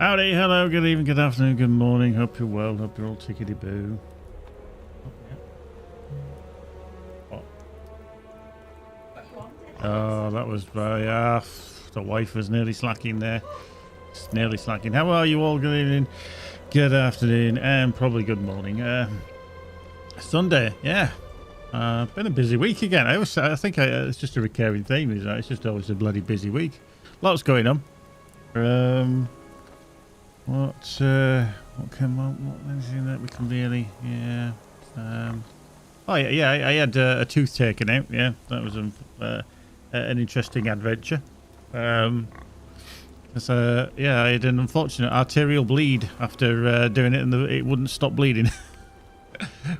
Howdy, hello, good evening, good afternoon, good morning. Hope you're well. Hope you're all tickety-boo. Oh, that was very... the wife was nearly slacking there. It's nearly slacking. How are you all? Good evening, good afternoon, and probably good morning. Sunday, yeah. Been a busy week again. I think it's just a recurring theme, isn't it? It's just always a bloody busy week. Lots going on. What anything that we can really, yeah. Oh yeah, I had a tooth taken out. Yeah, that was an interesting adventure. Yeah, I had an unfortunate arterial bleed after doing it, and it wouldn't stop bleeding,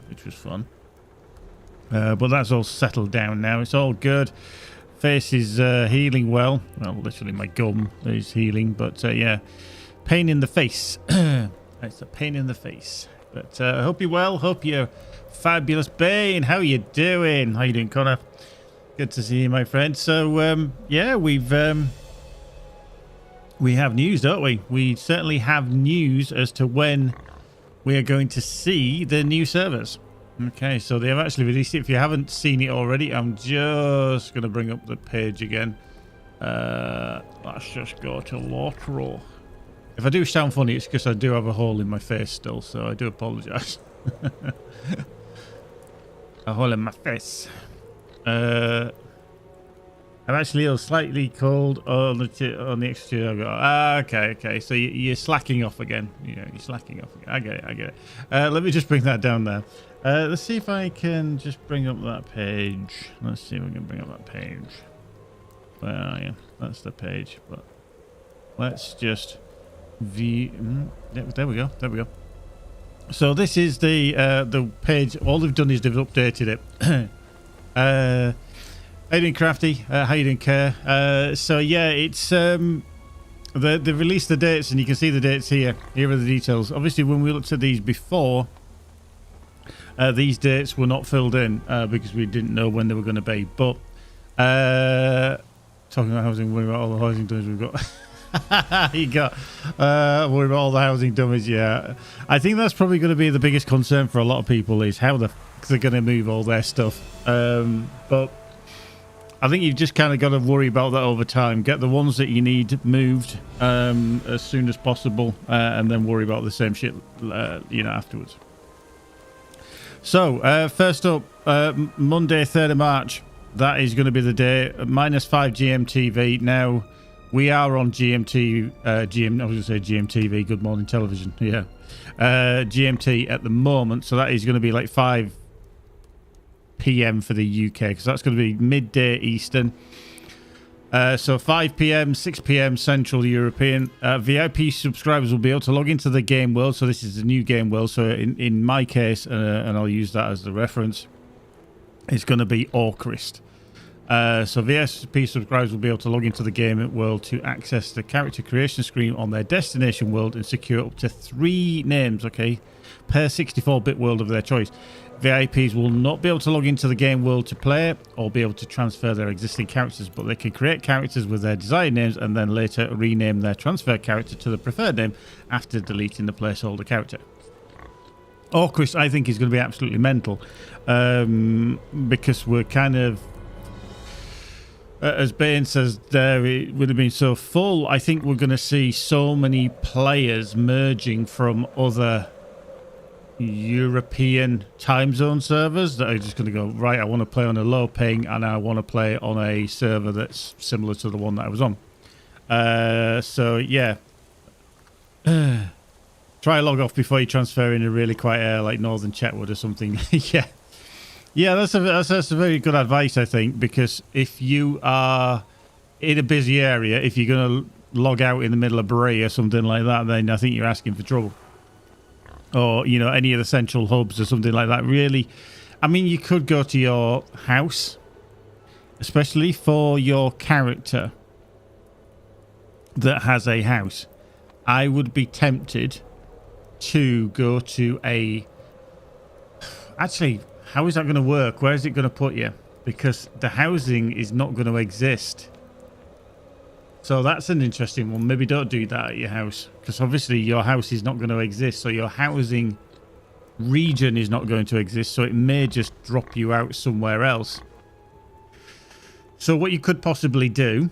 which was fun. But that's all settled down now. It's all good. Face is healing well. Well, literally my gum is healing, but yeah, pain in the face. It's a pain in the face. But I hope you're well. Hope you're fabulous. Bane, how you doing? How you doing, Connor? Good to see you, my friend. So yeah, we have news, don't we? We certainly have news as to when we are going to see the new servers. Okay, so they have actually released it. If you haven't seen it already, I'm just going to bring up the page again. Let's just go to LOTRO. If I do sound funny, it's because I do have a hole in my face still, so I do apologise. A hole in my face. I'm actually slightly cold on the exterior. Okay. So you're slacking off again. Yeah, you're slacking off again. I get it. Let me just bring that down there. Let's see if I can just bring up that page. Let's see if we can bring up that page. Where are you? That's the page. But let's just there we go. So this is the page. All they've done is they've updated it. How you doing, Crafty? How you doing, Kerr? So yeah, it's they've released the dates, and you can see the dates here. Here are the details. Obviously, when we looked at these before, these dates were not filled in because we didn't know when they were going to be. But talking about housing, worry about all the housing dummies we've got. You got worry about all the housing dummies. Yeah, I think that's probably going to be the biggest concern for a lot of people is how they're going to move all their stuff. But I think you've just kind of got to worry about that over time. Get the ones that you need moved as soon as possible, and then worry about the same shit, afterwards. So first up, Monday, 3rd of March. That is going to be the day. -5 GMTV. Now we are on GMT. I was going to say GMTV. Good Morning Television. Yeah, GMT at the moment. So that is going to be like 5 PM for the UK, because that's going to be midday Eastern. So 5 PM, 6 PM Central European. VIP subscribers will be able to log into the game world. So this is the new game world. So in my case, and I'll use that as the reference, it's going to be Orcrist. So VIP subscribers will be able to log into the game world to access the character creation screen on their destination world and secure up to 3 names, okay, per 64-bit world of their choice. VIPs will not be able to log into the game world to play or be able to transfer their existing characters, but they can create characters with their desired names and then later rename their transfer character to the preferred name after deleting the placeholder character. Orcrist, I think, is going to be absolutely mental because we're kind of, as Bane says there, it would have been so full. I think we're going to see so many players merging from other European time zone servers that are just going to go, right, I want to play on a low ping and I want to play on a server that's similar to the one that I was on. So yeah, try log off before you transfer in a really quiet area like Northern Chetwood or something. yeah, that's a very good advice, I think, because if you are in a busy area, if you're going to log out in the middle of Bray or something like that, then I think you're asking for trouble. Or, any of the central hubs or something like that. Really, I mean, you could go to your house, especially for your character that has a house. I would be tempted to go to a... Actually, how is that going to work? Where is it going to put you? Because the housing is not going to exist So that's an interesting one. Maybe don't do that at your house, because obviously your house is not going to exist. So your housing region is not going to exist. So it may just drop you out somewhere else. So what you could possibly do,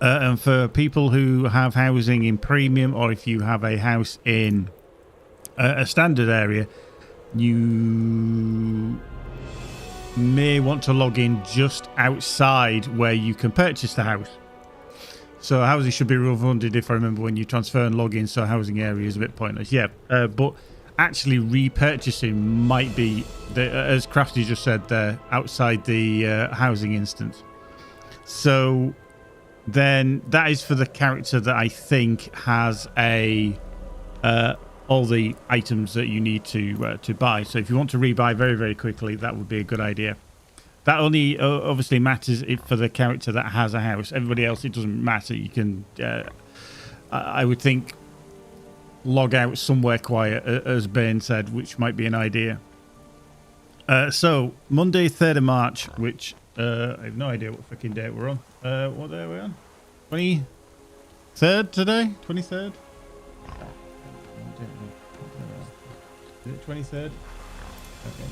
and for people who have housing in premium, or if you have a house in a standard area, you may want to log in just outside where you can purchase the house. So housing should be refunded if I remember when you transfer and log in, so housing area is a bit pointless. Yeah, but actually repurchasing might be, as Crafty just said there, outside the housing instance. So then that is for the character that I think has a all the items that you need to buy. So if you want to rebuy very, very quickly, that would be a good idea. That only obviously matters if for the character that has a house. Everybody else, it doesn't matter. You can, I would think, log out somewhere quiet, as Bane said, which might be an idea. So Monday, 3rd of March, which I have no idea what freaking date we're on. What day are we on? 23rd today? 23rd? Is it 23rd? Okay,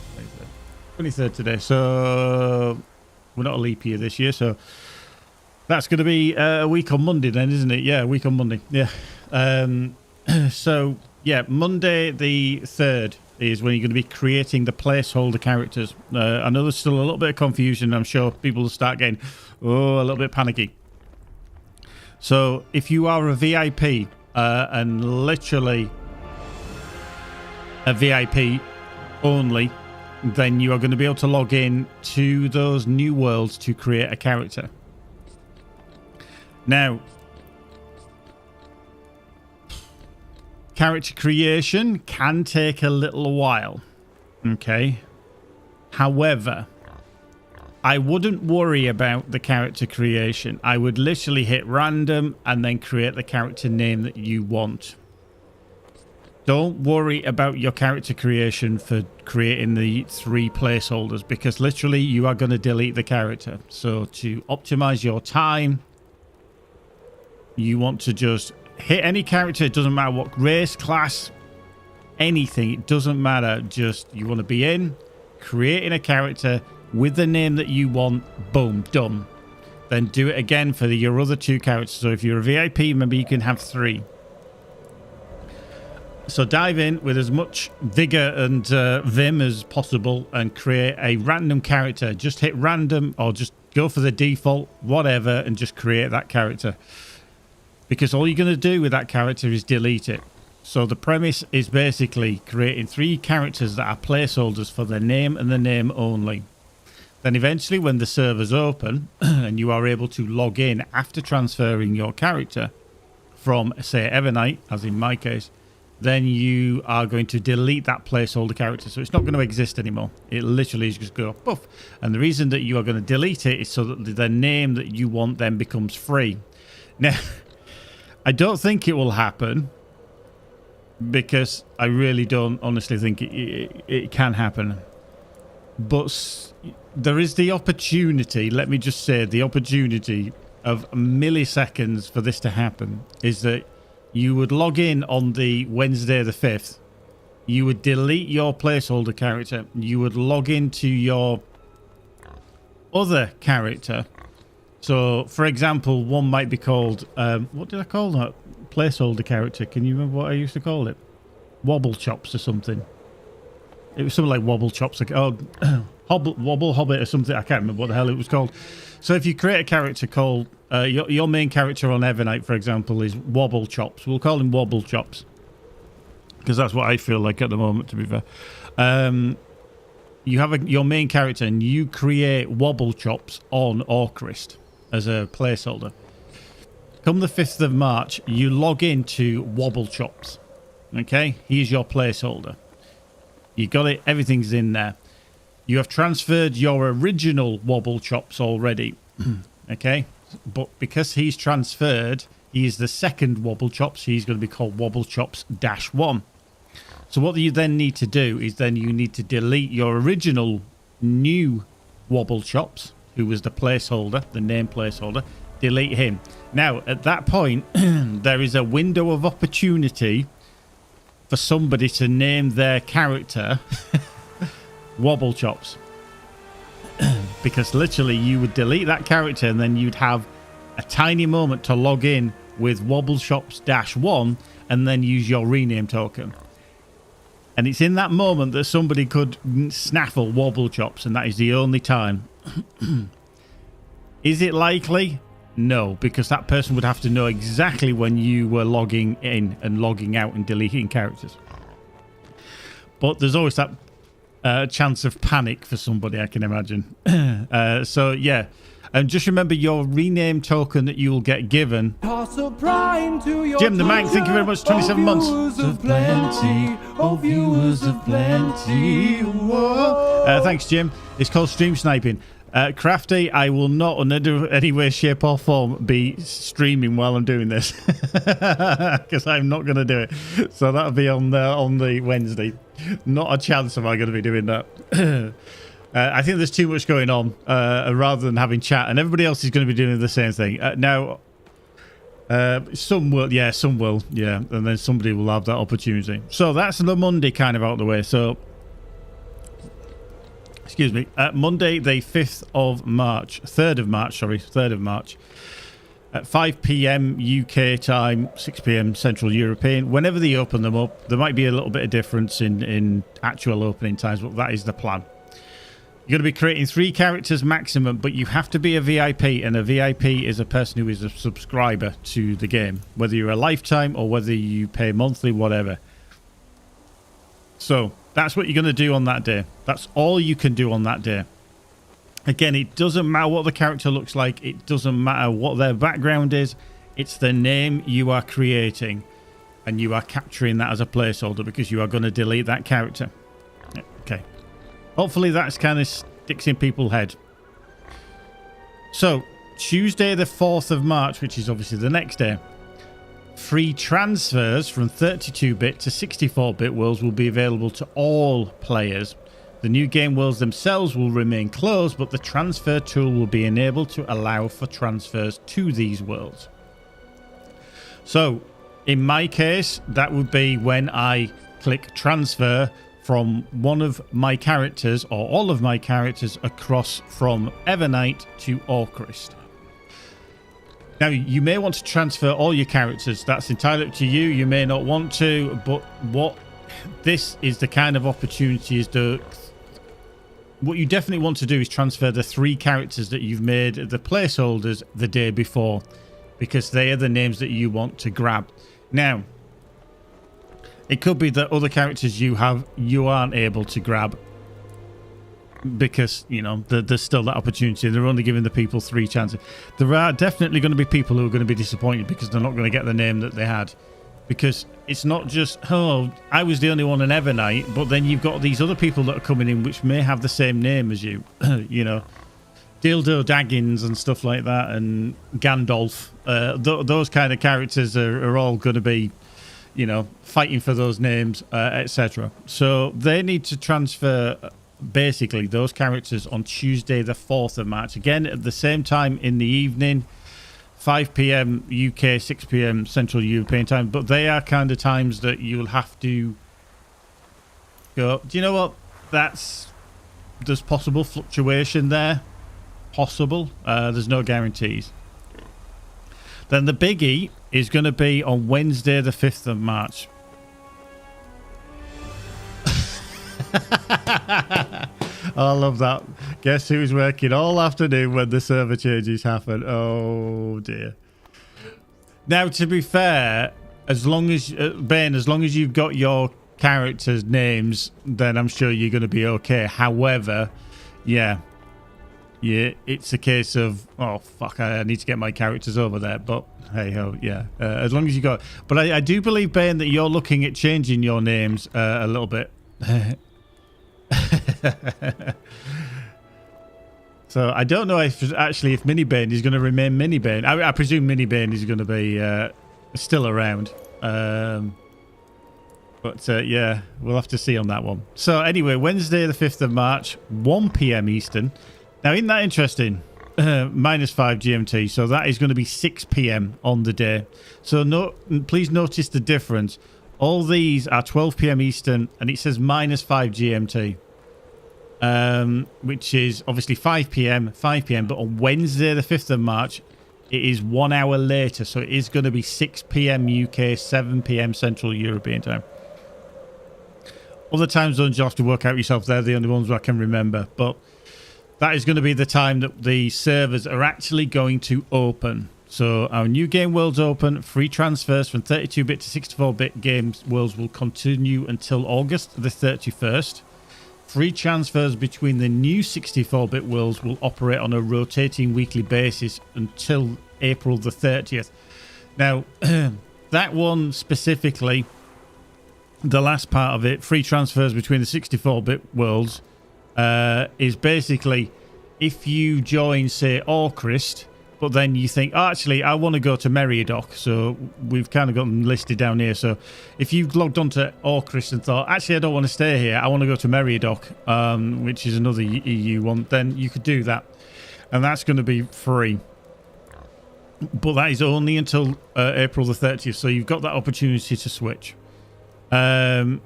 23rd today. So we're not a leap year this year, so that's going to be a week on Monday then, isn't it? Yeah, a week on Monday. Yeah. So yeah, Monday the 3rd is when you're going to be creating the placeholder characters. I know there's still a little bit of confusion. I'm sure people will start getting a little bit panicky. So if you are a VIP and literally a VIP only, then you are going to be able to log in to those new worlds to create a character. Now, character creation can take a little while. Okay. However, I wouldn't worry about the character creation. I would literally hit random and then create the character name that you want. Don't worry about your character creation for creating the 3 placeholders, because literally you are going to delete the character. So to optimize your time, you want to just hit any character. It doesn't matter what race, class, anything. It doesn't matter. Just you want to be in, creating a character with the name that you want. Boom, done. Then do it again for your other 2 characters. So if you're a VIP, maybe you can have 3. So dive in with as much vigor and vim as possible and create a random character. Just hit random or just go for the default, whatever, and just create that character. Because all you're going to do with that character is delete it. So the premise is basically creating 3 characters that are placeholders for the name and the name only. Then eventually when the servers open and you are able to log in after transferring your character from, say, Evernight, as in my case, then you are going to delete that placeholder character. So it's not going to exist anymore. It literally is just go poof. And the reason that you are going to delete it is so that the name that you want then becomes free. Now, I don't think it will happen, because I really don't honestly think it can happen. But there is the opportunity, let me just say, the opportunity of milliseconds for this to happen is that you would log in on the Wednesday the 5th. You would delete your placeholder character. You would log into your other character. So, for example, one might be called... what did I call that placeholder character? Can you remember what I used to call it? Wobble Chops or something. It was something like Wobble Chops. Oh, Wobble Hobbit or something. I can't remember what the hell it was called. So if you create a character called... your main character on Evernight, for example, is Wobble Chops. We'll call him Wobble Chops, because that's what I feel like at the moment, to be fair. You have your main character and you create Wobble Chops on Orcrist as a placeholder. Come the 5th of March, you log into Wobble Chops. Okay? He's your placeholder. You got it. Everything's in there. You have transferred your original Wobble Chops already. Okay? But because he's transferred, he is the second Wobble Chops. He's going to be called Wobble Chops -1. So what you then need to do is then you need to delete your original new Wobble Chops, who was the placeholder, the name placeholder, delete him. Now, at that point, there is a window of opportunity for somebody to name their character Wobble Chops. Because literally you would delete that character and then you'd have a tiny moment to log in with Wobble Chops -1 and then use your rename token. And it's in that moment that somebody could snaffle Wobble Chops, and that is the only time. Is it likely? No, because that person would have to know exactly when you were logging in and logging out and deleting characters. But there's always that chance of panic for somebody, I can imagine. So, yeah. And just remember your rename token that you will get given. Jim the Mank, thank you very much. 27 months. Of plenty, oh viewers of plenty. Thanks, Jim. It's called stream sniping. Crafty, I will not in any way, shape or form be streaming while I'm doing this. Because I'm not going to do it. So that'll be on the Wednesday. Not a chance am I going to be doing that. I think there's too much going on rather than having chat, and everybody else is going to be doing the same thing. Now, some will, yeah, and then somebody will have that opportunity. So that's the Monday kind of out of the way. So, excuse me, Monday the 3rd of March, at 5 p.m. UK time, 6 p.m. Central European. Whenever they open them up, there might be a little bit of difference in actual opening times, but that is the plan. You're going to be creating 3 characters maximum, but you have to be a VIP, and a VIP is a person who is a subscriber to the game, whether you're a lifetime or whether you pay monthly, whatever. So that's what you're going to do on that day. That's all you can do on that day. Again, it doesn't matter what the character looks like. It doesn't matter what their background is. It's the name you are creating, and you are capturing that as a placeholder because you are going to delete that character. Okay. Hopefully that's kind of sticks in people's head. So, Tuesday the 4th of March, which is obviously the next day, free transfers from 32-bit to 64-bit worlds will be available to all players. The new game worlds themselves will remain closed, but the transfer tool will be enabled to allow for transfers to these worlds. So, in my case, that would be when I click transfer from one of my characters or all of my characters across from Evernight to Orcrist. Now, you may want to transfer all your characters. That's entirely up to you. You may not want to, but this is the kind of opportunity what you definitely want to do is transfer the 3 characters that you've made the placeholders the day before, because they are the names that you want to grab. Now, it could be that other characters you aren't able to grab because, you know, there's still that opportunity. They're only giving the people 3 chances. There are definitely going to be people who are going to be disappointed because they're not going to get the name that they had. Because it's not just, oh, I was the only one in Evernight, but then you've got these other people that are coming in which may have the same name as you. You know, Dildo Daggins and stuff like that, and Gandalf. Those kind of characters are all going to be, you know, fighting for those names, etc. So they need to transfer basically those characters on Tuesday the 4th of March. Again, at the same time in the evening, 5 p.m. UK, 6 p.m. Central European time. But they are kind of times that you'll have to go, do you know what? There's possible fluctuation there. Possible. There's no guarantees. Then the biggie is going to be on Wednesday the 5th of March. I love that. Guess who's working all afternoon when the server changes happen? Oh dear. Now, to be fair, as long as Ben, as long as you've got your characters' names, then I'm sure you're going to be okay. However, yeah, it's a case of, oh fuck, I need to get my characters over there. But hey ho, yeah. As long as you got, but I do believe, Ben, that you're looking at changing your names a little bit. So I don't know if Mini Bane is going to remain Mini Bane. I presume Mini Bane is going to be still around. But yeah, we'll have to see on that one. So anyway, Wednesday the 5th of March, 1 p.m. Eastern. Now, isn't that interesting? minus 5 GMT. So that is going to be 6 p.m. on the day. So please notice the difference. All these are 12 p.m. Eastern, and it says minus 5 GMT, which is obviously 5 p.m., but on Wednesday, the 5th of March, it is 1 hour later. So it is going to be 6 p.m. UK, 7 p.m. Central European time. Other time zones you'll have to work out yourself. They're the only ones I can remember. But that is going to be the time that the servers are actually going to open. So our new game worlds open. Free transfers from 32-bit to 64-bit game worlds will continue until August the 31st. Free transfers between the new 64-bit worlds will operate on a rotating weekly basis until April the 30th. Now, that one specifically, the last part of it, free transfers between the 64-bit worlds, is basically if you join, say, Orchrist, but then you think, oh, actually, I want to go to Meriadoc. So we've kind of got them listed down here. So if you've logged onto Orchrist and thought, actually, I don't want to stay here, I want to go to Meriadoc, which is another EU one, then you could do that. And that's going to be free. But that is only until April the 30th. So you've got that opportunity to switch. The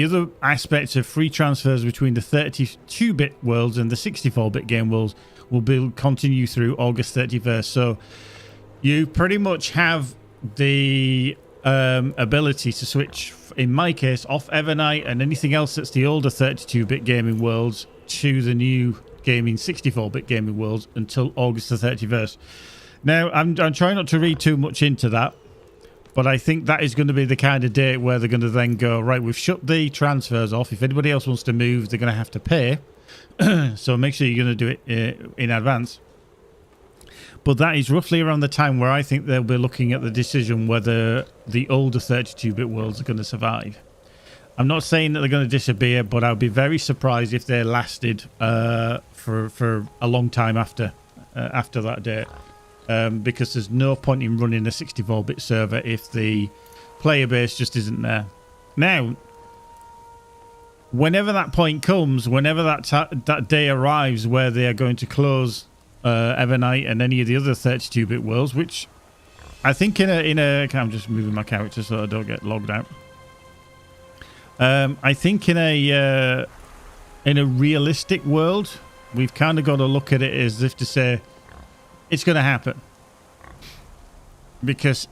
other aspects of free transfers between the 32-bit worlds and the 64-bit game worlds will continue through August 31st. So you pretty much have the ability to switch, in my case, off Evernight and anything else that's the older 32-bit gaming worlds to the new gaming 64-bit gaming worlds until August the 31st. Now, I'm trying not to read too much into that, but I think that is going to be the kind of date where they're going to then go, right, we've shut the transfers off. If anybody else wants to move, they're going to have to pay. So make sure you're going to do it in advance. But that is roughly around the time where I think they'll be looking at the decision whether the older 32-bit worlds are going to survive. I'm not saying that they're going to disappear, but I'll be very surprised if they lasted for a long time after that date. Because there's no point in running a 64-bit server if the player base just isn't there. Now, whenever that point comes, whenever that day arrives where they are going to close Evernight and any of the other 32-bit worlds, which I think in a I'm just moving my character so I don't get logged out. I think in a realistic world, we've kind of got to look at it as if to say it's going to happen, because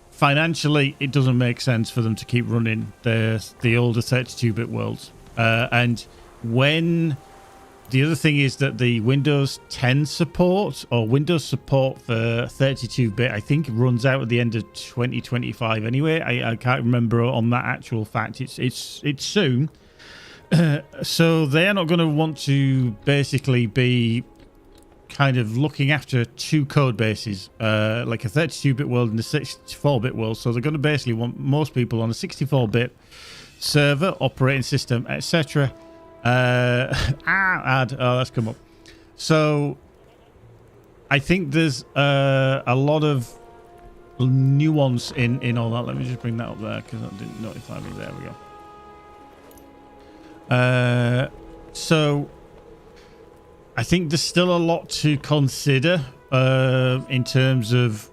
financially it doesn't make sense for them to keep running the older 32-bit worlds. And when the other thing is that the Windows 10 support or Windows support for 32-bit, I think runs out at the end of 2025 anyway. I can't remember on that actual fact. It's soon. So they're not going to want to basically be kind of looking after two code bases, like a 32-bit world and a 64-bit world. So they're going to basically want most people on a 64-bit server, operating system, etc. That's come up. So I think there's a lot of nuance in all that. Let me just bring that up there because that didn't notify me. There we go. So I think there's still a lot to consider in terms of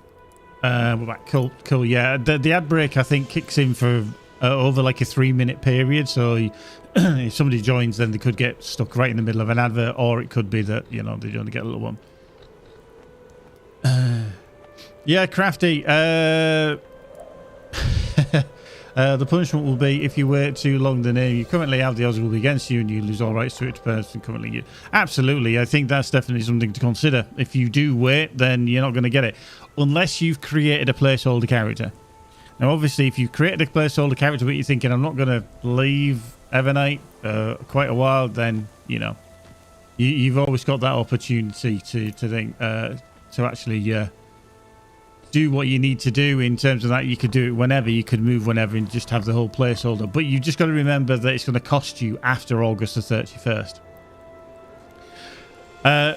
cool. Yeah, the ad break I think kicks in for over like a 3-minute period. So if somebody joins, then they could get stuck right in the middle of an advert, or it could be that, you know, they only get a little one. Yeah, Crafty. The punishment will be if you wait too long. The name you currently have, the odds will be against you, and you lose all rights to it. Person currently you. Absolutely, I think that's definitely something to consider. If you do wait, then you're not going to get it unless you've created a placeholder character. Now, obviously, if you've created a placeholder character, but you're thinking, I'm not going to leave Evernight quite a while, then, you know, you've always got that opportunity to think, to actually do what you need to do in terms of that. You could do it whenever, you could move whenever and just have the whole placeholder. But you've just got to remember that it's going to cost you after August the 31st.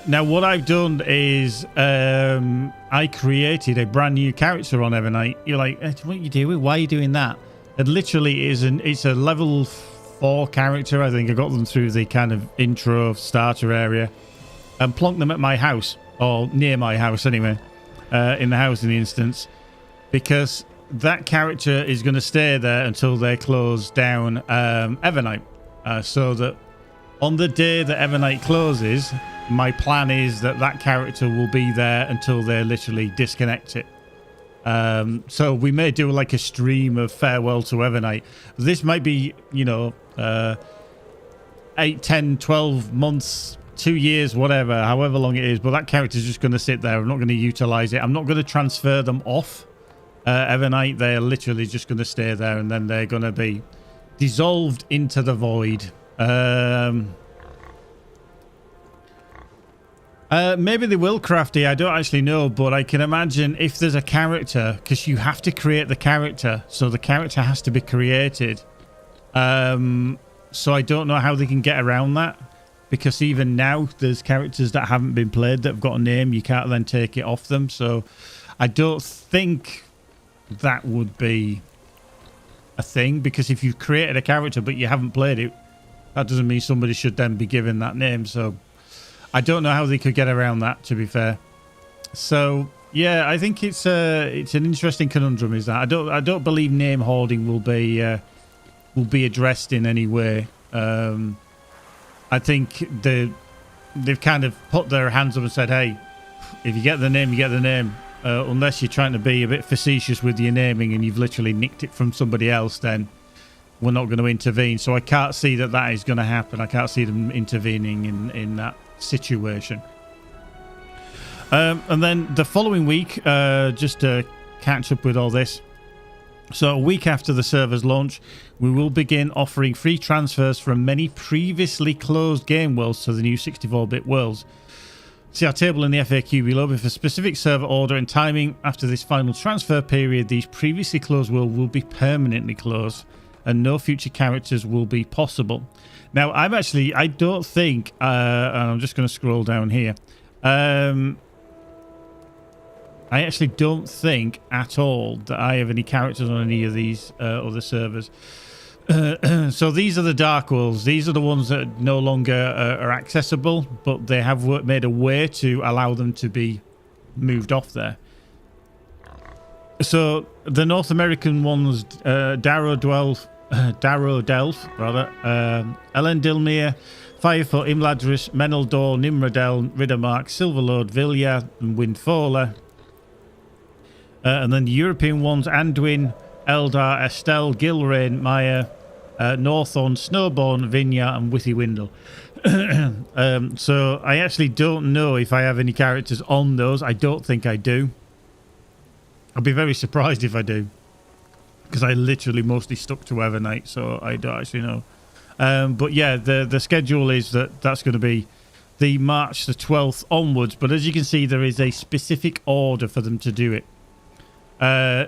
Now, what I've done is I created a brand new character on Evernight. You're like, what are you doing? Why are you doing that? It literally it's a level 4 character. I think I got them through the kind of intro starter area and plonked them at my house. or near my house anyway, in the housing instance, because that character is going to stay there until they close down Evernight. So that on the day that Evernight closes, my plan is that that character will be there until they literally disconnect it. So we may do like a stream of farewell to Evernight. This might be, 8, 10, 12 months, 2 years, whatever, however long it is. But that character is just going to sit there. I'm not going to utilize it. I'm not going to transfer them off Evernight. They're literally just going to stay there, and then they're going to be dissolved into the void. Maybe they will, Crafty. I don't actually know, but I can imagine if there's a character, because you have to create the character, so the character has to be created. So I don't know how they can get around that, because even now there's characters that haven't been played that have got a name. You can't then take it off them. So I don't think that would be a thing, because if you've created a character but you haven't played it, that doesn't mean somebody should then be given that name. So I don't know how they could get around that, to be fair. So yeah, I think it's an interesting conundrum. Is that I don't believe name hoarding will be addressed in any way. I think they've kind of put their hands up and said, hey, if you get the name, you get the name. Unless you're trying to be a bit facetious with your naming and you've literally nicked it from somebody else, then we're not going to intervene. So I can't see that is going to happen. I can't see them intervening in that situation. And then the following week, just to catch up with all this, so a week after the server's launch, we will begin offering free transfers from many previously closed game worlds to the new 64-bit worlds. See our table in the FAQ below with a specific server order and timing. After this final transfer period, these previously closed worlds will be permanently closed and no future characters will be possible. Now, I don't think, and I'm just going to scroll down here. I actually don't think at all that I have any characters on any of these other servers. So these are the Dark Worlds. These are the ones that no longer are accessible, but they have made a way to allow them to be moved off there. So the North American ones, Darrow Delph, Elendilmere, Firefoot, Imladris, Meneldor, Nimrodel, Riddermark, Silverlord, Vilya, and Windfalla. And then the European ones, Anduin, Eldar, Estelle, Gilrain, Maya, Northorn, Snowborn, Vinya, and Withywindle. So I actually don't know if I have any characters on those. I don't think I do. I'd be very surprised if I do, because I literally mostly stuck to Evernight, so I don't actually know. But yeah, the schedule is that's going to be the March the 12th onwards. But as you can see, there is a specific order for them to do it.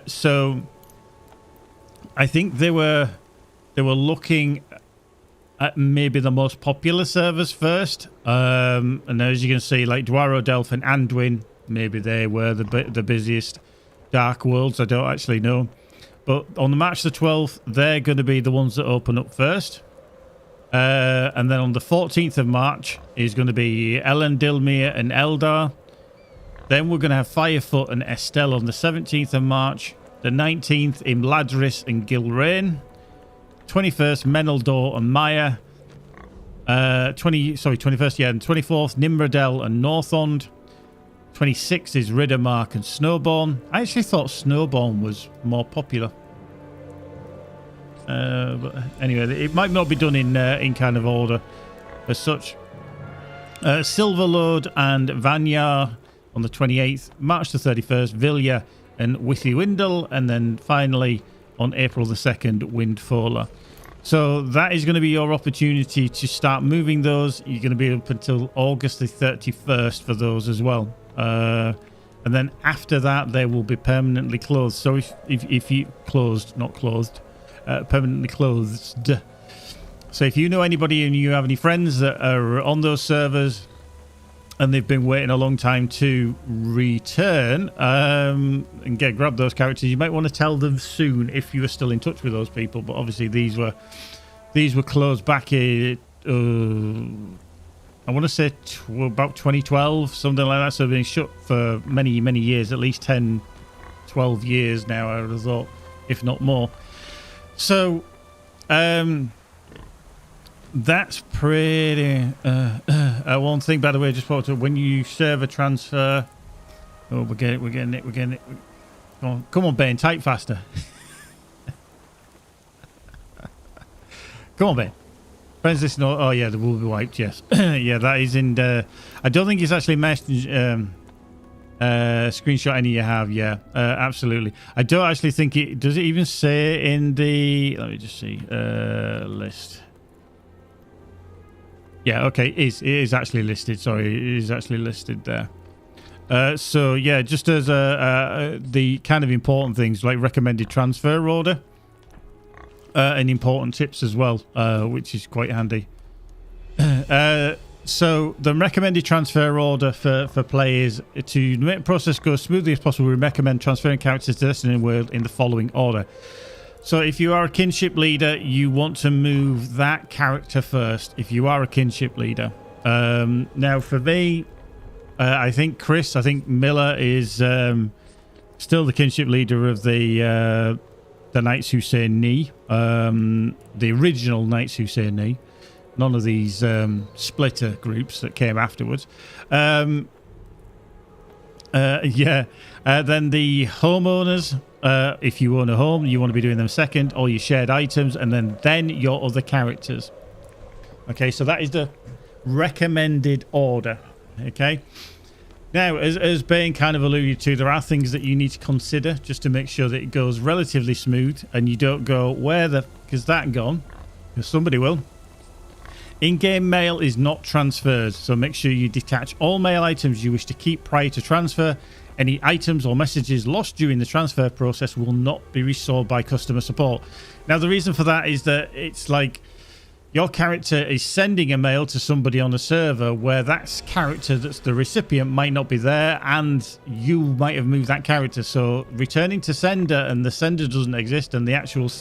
So I think they were looking at maybe the most popular servers first, and as you can see, like Dwaro, Delph, and Anduin, maybe they were the busiest Dark Worlds. I don't actually know, but on the March the 12th, they're going to be the ones that open up first, and then on the 14th of March is going to be Elendilmere and Eldar. Then we're going to have Firefoot and Estelle on the 17th of March. The 19th, Imladris and Gilrain. 21st, Meneldor and Maya. 21st, yeah. And 24th, Nimrodel and Northond. 26th is Riddermark and Snowborn. I actually thought Snowborn was more popular. But anyway, it might not be done in kind of order as such. Silverlord and Vanyar on the 28th, March the 31st, Vilya and Withywindle, and then finally on April the 2nd, Windfalla. So that is going to be your opportunity to start moving those. You're going to be up until August the 31st for those as well. And then after that, they will be permanently closed. So if you permanently closed. So if you know anybody and you have any friends that are on those servers and they've been waiting a long time to return and grab those characters, you might want to tell them soon if you are still in touch with those people. But obviously these were closed back in I want to say about 2012, something like that. So they've been shut for many, many years, at least 10, 12 years now, I would have thought, if not more. So, that's pretty... one thing, by the way, just thought, when you serve a transfer... Oh, we're getting it. Come on, Ben, type faster. Come on, Ben. Friends, listen. Oh, yeah, the will be wiped, yes. Yeah, that is in the... I don't think it's actually screenshot any you have, yeah. Absolutely. I don't actually think it... Does it even say in the... Let me just see. List. Yeah, okay. It is actually listed. Sorry, it is actually listed there. So, yeah, just as the kind of important things like recommended transfer order and important tips as well, which is quite handy. So, the recommended transfer order for players to make the process go as smoothly as possible, we recommend transferring characters to the Destiny world in the following order. So, if you are a kinship leader, you want to move that character first, if you are a kinship leader. Now, for me... I think Miller is still the kinship leader of the Knights Who Say Ni, the original Knights Who Say Ni, none of these splitter groups that came afterwards. Then the homeowners, if you own a home, you want to be doing them second, all your shared items, and then your other characters. Okay, so that is the recommended order. Okay, now as Bane kind of alluded to, there are things that you need to consider just to make sure that it goes relatively smooth and you don't go, where the f is that gone? Because somebody will. In-game mail is not transferred, so make sure you detach all mail items you wish to keep prior to transfer. Any items or messages lost during the transfer process will not be restored by customer support. Now, the reason for that is that it's like your character is sending a mail to somebody on a server where that character that's the recipient might not be there, and you might have moved that character. So returning to sender and the sender doesn't exist, and the actual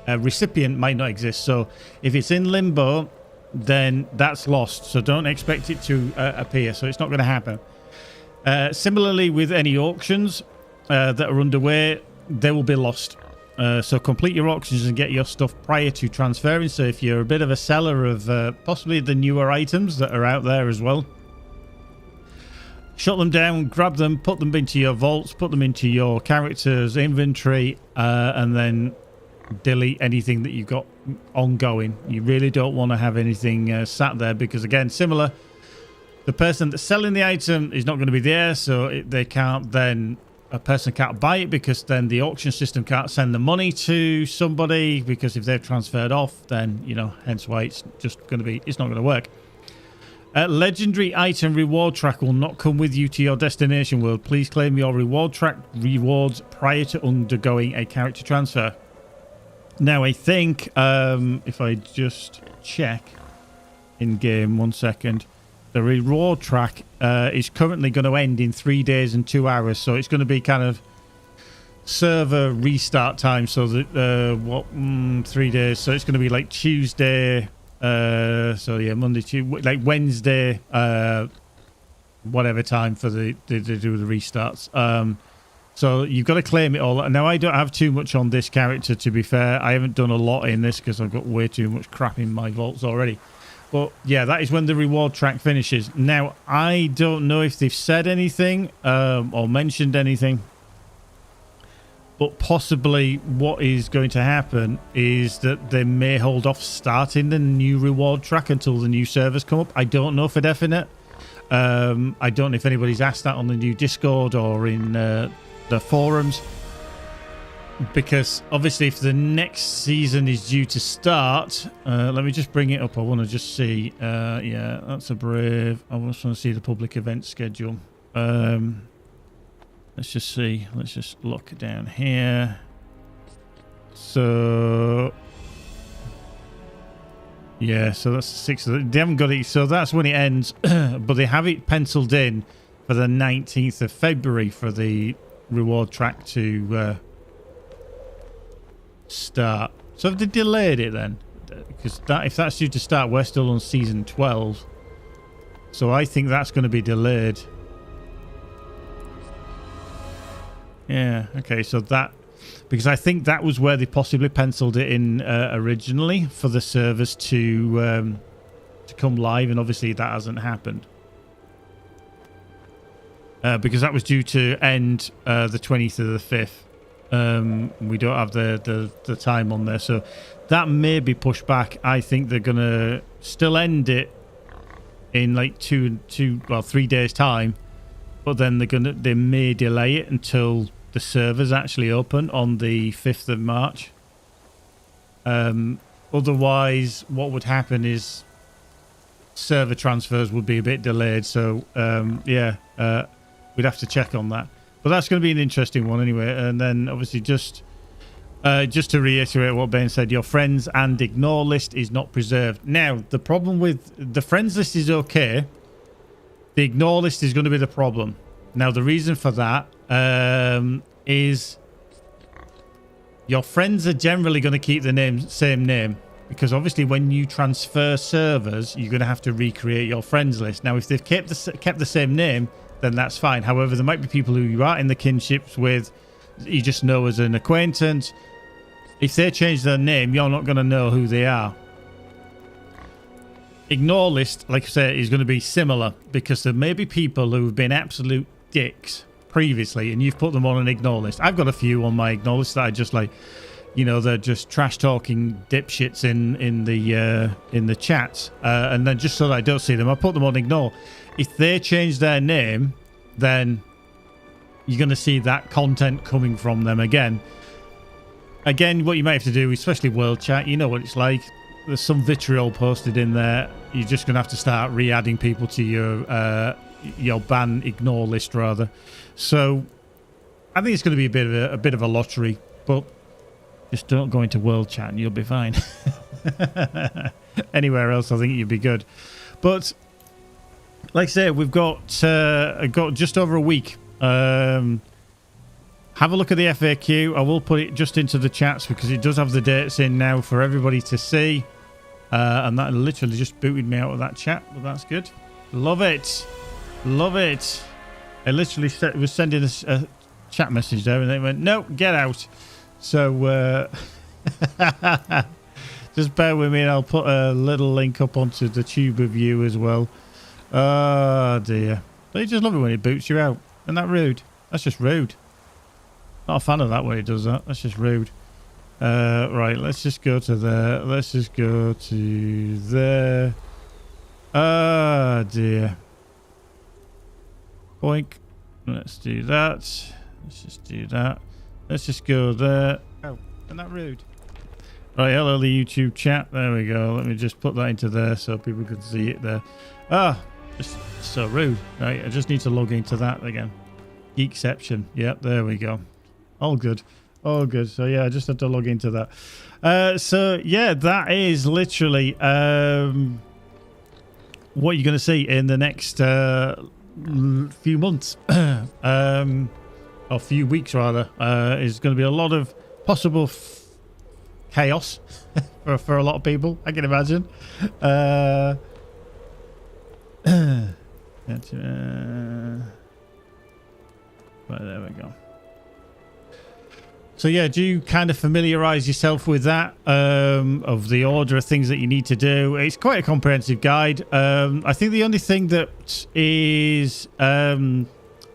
recipient might not exist. So if it's in limbo, then that's lost. So don't expect it to appear. So it's not going to happen. Similarly, with any auctions that are underway, they will be lost. So complete your auctions and get your stuff prior to transferring. So if you're a bit of a seller of possibly the newer items that are out there as well, shut them down, grab them, put them into your vaults, put them into your character's inventory, and then delete anything that you've got ongoing. You really don't want to have anything sat there, because again, similar, the person that's selling the item is not going to be there, so they can't then... A person can't buy it, because then the auction system can't send the money to somebody, because if they've transferred off, then, you know, hence why it's just going to be, it's not going to work. Legendary item reward track will not come with you to your destination world. Please claim your reward track rewards prior to undergoing a character transfer. Now, I think if I just check in game 1 second, the reward track is currently going to end in 3 days and 2 hours. So it's going to be kind of server restart time. So that 3 days. So it's going to be like Tuesday. So yeah, Monday, Tuesday, like Wednesday, whatever time for the to do the restarts. So you've got to claim it all. Now, I don't have too much on this character, to be fair. I haven't done a lot in this because I've got way too much crap in my vaults already. But yeah, that is when the reward track finishes. Now, I don't know if they've said anything or mentioned anything, but possibly what is going to happen is that they may hold off starting the new reward track until the new servers come up. I don't know for definite. I don't know if anybody's asked that on the new Discord or in the forums. Because obviously if the next season is due to start, let me just bring it up. I want to just see. Yeah, that's a brave. I just want to see the public event schedule. Let's just see. Let's just look down here. So yeah, so that's the 6th. They haven't got it. So that's when it ends. But they have it penciled in for the 19th of February for the reward track to start. So have they delayed it then? because if that's due to start, we're still on season 12. So I think that's going to be delayed. Yeah, okay, so that... Because I think that was where they possibly penciled it in originally for the servers to come live, and obviously that hasn't happened. Because that was due to end the 20th of the 5th. We don't have the time on there, so that may be pushed back. I think they're going to still end it in like 3 days time, but then they may delay it until the servers actually open on the 5th of March. Otherwise, what would happen is server transfers would be a bit delayed. So yeah, we'd have to check on that. But that's going to be an interesting one anyway. And then obviously just to reiterate what Ben said, your friends and ignore list is not preserved. Now, the problem with the friends list is okay. The ignore list is going to be the problem. Now, the reason for that is your friends are generally going to keep the same name, because obviously when you transfer servers, you're going to have to recreate your friends list. Now, if they've kept the same name, then that's fine. However, there might be people who you are in the kinships with, you just know as an acquaintance. If they change their name, you're not going to know who they are. Ignore list, like I say, is going to be similar, because there may be people who have been absolute dicks previously and you've put them on an ignore list. I've got a few on my ignore list that I just like, you know, they're just trash talking dipshits in the chats, and then just so that I don't see them, I put them on ignore. If they change their name, then you're going to see that content coming from them again. What you might have to do, especially world chat, you know what it's like. There's some vitriol posted in there. You're just going to have to start re-adding people to your ban ignore list, rather. So I think it's going to be a bit of a lottery, but just don't go into world chat and you'll be fine. Anywhere else, I think you'll be good. But like I say, we've got just over a week. Have a look at the FAQ. I will put it just into the chats because it does have the dates in now for everybody to see. And that literally just booted me out of that chat, but that's good. Love it. Love it. I literally was sending a chat message there and they went, no, get out. So just bear with me and I'll put a little link up onto the tube of you as well. Oh dear. They just love it when it boots you out. Isn't that rude? That's just rude. Not a fan of that when it does that. That's just rude. Right, let's just go to there. Let's just go to there. Ah, dear. Boink. Let's do that. Let's just do that. Let's just go there. Oh, isn't that rude? Right, hello, the YouTube chat. There we go. Let me just put that into there so people can see it there. Ah, just so rude. Right, I just need to log into that again. Geekception. Yep, there we go. All good. All good. So, yeah, I just had to log into that. So, yeah, that is literally what you're going to see in the next few months. Or few weeks, rather. Is going to be a lot of possible chaos for a lot of people, I can imagine. Right, there we go. So yeah, do you kind of familiarize yourself with that, of the order of things that you need to do? It's quite a comprehensive guide. I think the only thing that is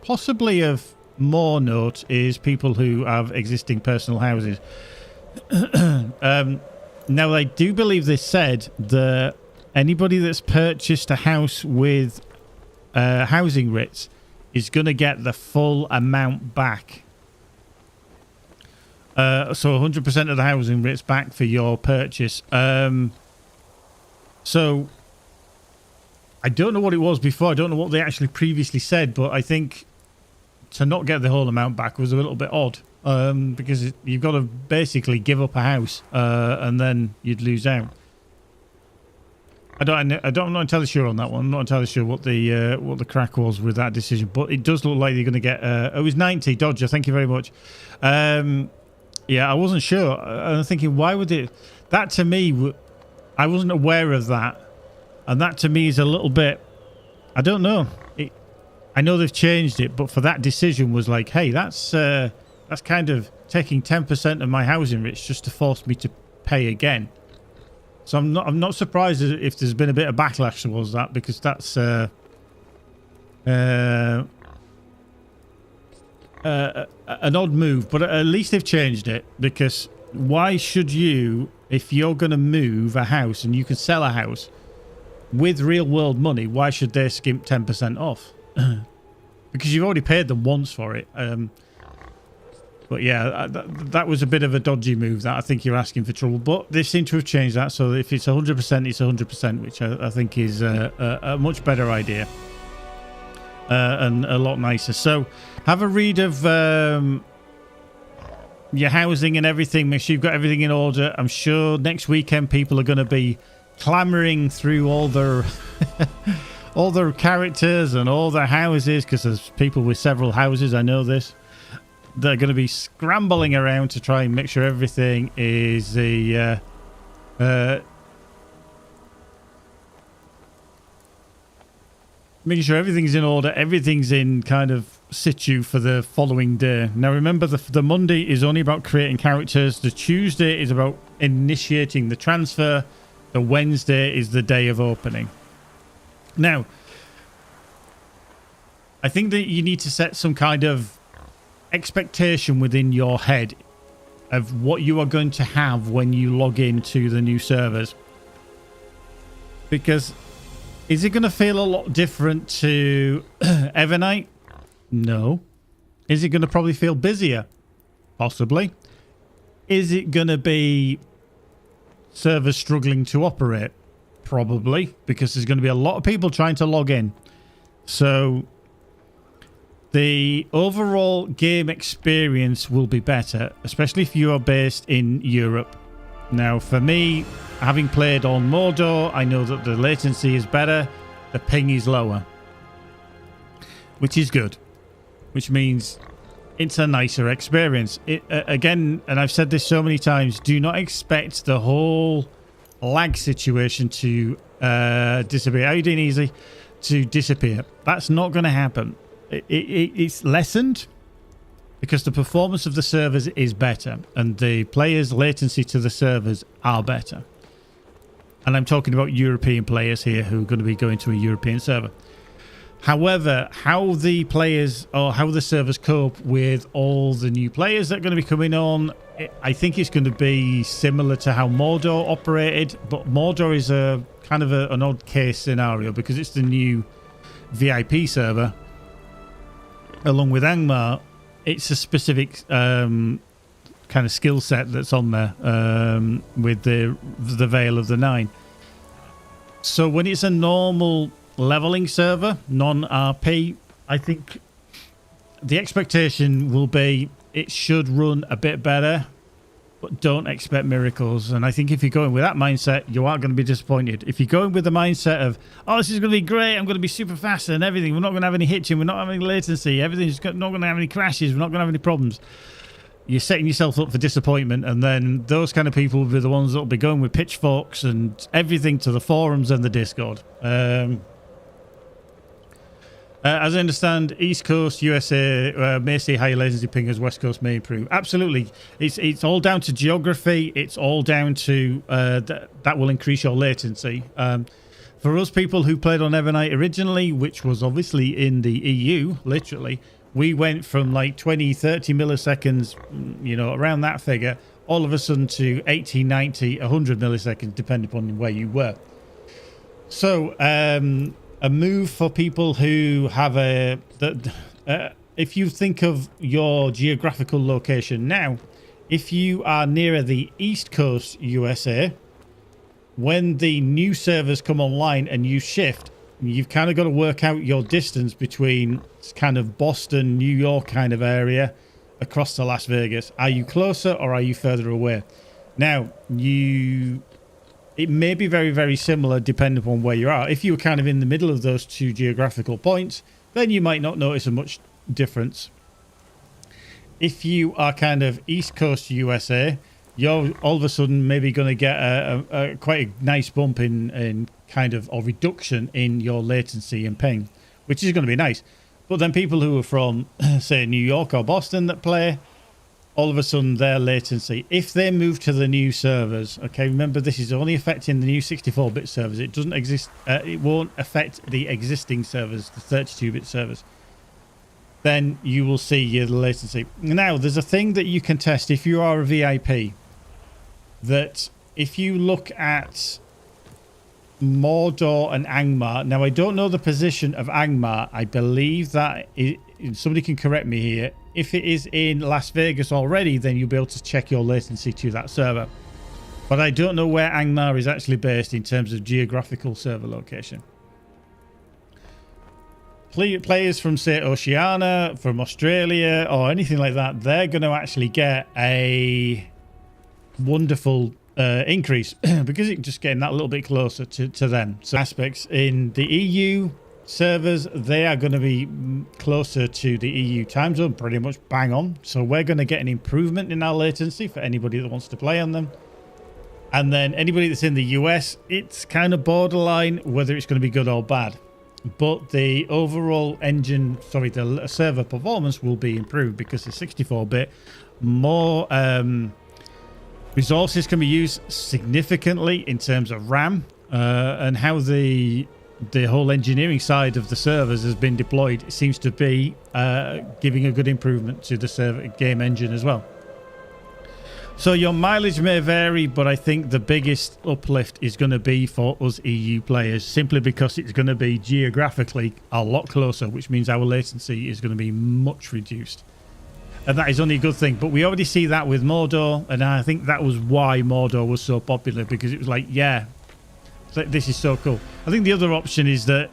possibly of more note is people who have existing personal houses. Now, I do believe they said that anybody that's purchased a house with housing writs is going to get the full amount back. So 100% of the housing writs back for your purchase. So I don't know what it was before. I don't know what they actually previously said, but I think to not get the whole amount back was a little bit odd, because you've got to basically give up a house and then you'd lose out. I'm not entirely sure on that one. I'm not entirely sure what the crack was with that decision, but it does look like you're going to get. It was 90 Dodger. Thank you very much. Yeah, I wasn't sure. I'm thinking, why would it? That to me I wasn't aware of that. And that to me is a little bit, I don't know. I know they've changed it, but for that decision was like, hey, that's kind of taking 10% of my housing rich just to force me to pay again. So I'm not surprised if there's been a bit of backlash towards that, because that's an odd move. But at least they've changed it, because why should you, if you're going to move a house and you can sell a house with real world money, why should they skimp 10% off? Because you've already paid them once for it. But yeah, that was a bit of a dodgy move. That I think you're asking for trouble. But they seem to have changed that. So if it's 100%, it's 100%, which I think is a much better idea. And a lot nicer. So have a read of your housing and everything. Make sure you've got everything in order. I'm sure next weekend people are going to be clamoring through all their all their characters and all their houses, because there's people with several houses. I know this. They're going to be scrambling around to try and make sure everything is making sure everything's in order, everything's in kind of situ for the following day. Now remember, the Monday is only about creating characters. The Tuesday is about initiating the transfer. The Wednesday is the day of opening. Now, I think that you need to set some kind of expectation within your head of what you are going to have when you log into the new servers. Because is it going to feel a lot different to Evernight? No. Is it going to probably feel busier? Possibly. Is it going to be servers struggling to operate? Probably, because there's going to be a lot of people trying to log in. So the overall game experience will be better, especially if you are based in Europe. Now, for me, having played on Mordor, I know that the latency is better, the ping is lower, which is good, which means it's a nicer experience. Again, and I've said this so many times, do not expect the whole lag situation to disappear. How you doing, Easy? To disappear. That's not going to happen. It's lessened because the performance of the servers is better and the players' latency to the servers are better. And I'm talking about European players here who are going to be going to a European server. However, how the players or how the servers cope with all the new players that are going to be coming on, I think it's going to be similar to how Mordor operated. But Mordor is a kind of an odd case scenario because it's the new VIP server. Along with Angmar, it's a specific kind of skill set that's on there with the Veil of the Nine. So when it's a normal leveling server, non-RP, I think the expectation will be it should run a bit better, but don't expect miracles. And I think if you're going with that mindset, you are going to be disappointed. If you're going with the mindset of, oh, this is going to be great, I'm going to be super fast and everything, we're not going to have any hitching, we're not having any latency, everything's not going to have any crashes, we're not going to have any problems, you're setting yourself up for disappointment. And then those kind of people will be the ones that will be going with pitchforks and everything to the forums and the Discord. As I understand, East Coast USA may see higher latency ping as West Coast may improve. Absolutely. It's all down to geography. It's all down to that will increase your latency. For us people who played on Evernight originally, which was obviously in the EU, literally, we went from like 20, 30 milliseconds, you know, around that figure, all of a sudden to 80, 90, 100 milliseconds, depending upon where you were. So, a move for people who have if you think of your geographical location now, if you are nearer the East Coast USA, when the new servers come online and you shift, you've kind of got to work out your distance between kind of Boston, New York kind of area across to Las Vegas. Are you closer or are you further away? Now, it may be very, very similar depending upon where you are. If you were kind of in the middle of those two geographical points, then you might not notice a much difference. If you are kind of East Coast USA, you're all of a sudden maybe going to get a quite a nice bump in kind of, or reduction in your latency and ping, which is going to be nice. But then people who are from, say, New York or Boston that play, all of a sudden their latency, if they move to the new servers, okay, remember this is only affecting the new 64-bit servers. It doesn't exist, it won't affect the existing servers, the 32-bit servers. Then you will see your latency. Now, there's a thing that you can test if you are a VIP, that if you look at Mordor and Angmar, now I don't know the position of Angmar. I believe that somebody can correct me here. If it is in Las Vegas already, then you'll be able to check your latency to that server. But I don't know where Angmar is actually based in terms of geographical server location. Players from, say, Oceania, from Australia, or anything like that, they're going to actually get a wonderful increase because it's just getting that little bit closer to them. So aspects in the EU servers, they are going to be closer to the EU time zone, pretty much bang on. So we're going to get an improvement in our latency for anybody that wants to play on them. And then anybody that's in the US, it's kind of borderline whether it's going to be good or bad. But the overall the server performance will be improved because the 64-bit, more resources can be used significantly in terms of RAM, and how the whole engineering side of the servers has been deployed. It seems to be giving a good improvement to the server game engine as well. So your mileage may vary, but I think the biggest uplift is going to be for us EU players, simply because it's going to be geographically a lot closer, which means our latency is going to be much reduced. And that is only a good thing. But we already see that with Mordor, and I think that was why Mordor was so popular, because it was like, yeah, this is so cool. I think the other option is that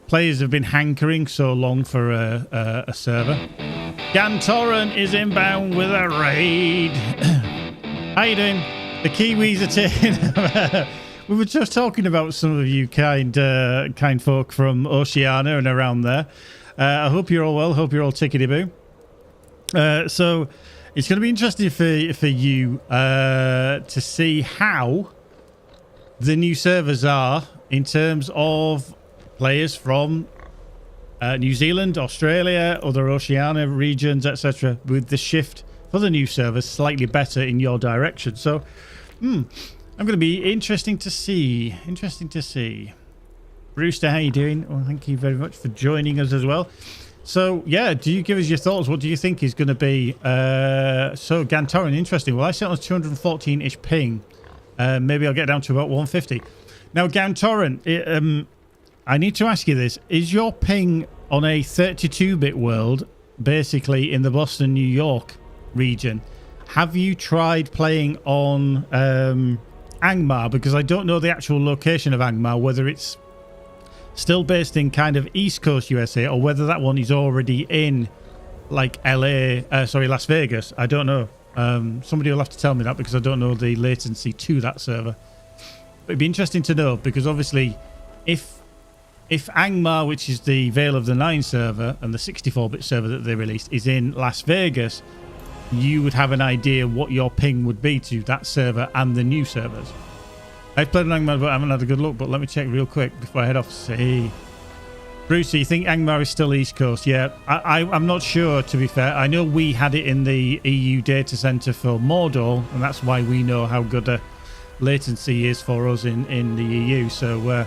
players have been hankering so long for a server. Gantoran is inbound with a raid. How you doing? The Kiwis are taking... We were just talking about some of you kind folk from Oceania and around there. I hope you're all well. Hope you're all tickety-boo. So it's going to be interesting for you to see how the new servers are in terms of players from New Zealand, Australia, other Oceania regions, etc., with the shift for the new servers slightly better in your direction. So, I'm going to be interesting to see. Brewster, how you doing? Well, thank you very much for joining us as well. So, yeah, do you give us your thoughts? What do you think is going to be? So, Gantoran, interesting. Well, I set on 214-ish ping. Maybe I'll get down to about 150. Now, Gantoran, I need to ask you this. Is your ping on a 32-bit world, basically in the Boston, New York region? Have you tried playing on Angmar? Because I don't know the actual location of Angmar, whether it's still based in kind of East Coast USA or whether that one is already in like Las Vegas. I don't know. Somebody will have to tell me that because I don't know the latency to that server. But it'd be interesting to know because obviously if Angmar, which is the Veil of the Nine server and the 64-bit server that they released, is in Las Vegas, you would have an idea what your ping would be to that server and the new servers. I've played on Angmar, but I haven't had a good look. But let me check real quick before I head off. See, Bruce, you think Angmar is still East Coast? Yeah, I'm not sure, to be fair. I know we had it in the EU data center for Mordor, and that's why we know how good a latency is for us in the EU. So,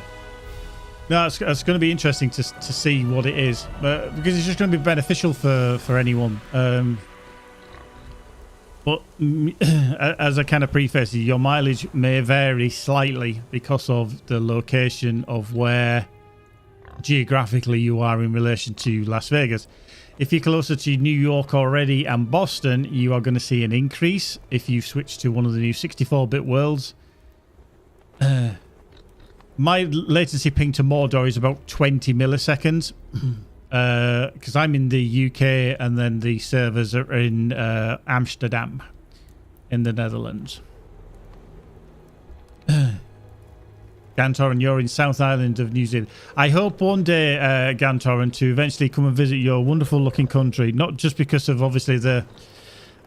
no, it's going to be interesting to see what it is, because it's just going to be beneficial for anyone. But as a kind of preface, your mileage may vary slightly because of the location of where geographically you are in relation to Las Vegas. If you're closer to New York already and Boston, you are going to see an increase if you switch to one of the new 64-bit worlds. My latency ping to Mordor is about 20 milliseconds because I'm in the UK and then the servers are in Amsterdam in the Netherlands. Gantoran, you're in South Island of New Zealand. I hope one day, Gantoran, to eventually come and visit your wonderful looking country, not just because of obviously the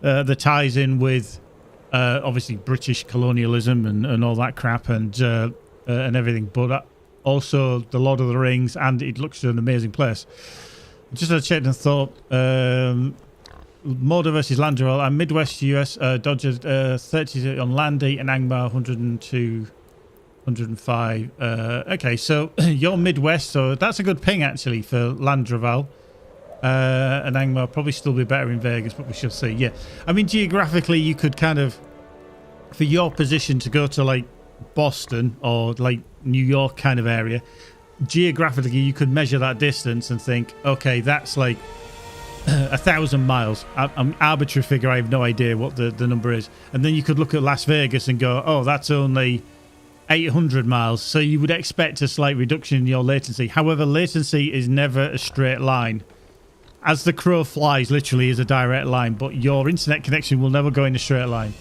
that ties in with obviously British colonialism and all that crap and everything, but also the Lord of the Rings, and it looks an amazing place. Just had checked and thought, Mordor versus Landroval and Midwest US, Dodger 30 on Landy and Angmar 102, 105. Okay, so you're Midwest, so that's a good ping actually for Landroval. And Angmar probably still be better in Vegas, but we shall see. Yeah, I mean, geographically, you could kind of, for your position to go to like Boston or like New York kind of area, geographically, you could measure that distance and think, okay, that's like 1,000 miles. I'm arbitrary figure. I have no idea what the number is. And then you could look at Las Vegas and go, oh, that's only 800 miles. So you would expect a slight reduction in your latency. However, latency is never a straight line. As the crow flies, literally is a direct line, but your internet connection will never go in a straight line.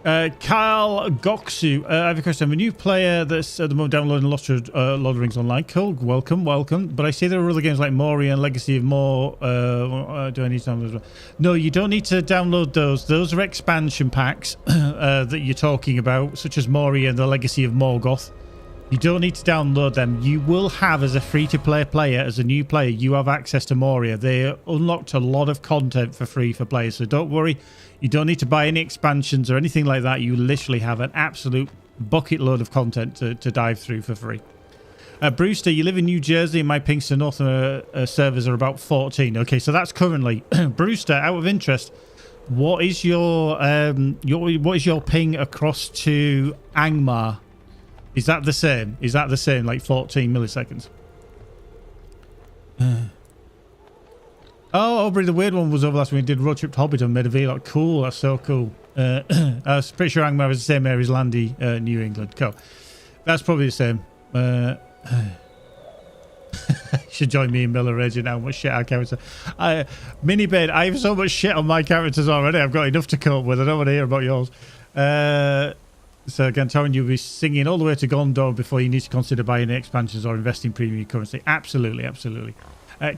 Kyle Goksu, I have a question. I'm a new player that's at the moment downloading Lord of the Rings Online. Cool, welcome. But I see there are other games like Mori and Legacy of More. Do I need to download? No, you don't need to download those. Those are expansion packs that you're talking about, such as Mori and the Legacy of Morgoth. You don't need to download them. You will have, as a free-to-play player, as a new player, you have access to Moria. They unlocked a lot of content for free for players, so don't worry. You don't need to buy any expansions or anything like that. You literally have an absolute bucket load of content to dive through for free. Brewster, you live in New Jersey, and my pings to North servers are about 14. Okay, so that's currently. Brewster, out of interest, what is your ping across to Angmar? Is that the same? Like 14 milliseconds? Oh, Aubrey, the weird one was over last week. We did road trip to Hobbiton, made a vlog. Cool, that's so cool. I was pretty sure Angmar is the same area as Landy, New England. Cool. That's probably the same. Should join me in Miller Rage and how much shit our character. Minibed, I have so much shit on my characters already. I've got enough to cope with. I don't want to hear about yours. So Gantaran, you'll be singing all the way to Gondor before you need to consider buying expansions or investing premium currency. Absolutely.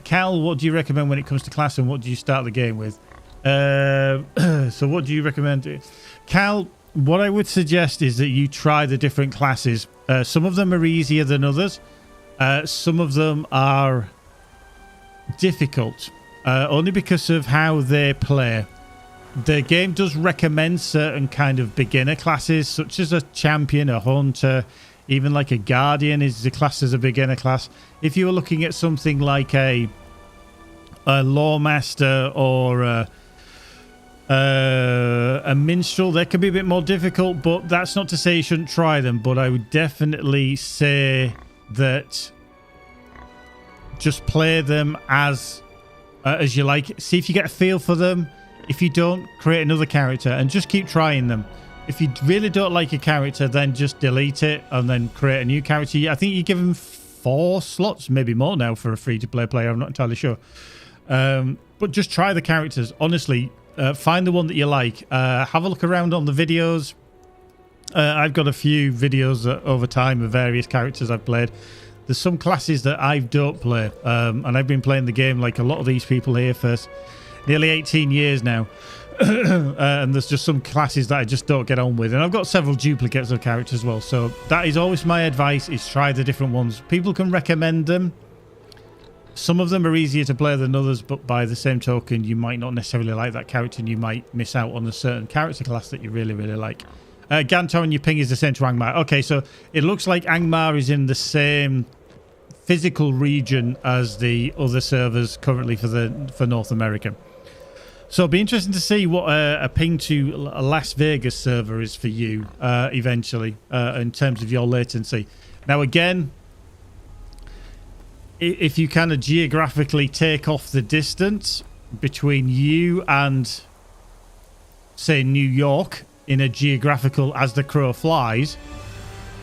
Cal, what do you recommend when it comes to class, and what do you start the game with? So what do you recommend? Cal, what I would suggest is that you try the different classes. Some of them are easier than others. Some of them are difficult, only because of how they play. The game does recommend certain kind of beginner classes, such as a champion, a hunter, even like a guardian is classed as a beginner class. If you were looking at something like a lawmaster or a minstrel, they can be a bit more difficult, but that's not to say you shouldn't try them. But I would definitely say that just play them as you like. See if you get a feel for them. If you don't, create another character and just keep trying them. If you really don't like a character, then just delete it and then create a new character. I think you give them 4 slots, maybe more now for a free-to-play player. I'm not entirely sure. But just try the characters. Honestly, find the one that you like. Have a look around on the videos. I've got a few videos over time of various characters I've played. There's some classes that I don't play. And I've been playing the game like a lot of these people here for nearly 18 years now. And there's just some classes that I just don't get on with. And I've got several duplicates of characters as well. So that is always my advice, is try the different ones. People can recommend them. Some of them are easier to play than others, but by the same token, you might not necessarily like that character and you might miss out on a certain character class that you really, really like. Gantar, and your ping is the same to Angmar. Okay, so it looks like Angmar is in the same physical region as the other servers currently for North America. So it'll be interesting to see what a ping to a Las Vegas server is for you eventually in terms of your latency. Now, again, if you kind of geographically take off the distance between you and, say, New York in a geographical as the crow flies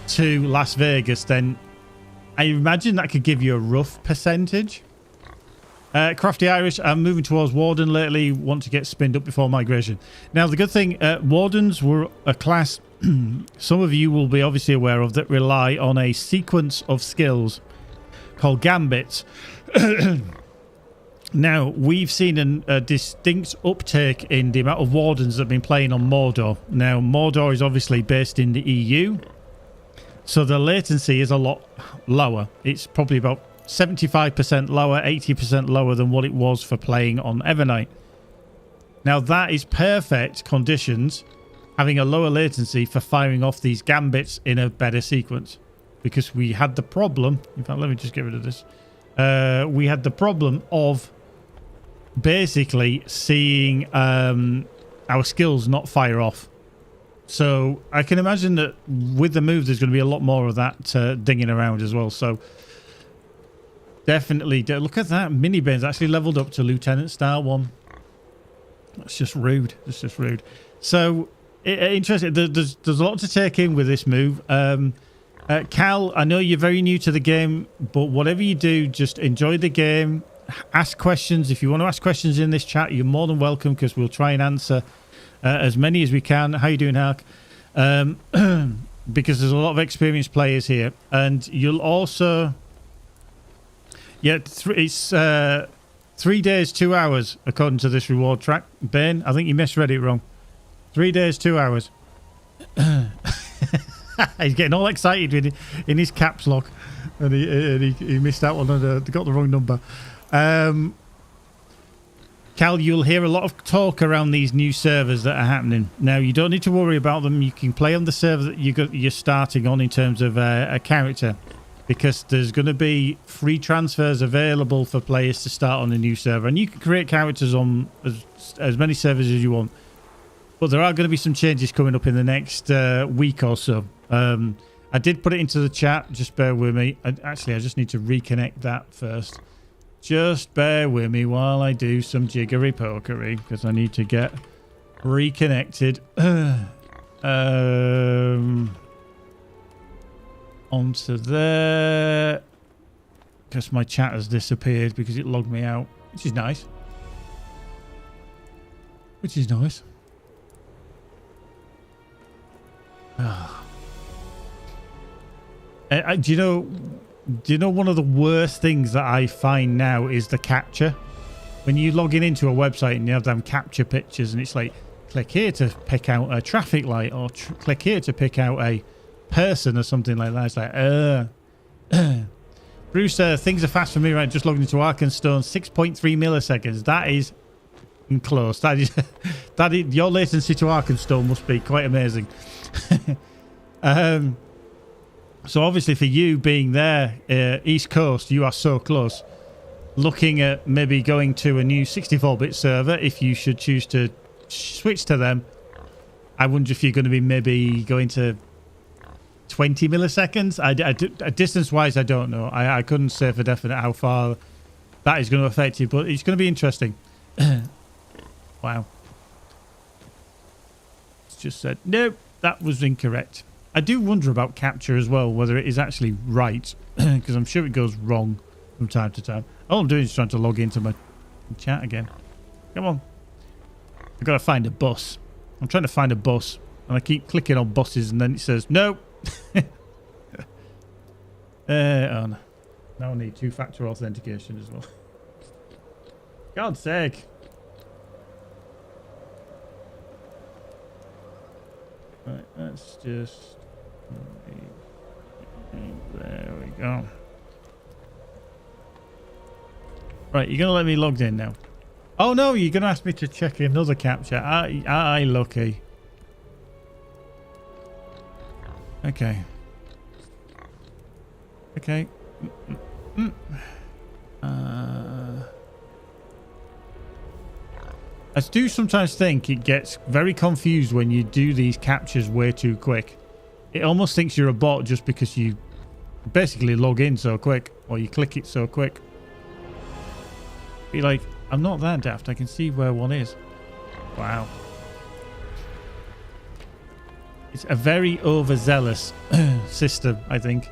to Las Vegas, then I imagine that could give you a rough percentage. Crafty Irish, I'm moving towards Warden lately, want to get spinned up before migration. Now, the good thing, Wardens were a class some of you will be obviously aware of that rely on a sequence of skills called gambits. Now, we've seen a distinct uptake in the amount of Wardens that have been playing on Mordor. Now, Mordor is obviously based in the EU, so the latency is a lot lower. It's probably about 75% lower, 80% lower than what it was for playing on Evernight. Now, that is perfect conditions, having a lower latency for firing off these gambits in a better sequence. Because we had the problem... In fact, let me just get rid of this. We had the problem of basically seeing our skills not fire off. So I can imagine that with the move there's going to be a lot more of that dinging around as well. So definitely look at that. Minibane's actually leveled up to Lieutenant Star 1. That's just rude. That's just rude. So interesting. There's a lot to take in with this move. Cal, I know you're very new to the game, but whatever you do, just enjoy the game. Ask questions. If you want to ask questions in this chat, you're more than welcome, because we'll try and answer as many as we can. How you doing, Hark? Because there's a lot of experienced players here. And you'll also... Yeah, it's 3 days, 2 hours, according to this reward track. Bane, I think you misread it wrong. 3 days, 2 hours. He's getting all excited in his caps lock. And he missed that one and got the wrong number. Cal, you'll hear a lot of talk around these new servers that are happening. Now, you don't need to worry about them. You can play on the server that you're starting on in terms of a character, because there's going to be free transfers available for players to start on a new server. And you can create characters on as many servers as you want. But there are going to be some changes coming up in the next week or so. I did put it into the chat. Just bear with me. Actually, I just need to reconnect that first. Just bear with me while I do some jiggery pokery, because I need to get reconnected. Onto there. Because my chat has disappeared because it logged me out, which is nice. Which is nice. Do you know one of the worst things that I find now is the capture? When you log into a website and you have them capture pictures, and it's like, click here to pick out a traffic light, or click here to pick out a person or something like that. It's like, Bruce, things are fast for me, right? Just logging into Arkenstone, 6.3 milliseconds. That is close. That is your latency to Arkenstone must be quite amazing. So obviously for you being there, East Coast, you are so close. Looking at maybe going to a new 64-bit server, if you should choose to switch to them. I wonder if you're going to be maybe going to 20 milliseconds. Distance-wise, I don't know. I couldn't say for definite how far that is going to affect you, but it's going to be interesting. Wow. It's just said, nope, that was incorrect. I do wonder about capture as well, whether it is actually right, because I'm sure it goes wrong from time to time. All I'm doing is trying to log into my chat again. Come on. I've got to find a bus. I'm trying to find a bus, and I keep clicking on buses, and then it says, nope. Oh no. Now I need two-factor authentication as well. God's sake. Right, let's just... There we go. Right, you're going to let me logged in now. Oh no, you're going to ask me to check another capture. I lucky. Okay. Okay. I do sometimes think it gets very confused when you do these captures way too quick. It almost thinks you're a bot just because you basically log in so quick, or you click it so quick. Be like, I'm not that daft. I can see where one is. Wow. It's a very overzealous system, I think.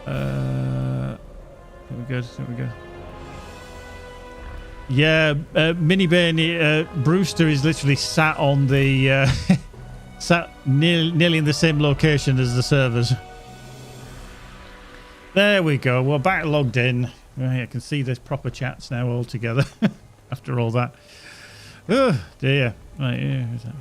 There we go. There we go. Yeah, Minibane, Brewster is literally sat on the sat nearly in the same location as the servers. There we go. We're back logged in. Right, I can see there's proper chats now all together after all that. Oh, dear. Right, here is that.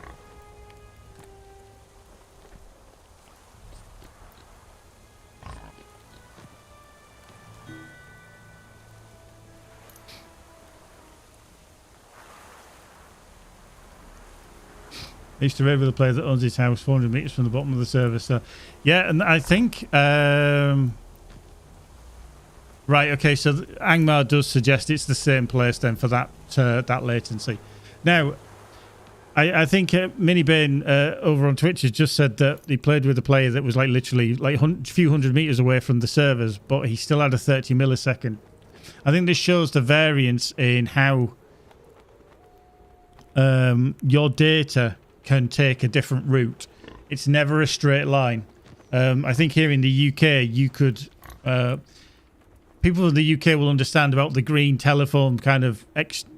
I used to raid with a player that owns his house 400 meters from the bottom of the server. So, yeah, and I think... right, okay, so Angmar does suggest it's the same place then for that that latency. Now, I think Minibane over on Twitch has just said that he played with a player that was like literally like a few hundred meters away from the servers, but he still had a 30 millisecond. I think this shows the variance in how your data can take a different route. It's never a straight line. I think here in the UK, you could... people in the UK will understand about the green telephone kind of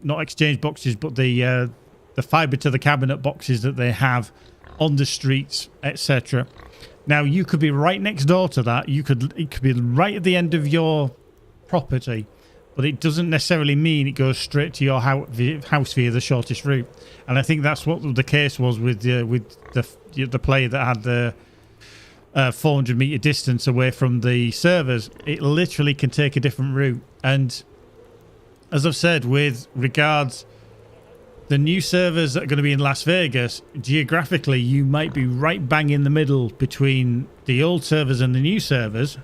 not exchange boxes, but the fibre to the cabinet boxes that they have on the streets, etc. Now you could be right next door to that. It could be right at the end of your property, but it doesn't necessarily mean it goes straight to your house via the shortest route. And I think that's what the case was with the player that had the 400 meter distance away from the servers. It literally can take a different route. And as I've said, with regards the new servers that are going to be in Las Vegas, geographically you might be right bang in the middle between the old servers and the new servers,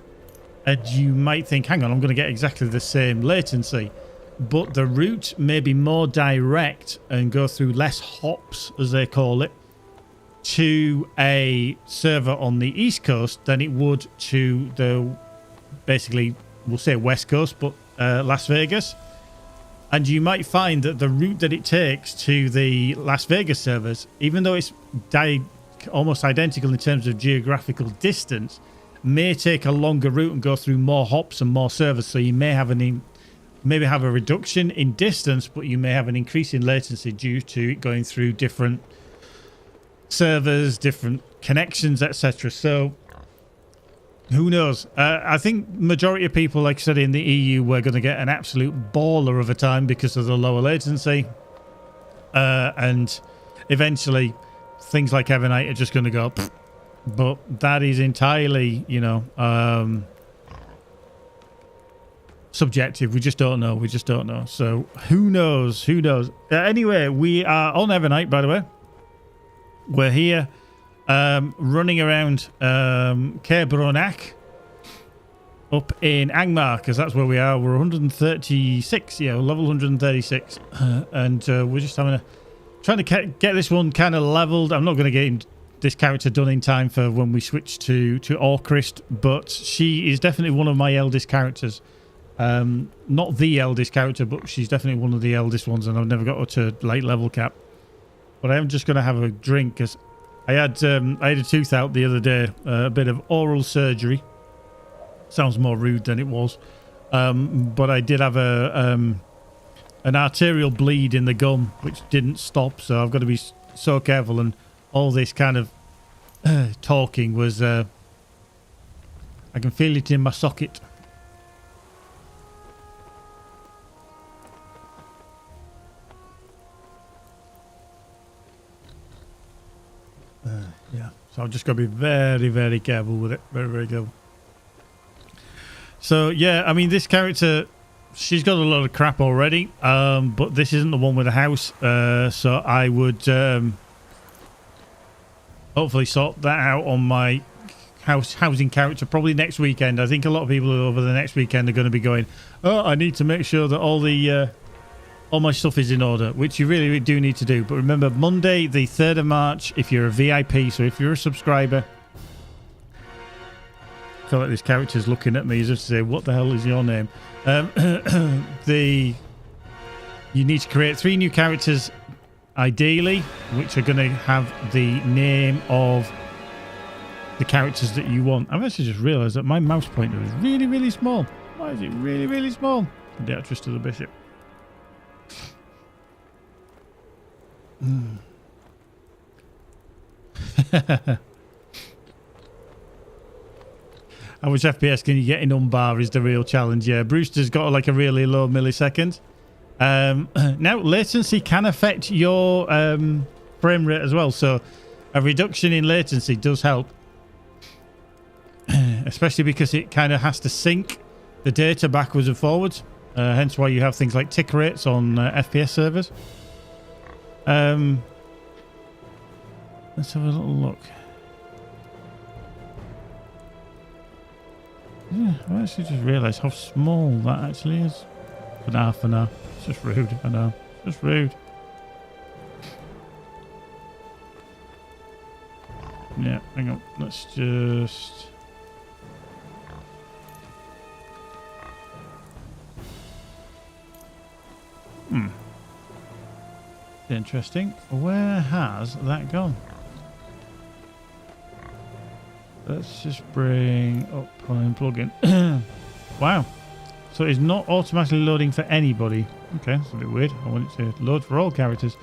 and you might think, hang on, I'm going to get exactly the same latency, but the route may be more direct and go through less hops, as they call it, to a server on the East Coast than it would to the, basically, we'll say West Coast, but Las Vegas. And you might find that the route that it takes to the Las Vegas servers, even though it's almost identical in terms of geographical distance, may take a longer route and go through more hops and more servers. So you may have maybe have a reduction in distance, but you may have an increase in latency due to it going through different servers, different connections, etc. So who knows? I think majority of people, like I said, in the EU, we're going to get an absolute baller of a time because of the lower latency, and eventually things like Evernight are just going to go pfft. But that is entirely, you know, subjective. We just don't know. So who knows? Anyway, we are on Evernight, by the way. We're here running around Kerbronak up in Angmar, because that's where we are. We're 136, yeah, level 136, and we're just trying to get this one kind of leveled. I'm not going to get this character done in time for when we switch to Orcrist, but she is definitely one of my eldest characters. Not the eldest character, but she's definitely one of the eldest ones, and I've never got her to late level cap. But I am just going to have a drink, because I had a tooth out the other day, a bit of oral surgery. Sounds more rude than it was, but I did have an arterial bleed in the gum, which didn't stop, so I've got to be so careful. And all this kind of talking was, I can feel it in my socket. Yeah, so I've just got to be very, very careful with it. Very, very careful. So, yeah, I mean, this character, she's got a lot of crap already, but this isn't the one with the house, so I would hopefully sort that out on my housing character probably next weekend. I think a lot of people over the next weekend are going to be going, oh, I need to make sure that all my stuff is in order, which you really do need to do. But remember, Monday the 3rd of March, if you're a VIP, so if you're a subscriber, I feel like this character's looking at me as if to say, what the hell is your name? You need to create 3 new characters, ideally, which are going to have the name of the characters that you want. I've actually just realised that my mouse pointer is really, really small. Why is it really, really small? The actress to the bishop. How much FPS can you get in unbar is the real challenge. Yeah, Brewster's got like a really low millisecond. Now, latency can affect your frame rate as well. So a reduction in latency does help. Especially because it kind of has to sync the data backwards and forwards. Hence why you have things like tick rates on FPS servers. Let's have a little look. Yeah, I actually just realised how small that actually is. For now. It's just rude, I know. Just rude. Yeah, hang on. Let's just... Interesting. Where has that gone? Let's just bring up Prime plugin. Wow. So it's not automatically loading for anybody. Okay, that's a bit weird. I want it to load for all characters.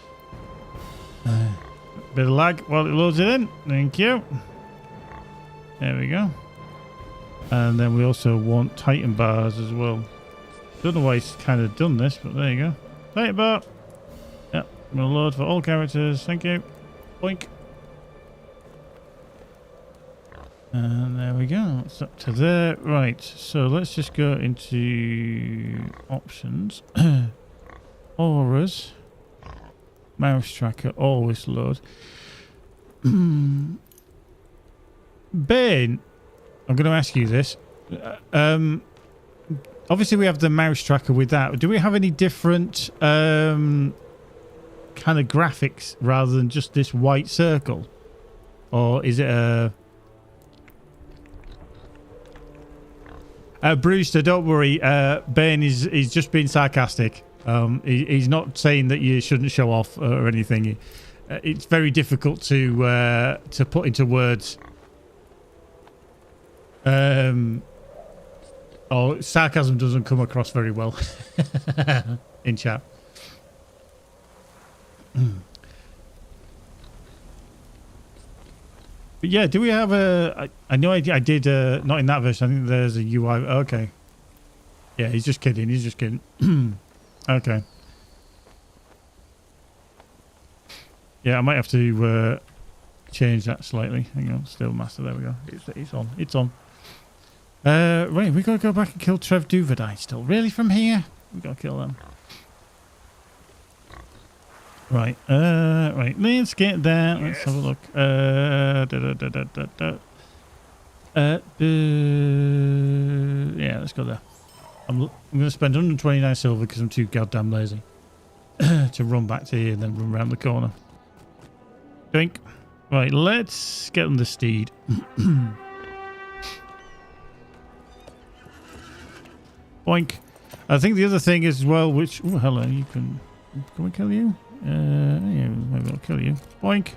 Bit of lag while it loads it in. Thank you. There we go. And then we also want Titan bars as well. Don't know why it's kind of done this, but there you go. Titan bar. Yep, we'll load for all characters. Thank you. Boink. And there we go. It's up to there. Right. So let's just go into options. Auras. Mouse tracker. Always load. Bane. I'm going to ask you this. Obviously, we have the mouse tracker with that. Do we have any different kind of graphics rather than just this white circle? Or is it a... Brewster, don't worry. Bane is just being sarcastic. He's not saying that you shouldn't show off or anything. It's very difficult to put into words. Sarcasm doesn't come across very well in chat. But yeah, do we have a... I know I did, not in that version. I think there's a UI. Okay. Yeah, he's just kidding. He's just kidding. Okay. Yeah, I might have to change that slightly. Hang on. Still master. There we go. It's on. It's on. Right, we got to go back and kill Trev Duverdine still. Really, from here? We got to kill them. Right, right, let's get there. Let's have a look. Yeah, let's go there. I'm going to spend 129 silver because I'm too goddamn lazy to run back to here and then run around the corner. Drink. Right, let's get on the steed. Boink. I think the other thing as well, which... Oh, hello, you can... Can we kill you? Yeah, maybe I'll kill you. Boink.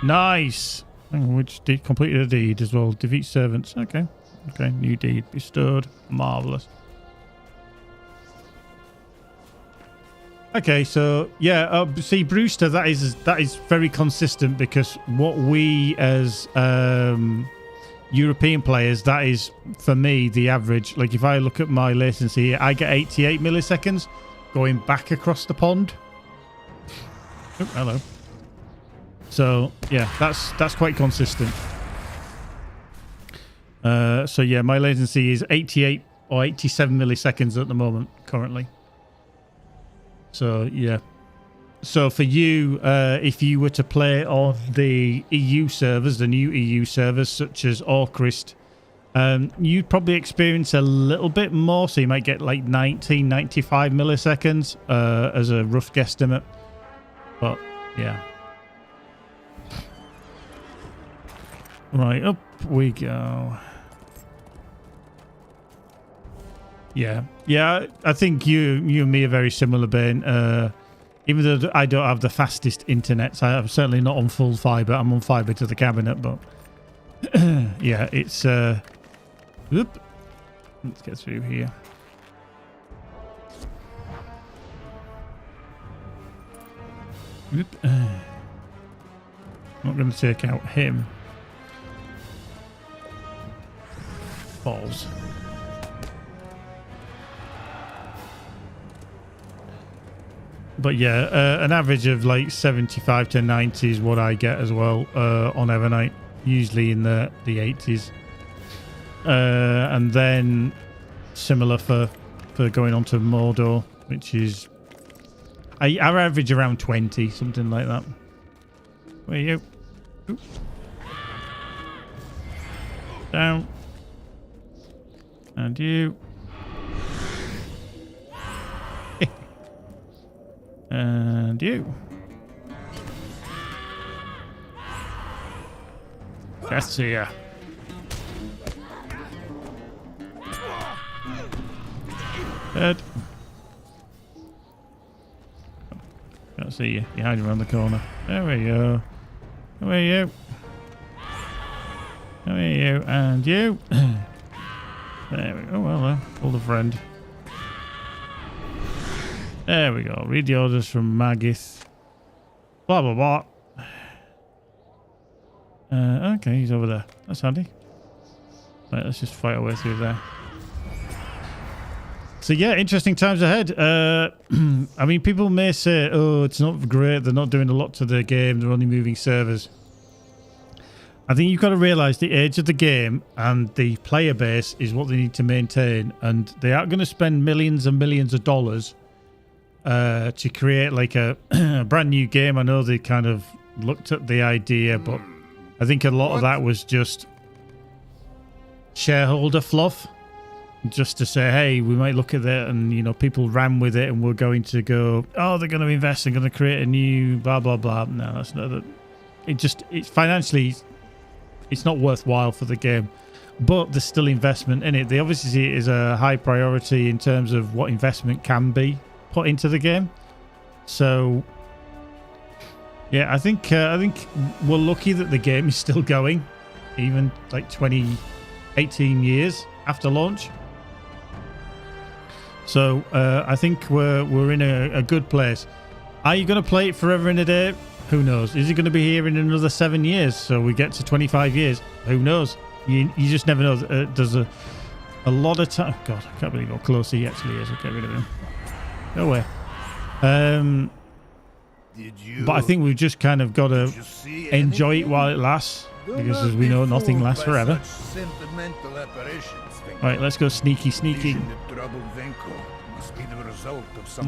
Nice. Which completed a deed as well. Defeat servants. Okay. Okay. New deed bestowed. Marvelous. Okay. So yeah. See, Brewster. That is very consistent because what we as European players, that is for me the average. Like if I look at my latency, I get 88 milliseconds. Going back across the pond. Oh, hello. So yeah, that's quite consistent. So yeah, my latency is 88 or 87 milliseconds at the moment currently. So yeah. So for you, if you were to play on the EU servers, the new EU servers such as Orcrist, you'd probably experience a little bit more, so you might get like 95 milliseconds as a rough guesstimate. But yeah. Right, up we go. Yeah, yeah. I think you and me are very similar, Ben. Even though I don't have the fastest internet, so I'm certainly not on full fibre. I'm on fibre to the cabinet, but yeah, it's. Whoop. Let's get through here. Whoop. Not going to take out him. Balls. But yeah, an average of like 75 to 90 is what I get as well on Evernight, usually in the 80s. And then similar for going on to Mordor, which is I average around 20, something like that. Where are you? Oop. Down. And you. And you. That's here. Dead. Can't see you. You're hiding around the corner. There we go. Come here, you. Come here, you. And you. There we go. Well, pulled a friend. There we go. Read the orders from Magith. Blah, blah, blah. Okay, he's over there. That's handy. Right, let's just fight our way through there. So yeah, interesting times ahead. I mean, people may say, oh, it's not great. They're not doing a lot to the game. They're only moving servers. I think you've got to realise the age of the game and the player base is what they need to maintain. And they aren't going to spend millions and millions of dollars to create like a brand new game. I know they kind of looked at the idea, but I think a lot of that was just shareholder fluff. Just to say, hey, we might look at that, and you know, people ran with it, and we're going to go, oh, they're going to invest, they're going to create a new blah blah blah. No, that's not. It's financially, it's not worthwhile for the game, but there's still investment in it. They obviously see it as a high priority in terms of what investment can be put into the game. So, yeah, I think we're lucky that the game is still going, even like 18 years after launch. So I think we're in a good place. Are you going to play it forever and a day? Who knows? Is it going to be here in another 7 years? So we get to 25 years. Who knows? You just never know. There's a lot of time. God, I can't believe how close he actually is. I'll get rid of him. No way. But I think we've just kind of got to enjoy it while it lasts. Because as we know, nothing lasts forever. Right, let's go sneaky.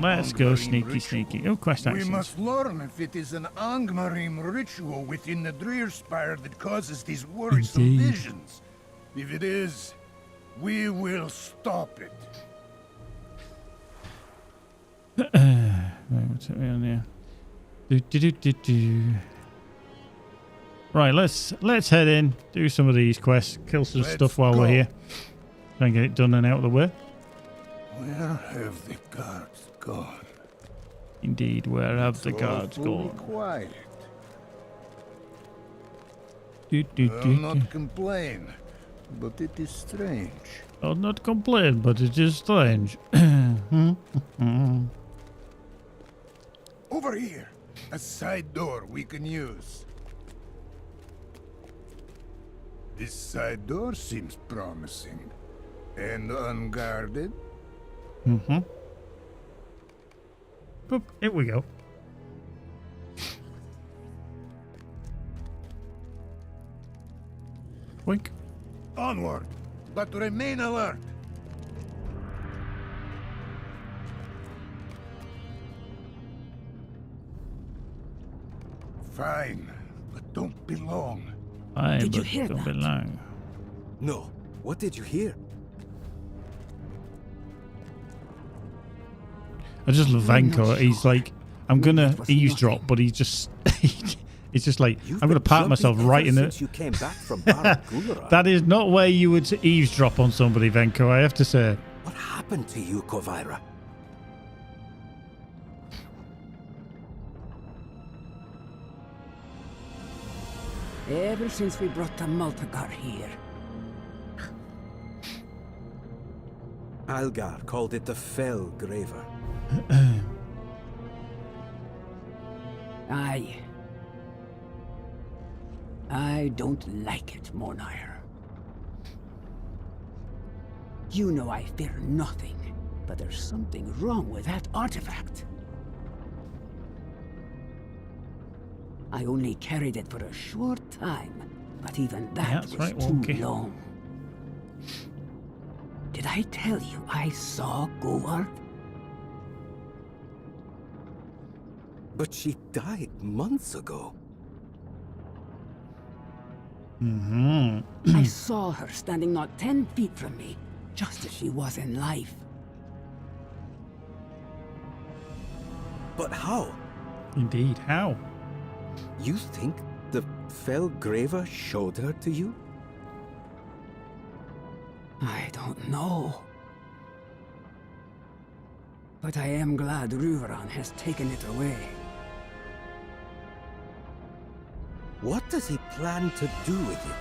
Let's go sneaky. Oh, quest actions. We must learn if it is an Angmarim ritual within the Drearspire that causes these worrisome visions. If it is, we will stop it. Right, what's it on here? Right, let's head in, do some of these quests, kill some stuff while we're here. Try and get it done and out of the way. Where have the guards gone? Indeed, where have the guards gone? Quiet. I'll not complain, but it is strange. I'll not complain, but it is strange. Over here, a side door we can use. This side door seems promising. And unguarded? Mm-hmm. Boop, here we go. Wink. Onward, but remain alert. Fine, but don't be long. Did you hear that? Long. No. What did you hear? I just love Vanko. He's like, I'm gonna eavesdrop, but he's just, it's just like, I'm gonna park myself right in it. You came back from Barad-Gulrad. That is not where you would eavesdrop on somebody, Venko, I have to say. What happened to you, Kovira? Ever since we brought the Multigar here. Algar called it the Fell Graver. I don't like it, Mornire. You know I fear nothing, but there's something wrong with that artifact. I only carried it for a short time, but even that that's was right, too Wonky. long. Did I tell you I saw Govard? But she died months ago. I saw her standing not 10 feet from me, just as she was in life. But how? Indeed. How? You think the Felgraver showed her to you? I don't know. But I am glad Ruveron has taken it away. What does he plan to do with it?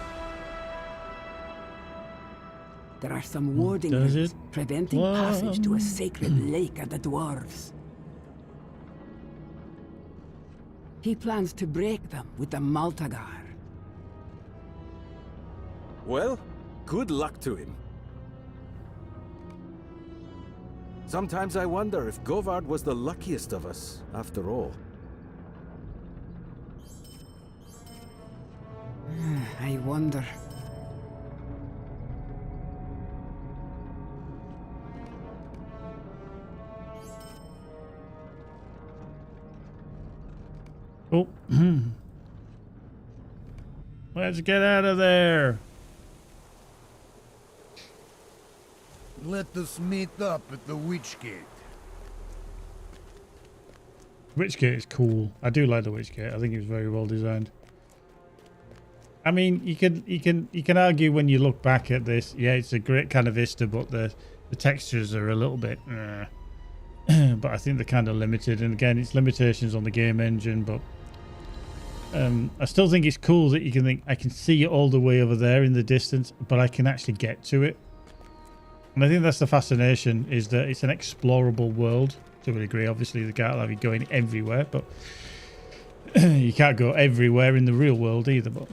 There are some warding Does rings it? preventing passage to a sacred lake of the dwarves. He plans to break them with the Maltagar. Well, good luck to him. Sometimes I wonder if Govard was the luckiest of us, after all. I wonder. Oh. Let's get out of there. Let us meet up at the Witch Gate. Witch Gate is cool. I do like the Witch Gate. I think it was very well designed. I mean, you can argue when you look back at this, yeah, it's a great kind of vista, but the textures are a little bit. But I think they're kind of limited, and again, it's limitations on the game engine. But I still think it's cool that you can think I can see it all the way over there in the distance, but I can actually get to it. And I think that's the fascination, is that it's an explorable world to a degree. Obviously, they can't have you going everywhere, but you can't go everywhere in the real world either. But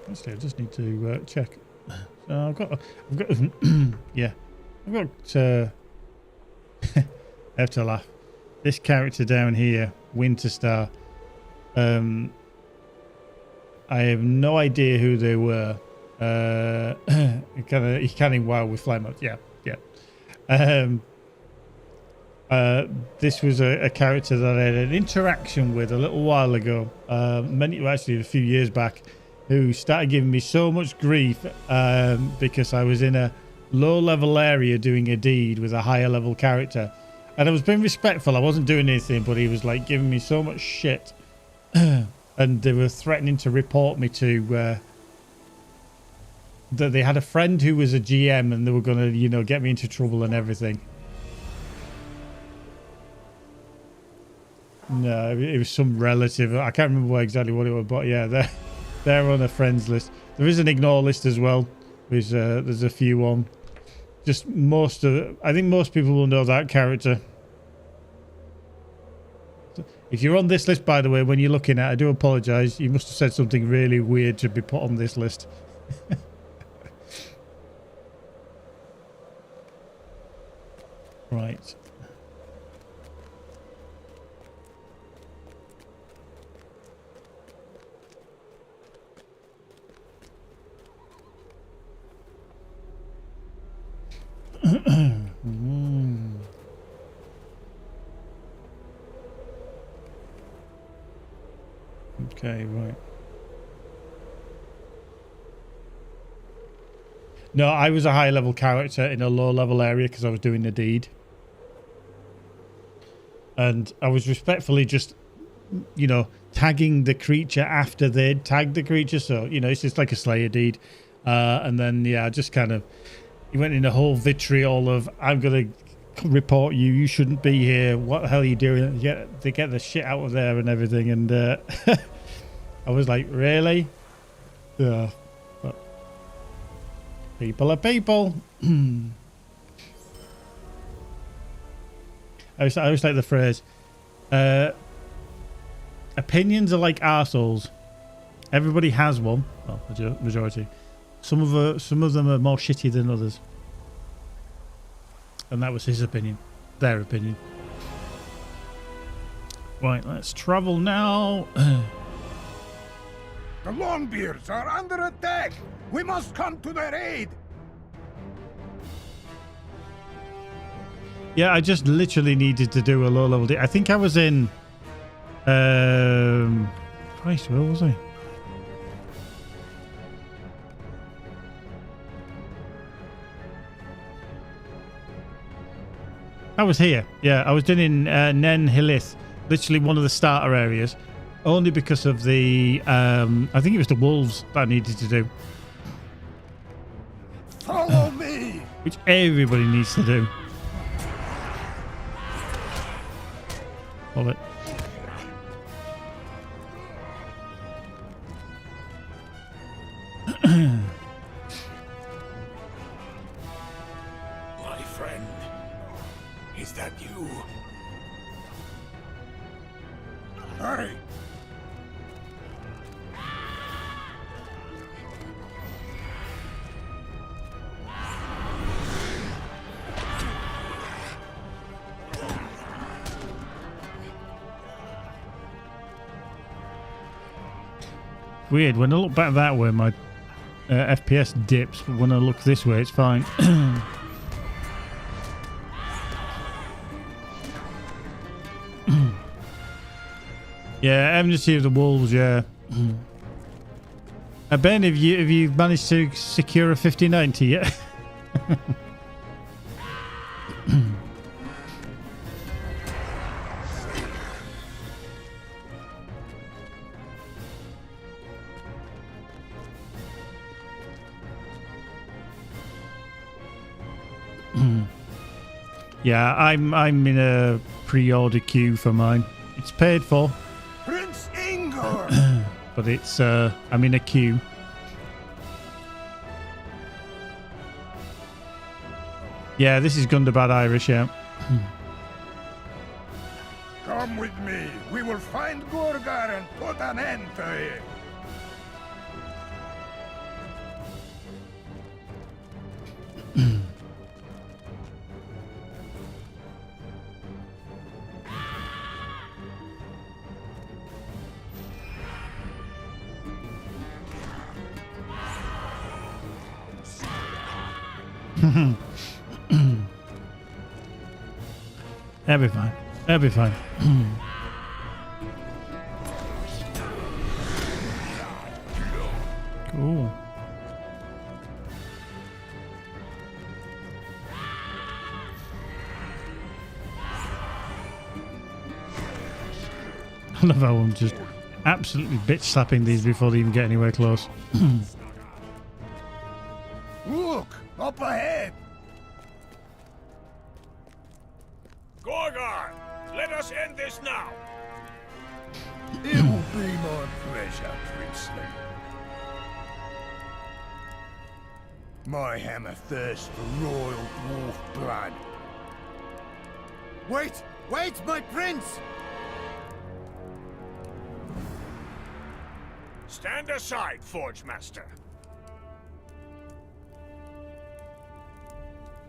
actually, I just need to check. So I've got yeah, I've got. I have to laugh. This character down here, Winterstar. I have no idea who they were. He kind of wow with flame mode. Yeah. This was a character that I had an interaction with a little while ago, actually a few years back, who started giving me so much grief because I was in a low-level area doing a deed with a higher-level character, and I was being respectful. I wasn't doing anything, but he was like giving me so much shit, and they were threatening to report me to. That they had a friend who was a GM, and they were going to, get me into trouble and everything. No, it was some relative. I can't remember exactly what it was, but yeah, they're on a friends list. There is an ignore list as well. There's a few on. Just I think most people will know that character. If you're on this list, by the way, when you're looking at it, I do apologise. You must have said something really weird to be put on this list. Right. Okay, right. No, I was a high level character in a low level area because I was doing the deed. And I was respectfully just, tagging the creature after they'd tagged the creature. So, it's just like a Slayer deed. And then, yeah, just kind of, he went in a whole vitriol of, I'm going to report you. You shouldn't be here. What the hell are you doing? They get the shit out of there and everything. And I was like, really? Yeah. But people are people. I always like the phrase, opinions are like arseholes. Everybody has one. Well, majority. Some of them are more shitty than others. And that was his opinion. Their opinion. Right, let's travel now. The Longbeards are under attack! We must come to their aid! Yeah, I just literally needed to do a low level. I think I was in. Christ, where was I? I was here. Yeah, I was doing in Nen Hilith, literally one of the starter areas, only because of the. I think it was the wolves that I needed to do, Follow me! which everybody needs to do. Love it. My friend, is that you? Hurry! Weird. When I look back that way, my FPS dips, but when I look this way, it's fine. Yeah, Amnesty of the Wolves, yeah. Ben, have you managed to secure a 5090 yet? Yeah, I'm in a pre-order queue for mine. It's paid for, Prince Ingor! but it's I'm in a queue. Yeah, this is Gundabad Irish, yeah. Come with me. We will find Gorgar and put an end to it. That'll be fine. That'll be fine. Cool. I love how I'm just absolutely bitch slapping these before they even get anywhere close. Look, up ahead. Gorgar, let us end this now. It will be my pleasure, Princely. My hammer thirsts for royal dwarf blood. Wait! Wait, my prince! Stand aside, Forge Master.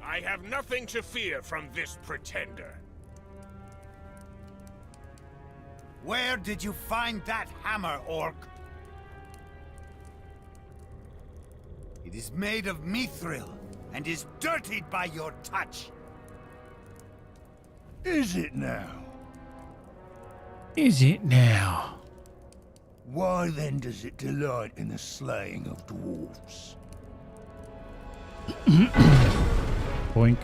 I have nothing to fear from this pretender. Where did you find that hammer, Orc? It is made of mithril and is dirtied by your touch. Is it now? Is it now? Why then does it delight in the slaying of dwarves? Boink.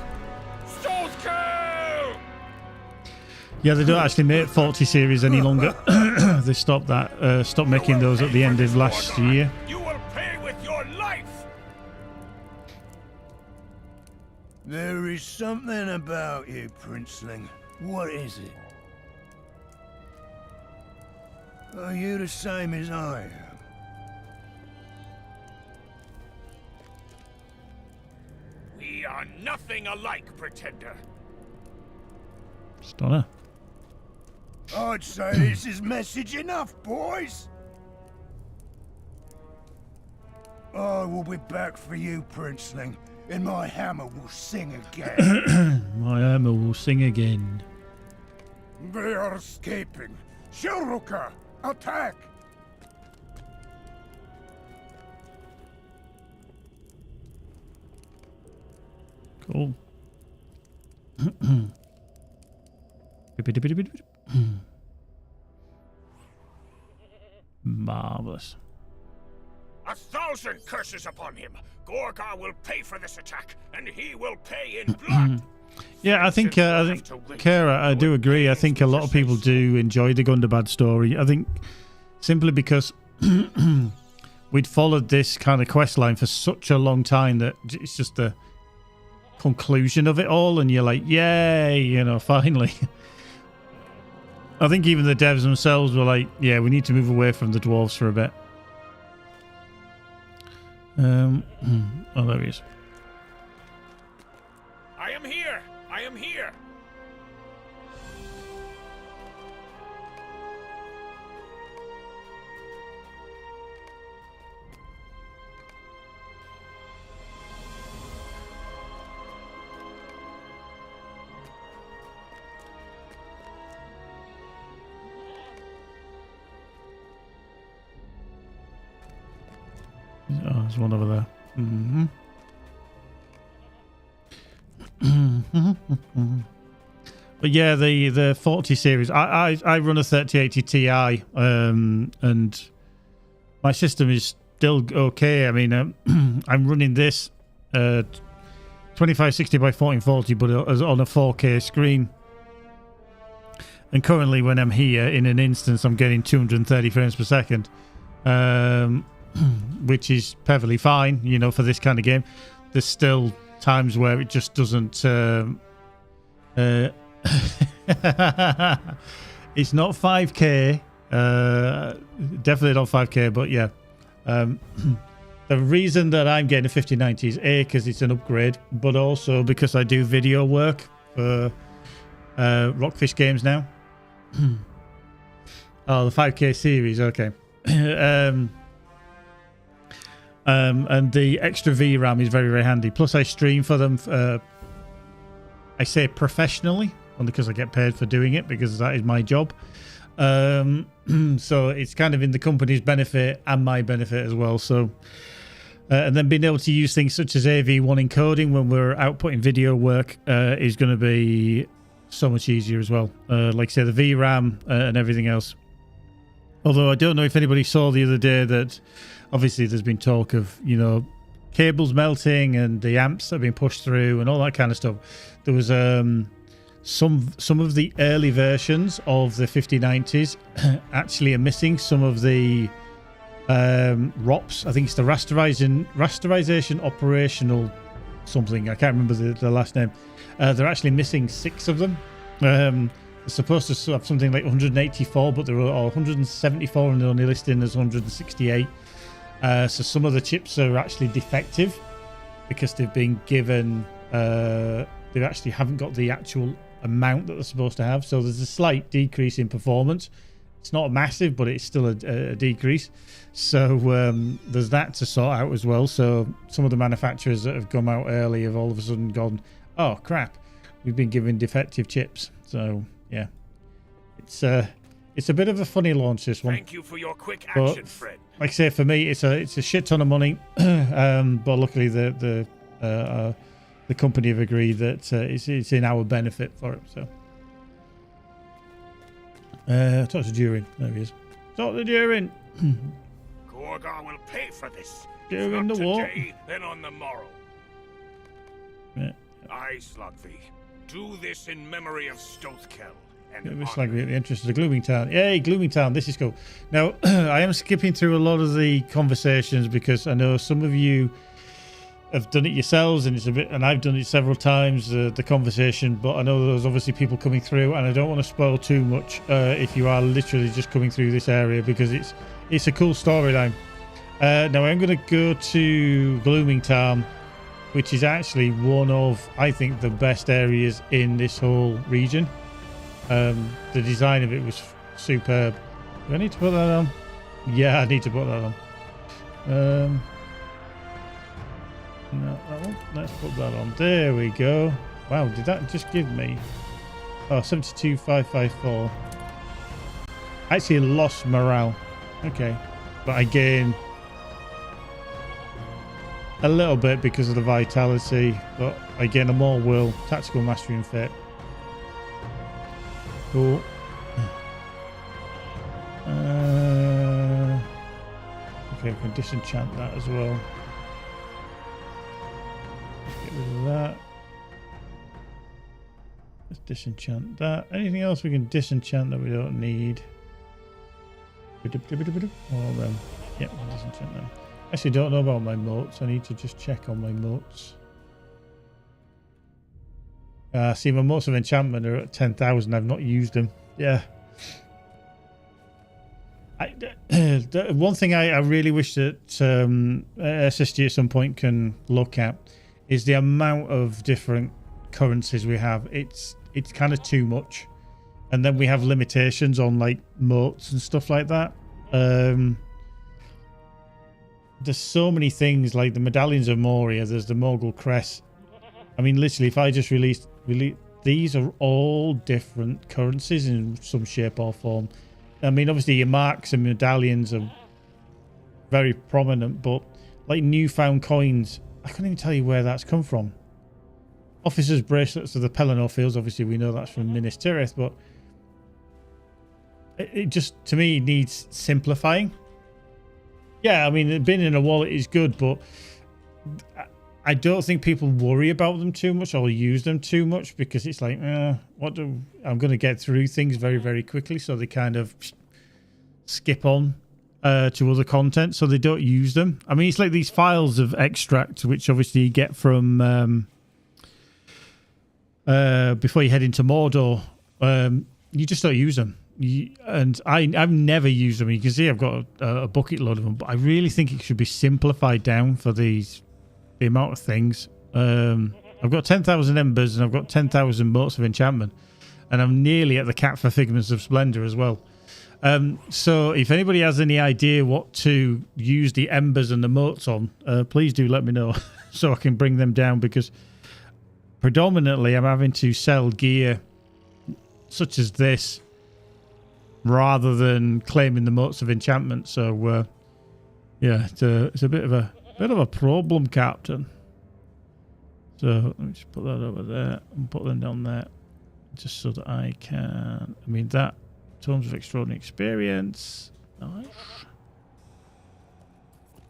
Stothkill! Yeah, they don't actually make 40 series any longer. They stopped that. Stopped making those at the end of last year. You will pay with your life! There is something about you, Princeling. What is it? Are you the same as I am? We are nothing alike, pretender. Stunner. I'd say this is message enough, boys. I will be back for you, Princeling, and my hammer will sing again. My hammer will sing again. They are escaping. Shellrooker, attack! Cool. Marvelous. 1,000 curses upon him! Gorgar will pay for this attack, and he will pay in blood! Yeah, I think Kara, I do agree. I think a lot of people do enjoy the Gundabad story. I think simply because we'd followed this kind of quest line for such a long time that it's just the conclusion of it all, and you're like, yay, you know, finally. I think even the devs themselves were like, yeah, we need to move away from the dwarves for a bit. Oh, there he is. I am here! I am here! Oh, there's one over there. But yeah, the 40 series. I run a 3080 Ti, and my system is still okay. I mean, I'm running this 2560 by 1440, but on a 4K screen. And currently, when I'm here in an instance, I'm getting 230 frames per second. Which is perfectly fine, you know, for this kind of game. There's still times where it just doesn't it's not 5K, definitely not 5K, but yeah, the reason that I'm getting a 5090 is A, because it's an upgrade, but also because I do video work for Rockfish Games now. Oh, the 5K series, okay. And the extra VRAM is very, very handy. Plus, I stream for them. I say professionally, only because I get paid for doing it, because that is my job. So it's kind of in the company's benefit and my benefit as well. So, and then being able to use things such as AV1 encoding when we're outputting video work is going to be so much easier as well. Like I say, the VRAM and everything else. Although I don't know if anybody saw the other day that obviously there's been talk of, you know, cables melting and the amps that have been pushed through and all that kind of stuff. There was some of the early versions of the 5090s actually are missing some of the ROPs. I think it's the rasterization operational something. I can't remember the last name. They're actually missing 6 of them. They're supposed to have something like 184, but there are 174 and they're only listed as 168. So some of the chips are actually defective because they've been given, they actually haven't got the actual amount that they're supposed to have. So there's a slight decrease in performance. It's not massive, but it's still a decrease. So there's that to sort out as well. So some of the manufacturers that have come out early have all of a sudden gone, oh crap, we've been given defective chips. So yeah, it's a bit of a funny launch, this one. Thank you for your quick action, but, Fred. like I say, for me, it's a shit ton of money. But luckily, the company have agreed that it's in our benefit for it. So, Dr. Durin, there he is. Dr. Durin. Gorgar will pay for this. During If the not war. today, then on the morrow. Yeah. I, Slugvi, do this in memory of Stothkel. It's like the entrance to the Glooming Town. Yay, Glooming Town. This is cool. Now, I am skipping through a lot of the conversations because I know some of you have done it yourselves, and it's a bit, and I've done it several times, the conversation, but I know there's obviously people coming through, and I don't want to spoil too much if you are literally just coming through this area, because it's a cool storyline. Now, I'm going to go to Glooming Town, which is actually one of, I think, the best areas in this whole region. The design of it was superb. Do I need to put that on? Yeah, I need to put that on. No, that one. Let's put that on. There we go. Wow, did that just give me... Oh, 72,554. I actually lost morale. Okay. But I gained a little bit because of the vitality. But I gain a more will. Tactical mastery and fit. Cool. Okay, we can disenchant that as well. Get rid of that. Let's disenchant that. Anything else we can disenchant that we don't need? All of them. Yep, we'll disenchant them. Actually, don't know about my moats. I need to just check on my moats. See, my moats of enchantment are at 10,000. I've not used them. Yeah. One thing I really wish that SSG at some point can look at is the amount of different currencies we have. It's kind of too much, and then we have limitations on like moats and stuff like that. There's so many things like the medallions of Moria. There's the Mogul crest. I mean, literally, if I just release these are all different currencies in some shape or form. I mean, obviously your marks and medallions are very prominent, but like newfound coins, I couldn't even tell you where that's come from. Officers' bracelets of the Pelennor Fields, obviously we know that's from Minas Tirith, but it just, to me, needs simplifying. Yeah, I mean, being in a wallet is good, but I don't think people worry about them too much or use them too much because it's like, I'm going to get through things very, very quickly. So they kind of skip on to other content. So they don't use them. I mean, it's like these files of extract, which obviously you get from before you head into Mordor. You just don't use them. And I've never used them. You can see I've got a bucket load of them, but I really think it should be simplified down for the amount of things. I've got 10,000 embers and I've got 10,000 motes of enchantment, and I'm nearly at the cap for figments of splendor as well. So if anybody has any idea what to use the embers and the motes on, please do let me know so I can bring them down, because predominantly I'm having to sell gear such as this rather than claiming the motes of enchantment. So yeah, it's a bit of a problem, Captain. So let me just put that over there and put them down there, just so that I can. I mean, that Tomes of Extraordinary Experience, nice.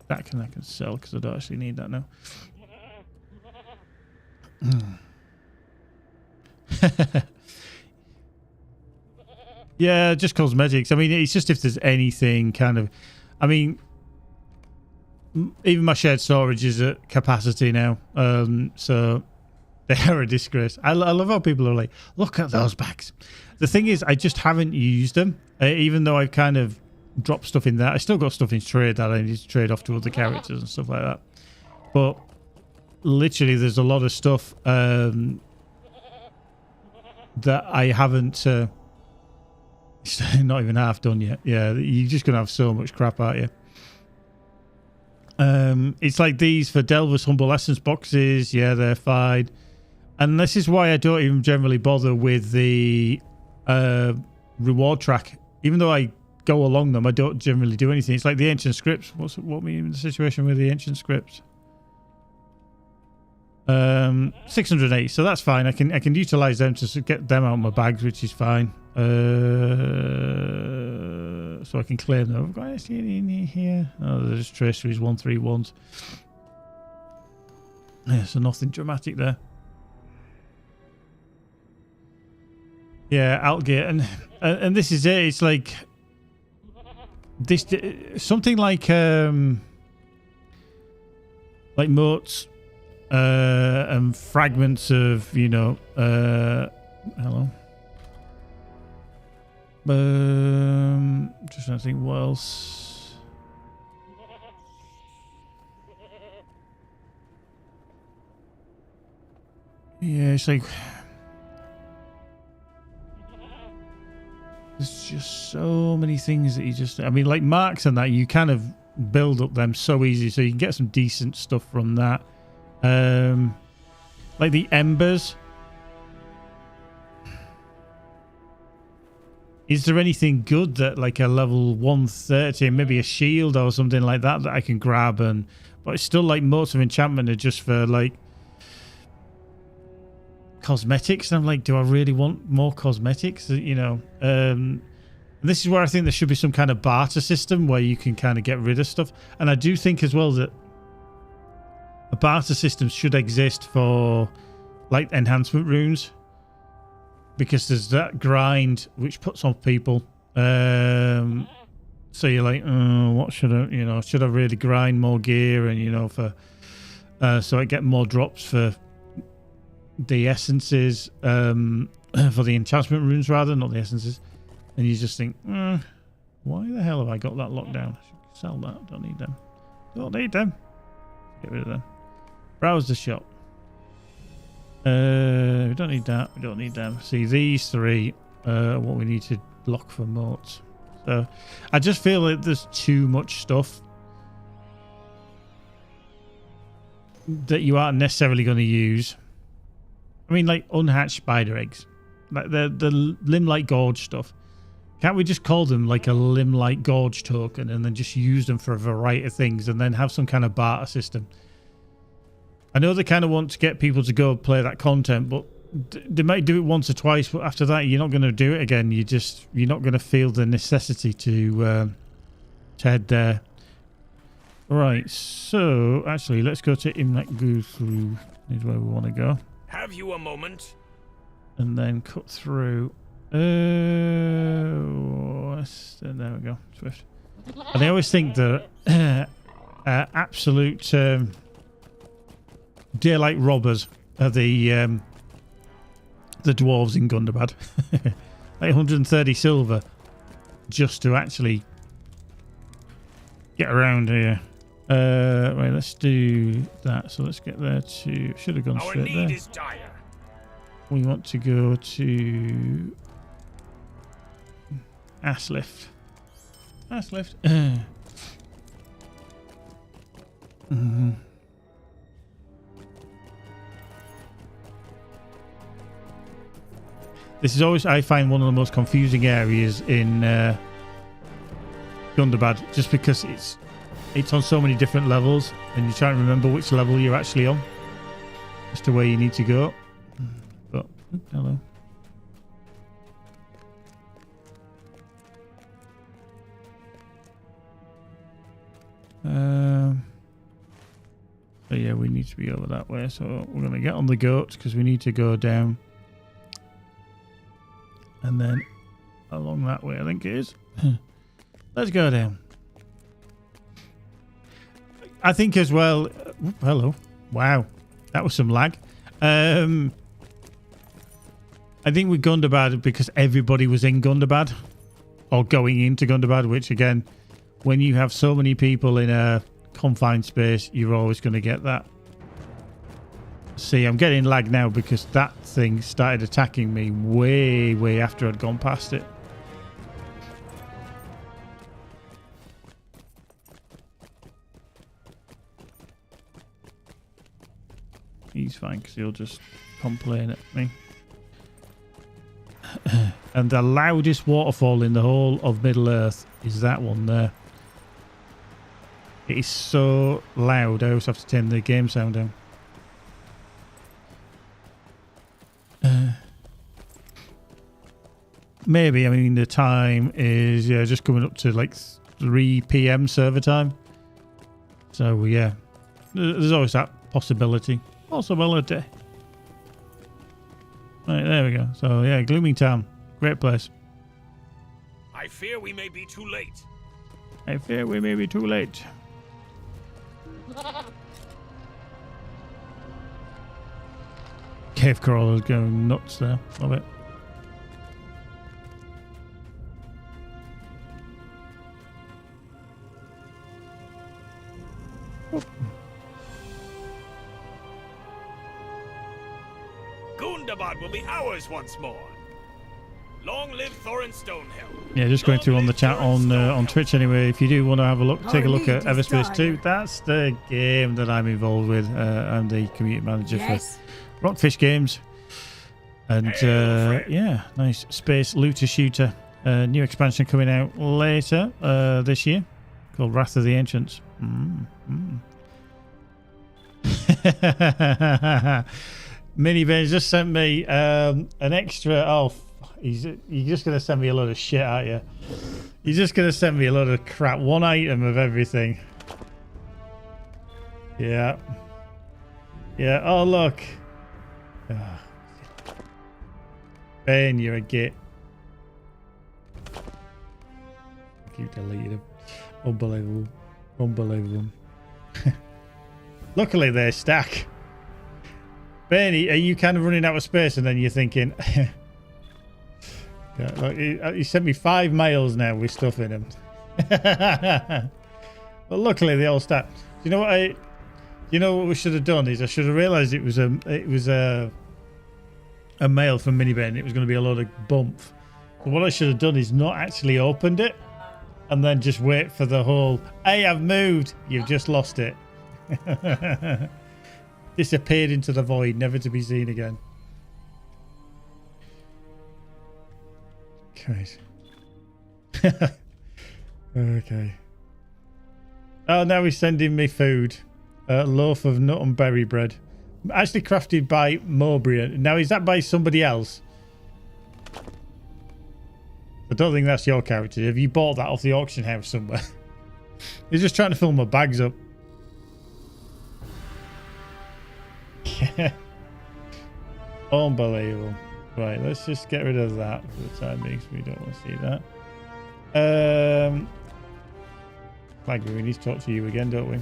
That I can sell because I don't actually need that now. Yeah, just cosmetics. I mean, it's just if there's anything kind of. I mean, even my shared storage is at capacity now, so they are a disgrace. I love how people are like, look at those bags. The thing is, I just haven't used them, even though I've kind of dropped stuff in there. I still got stuff in trade that I need to trade off to other characters and stuff like that. But literally, there's a lot of stuff that I haven't. It's not even half done yet. Yeah, you're just gonna have so much crap, aren't you? It's like these for Delver's Humble Essence boxes. Yeah, they're fine. And this is why I don't even generally bother with the reward track. Even though I go along them, I don't generally do anything. It's like the ancient scripts. What mean the situation with the ancient scripts? 608. So that's fine. I can utilize them to get them out of my bags, which is fine. So I can claim them. I've got anything in here. Oh, there's traceries 131s. Yeah, so nothing dramatic there. Yeah, Outgate, and this is it. It's like this something like motes and fragments of, you know, hello. Just trying to think what else. Yeah, it's like there's just so many things that you just. I mean, like marks and that, you kind of build up them so easy, so you can get some decent stuff from that. Like the embers. Is there anything good that like a level 130, maybe a shield or something like that I can grab? But it's still like most of enchantment are just for like cosmetics. And I'm like, do I really want more cosmetics? You know, and this is where I think there should be some kind of barter system where you can kind of get rid of stuff. And I do think as well that a barter system should exist for like enhancement runes, because there's that grind which puts on people. So you're like, what should I, you know, should I really grind more gear, and you know, for so I get more drops for the essences, for the enchantment runes rather, not the essences. And you just think, why the hell have I got that locked down? I should sell that. Don't need them. Don't need them. Get rid of them. Browse the shop. We don't need that. We don't need them. See, these three are what we need to lock for moats. So I just feel like there's too much stuff that you aren't necessarily going to use. I mean, like unhatched spider eggs, like the limelight gorge stuff. Can't we just call them like a limelight gorge token and then just use them for a variety of things and then have some kind of barter system? I know they kind of want to get people to go play that content, but they might do it once or twice, but after that you're not going to do it again. You're not going to feel the necessity to head there. Right, so actually let's go to Imlek Guthru is where we want to go. Have you a moment? And then cut through. There we go, Swift. And I always think that absolute daylight robbers are the dwarves in Gundabad. Like 130 silver just to actually get around here. Right, let's do that. So let's get there to. Should have gone Our straight need there. is dire. We want to go to Aslift. Aslift. This is always, I find, one of the most confusing areas in Gundabad, just because it's on so many different levels, and you're trying to remember which level you're actually on as to where you need to go. But hello. So yeah, we need to be over that way. So we're going to get on the goats because we need to go down. And then along that way, I think it is. Let's go down. I think as well... hello. Wow. That was some lag. I think with Gundabad, because everybody was in Gundabad or going into Gundabad, which again, when you have so many people in a confined space, you're always going to get that. See, I'm getting lag now because that thing started attacking me way after I'd gone past it. He's fine because he'll just complain at me. And the loudest waterfall in the whole of Middle-earth is that one there. It is so loud, I always have to turn the game sound down. Maybe, I mean, the time is just coming up to like 3 p.m. server time. So, yeah, there's always that possibility. Right, there we go. So, yeah, Glooming Town. Great place. I fear we may be too late. I fear we may be too late. Cave crawlers going nuts there. Love it. Gundabad will be ours once more. Long live Thorin Stonehill. Yeah, just going through on the chat on Twitch anyway. If you do want to have a look, take a look at Our lead is Everspace 2. dire. That's the game that I'm involved with. I'm the community manager Yes. for Rockfish Games. And yeah, nice space looter shooter. New expansion coming out later this year called Wrath of the Ancients. Minivan's just sent me an extra. Oh, you're just gonna send me a load of shit, aren't you? You're just gonna send me a load of crap. One item of everything. Yeah. Yeah. Oh look. Oh. Ben, you're a git. Keep deleting them. Unbelievable. Unbelievable. Luckily they stack. Bernie, are you kind of running out of space and then you're thinking yeah, like he sent me 5 mails now with stuff in them. But luckily they all stack. You know what we should have done is I should have realized it was a mail from Minivan. It was going to be a lot of bump. But what I should have done is not actually opened it and then just wait for the whole, hey, I've moved. You've just lost it. Disappeared into the void, never to be seen again. Great. Okay. Oh, now he's sending me food. A loaf of nut and berry bread. Actually crafted by Mowbray. Now, is that by somebody else? I don't think that's your character. Have you bought that off the auction house somewhere? He's just trying to fill my bags up. Unbelievable. Right, let's just get rid of that for the time being, we don't want to see that. Maggie, we need to talk to you again, don't we?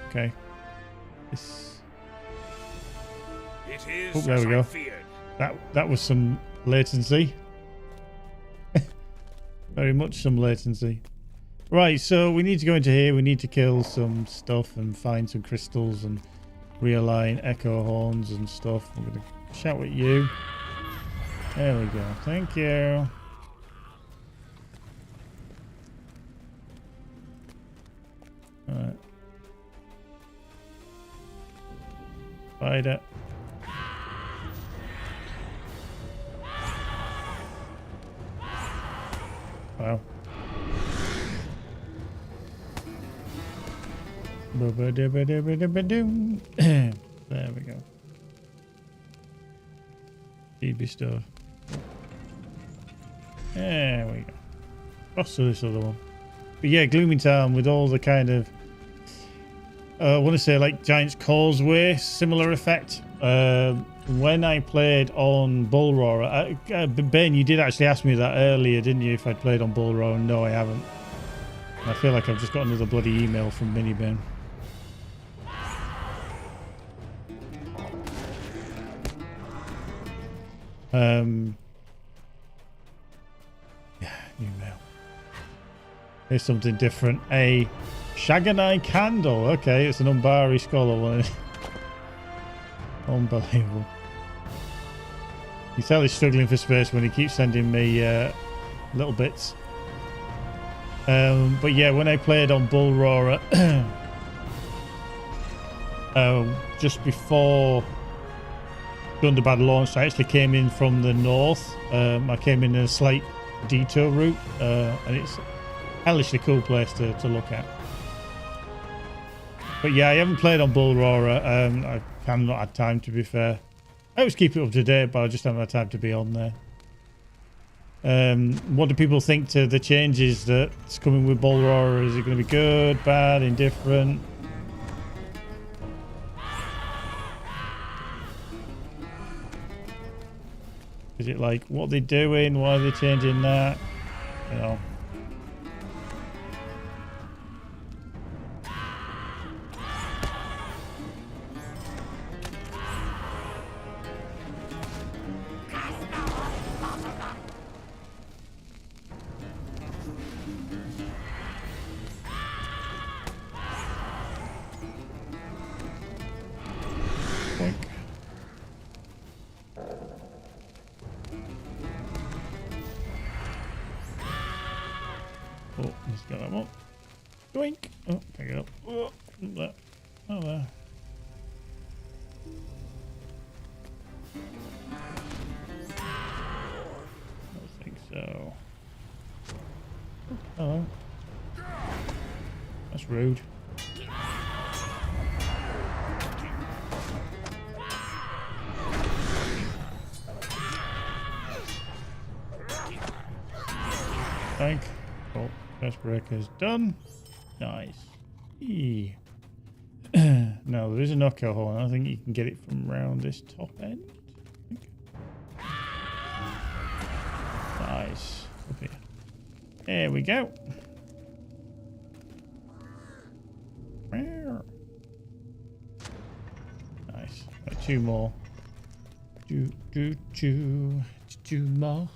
Okay. This... It is Oh, there we go. I feared. That was some latency. Very much some latency. Right, so we need to go into here. We need to kill some stuff and find some crystals and realign echo horns and stuff. I'm going to shout at you. There we go. Thank you. Alright. Spider. Wow. There we go. DB stuff. There we go. What's this other one? But yeah, Gloomy Town with all the kind of I want to say like Giant's Causeway, similar effect. When I played on Bull Roarer, Ben, you did actually ask me that earlier, didn't you? If I'd played on Bull Roarer? No, I haven't. I feel like I've just got another bloody email from Mini Ben. Yeah, new mail. Here's something different. A Shaganai candle. Okay, it's an Umbari scholar one. Unbelievable. You tell he's struggling for space when he keeps sending me little bits. But yeah, when I played on Bull Roarer, just before Thunderbad launched, I actually came in from the north. I came in a slight detour route, and it's a hellishly cool place to look at. But yeah, I haven't played on Bull Roarer. I have not had time, to be fair. I always keep it up to date, but I just haven't had time to be on there. What do people think to the changes that's coming with Bull Roarer? Is it going to be good, bad, indifferent? Is it like, what are they doing? Why are they changing that? You know. Oh, he's got that one. Doink. Oh, pick it up. Oh, there. Oh, there. I don't think so. Hello. That's rude. Thank. Oh, first breaker's done. Nice. Eee. Now there is a knockout hole. I think you can get it from around this top end. Nice. Up here. There we go. Nice. Got two more. Two more.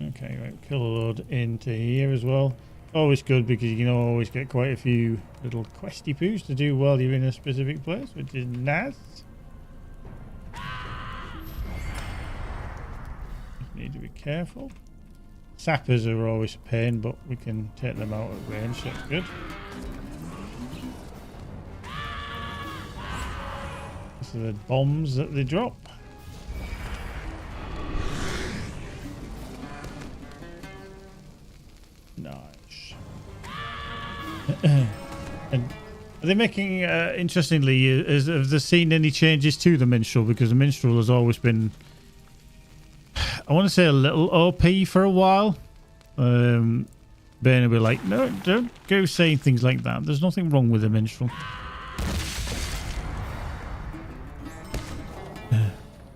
Okay, right, kill a load into here as well. Always good because you can always get quite a few little questy poos to do while you're in a specific place, which is nice. Just need to be careful. Sappers are always a pain, but we can take them out at range, so that's good. These are the bombs that they drop. Nice. And are they making, interestingly, have they seen any changes to the Minstrel? Because the Minstrel has always been, I want to say, a little OP for a while. Ben will be like, no, don't go saying things like that. There's nothing wrong with the Minstrel.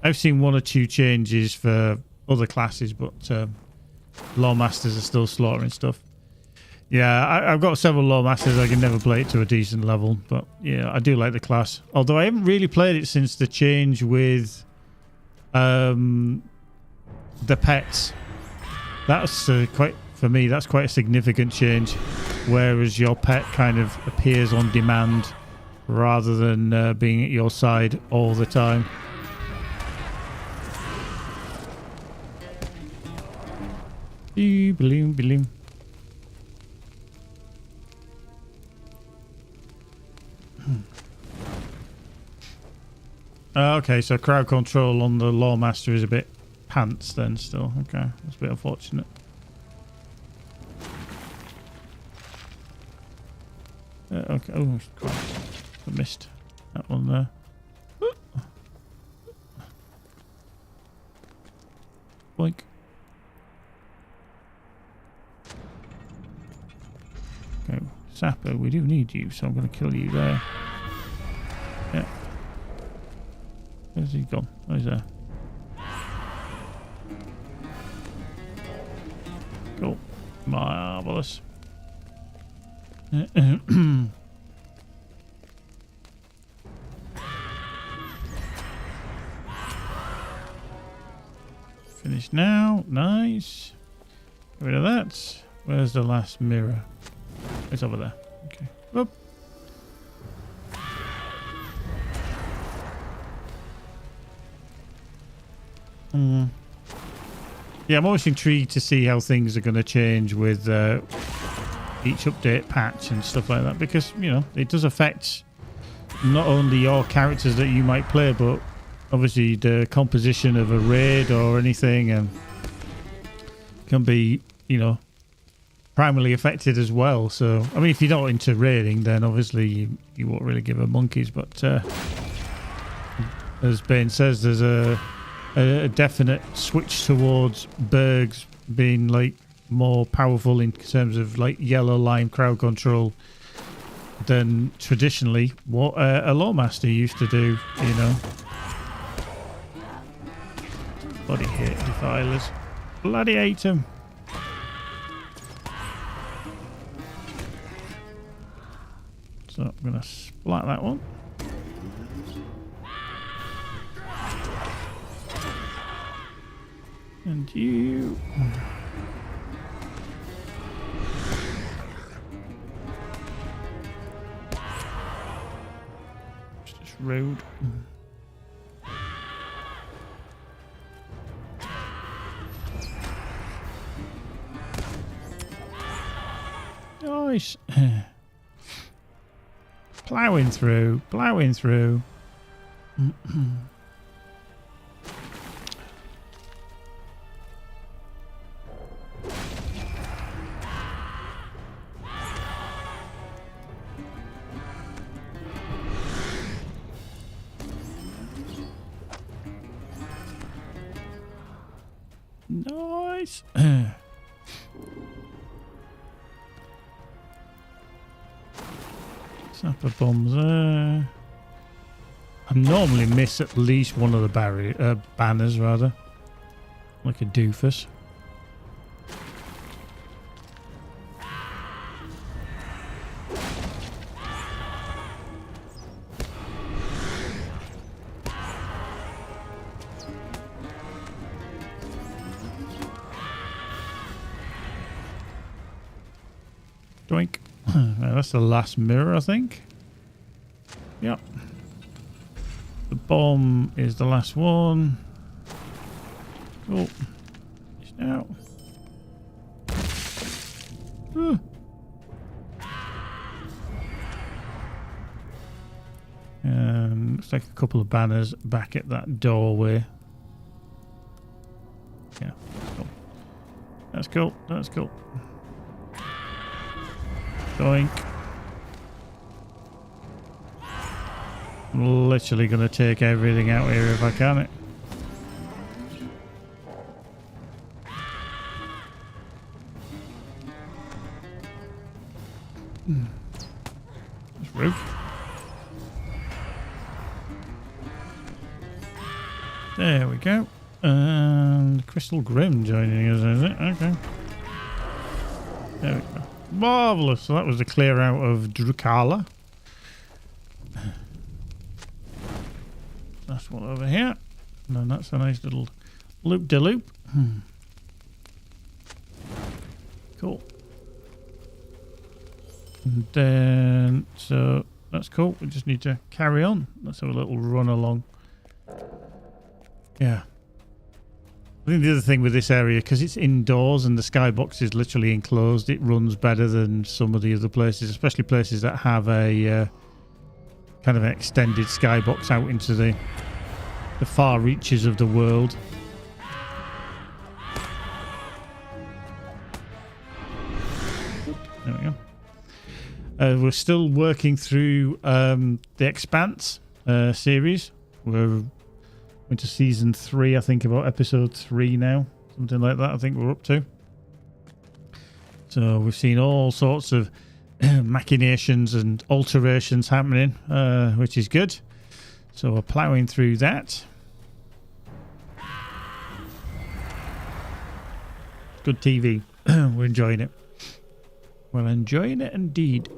I've seen one or two changes for other classes, but Lawmasters are still slaughtering stuff. Yeah, I've got several Lawmasters. I can never play it to a decent level, but yeah, I do like the class. Although I haven't really played it since the change with the pets. That's quite, for me, that's quite a significant change. Whereas your pet kind of appears on demand rather than being at your side all the time. Bloom. Okay, so crowd control on the Lawmaster is a bit pants then still. Okay, that's a bit unfortunate. Okay, oh, Christ. I missed that one there. Boink. Okay, Sapper, we do need you, so I'm going to kill you there. Yeah. Where's he gone? Oh, he's there. Cool. Marvellous. Finished now. Nice. Get rid of that. Where's the last mirror? It's over there. Okay. Whoop. Yeah, I'm always intrigued to see how things are going to change with each update patch and stuff like that, because, you know, it does affect not only your characters that you might play, but obviously the composition of a raid or anything, and can be, you know, primarily affected as well. So, I mean, if you're not into raiding, then obviously you won't really give a monkeys, but as Ben says, there's a definite switch towards Bergs being like more powerful in terms of like yellow line crowd control than traditionally what a Lawmaster used to do, you know. Bloody hate defilers. Bloody hate them. So I'm going to splat that one. And you. Just this road. Nice. Plowing through. Plowing through. Nice. Sapper bombs there. I normally miss at least one of the banners, rather. Like a doofus. Doink. That's the last mirror, I think. Yep. The bomb is the last one. Oh. It's out. Looks like a couple of banners back at that doorway. Yeah, that's cool. That's cool. Doink. I'm literally going to take everything out here if I can. That's rude. There we go. And Crystal Grim joining us, is it? Okay. There we go. Marvellous. So that was the clear out of Drukala. That's one over here. And then that's a nice little loop-de-loop. Cool. And then, so that's cool. We just need to carry on. Let's have a little run along. Yeah. I think the other thing with this area, because it's indoors and the skybox is literally enclosed, it runs better than some of the other places, especially places that have a kind of an extended skybox out into the far reaches of the world. There we go. We're still working through the Expanse series. We're into season 3, I think, about episode 3 now, something like that. I think we're up to. So we've seen all sorts of machinations and alterations happening, which is good. So we're ploughing through that. Good TV. We're enjoying it. We're enjoying it indeed.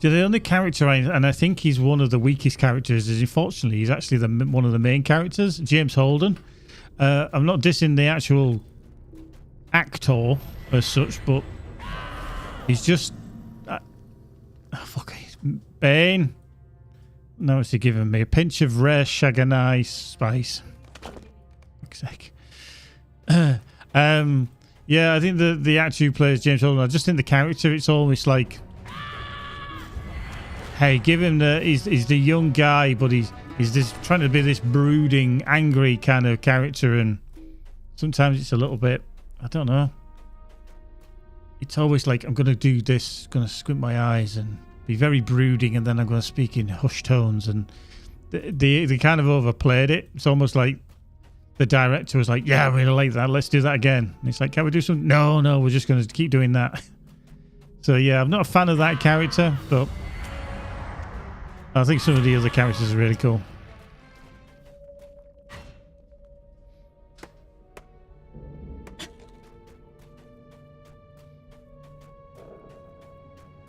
The only character, and I think he's one of the weakest characters, is unfortunately he's actually one of the main characters, James Holden. I'm not dissing the actual actor as such, but he's just... fuck it. Bane. Now it's giving me a pinch of rare Shaganai spice. Fuck's sake. Yeah, I think the actor who plays James Holden, I just think the character, it's almost like... Hey, give him the... He's the young guy, but he's just trying to be this brooding, angry kind of character, and sometimes it's a little bit... I don't know. It's always like, I'm going to do this, going to squint my eyes and be very brooding, and then I'm going to speak in hushed tones, and they kind of overplayed it. It's almost like the director was like, yeah, I really like that, let's do that again. And it's like, can we do something? No, we're just going to keep doing that. So yeah, I'm not a fan of that character, but... I think some of the other characters are really cool.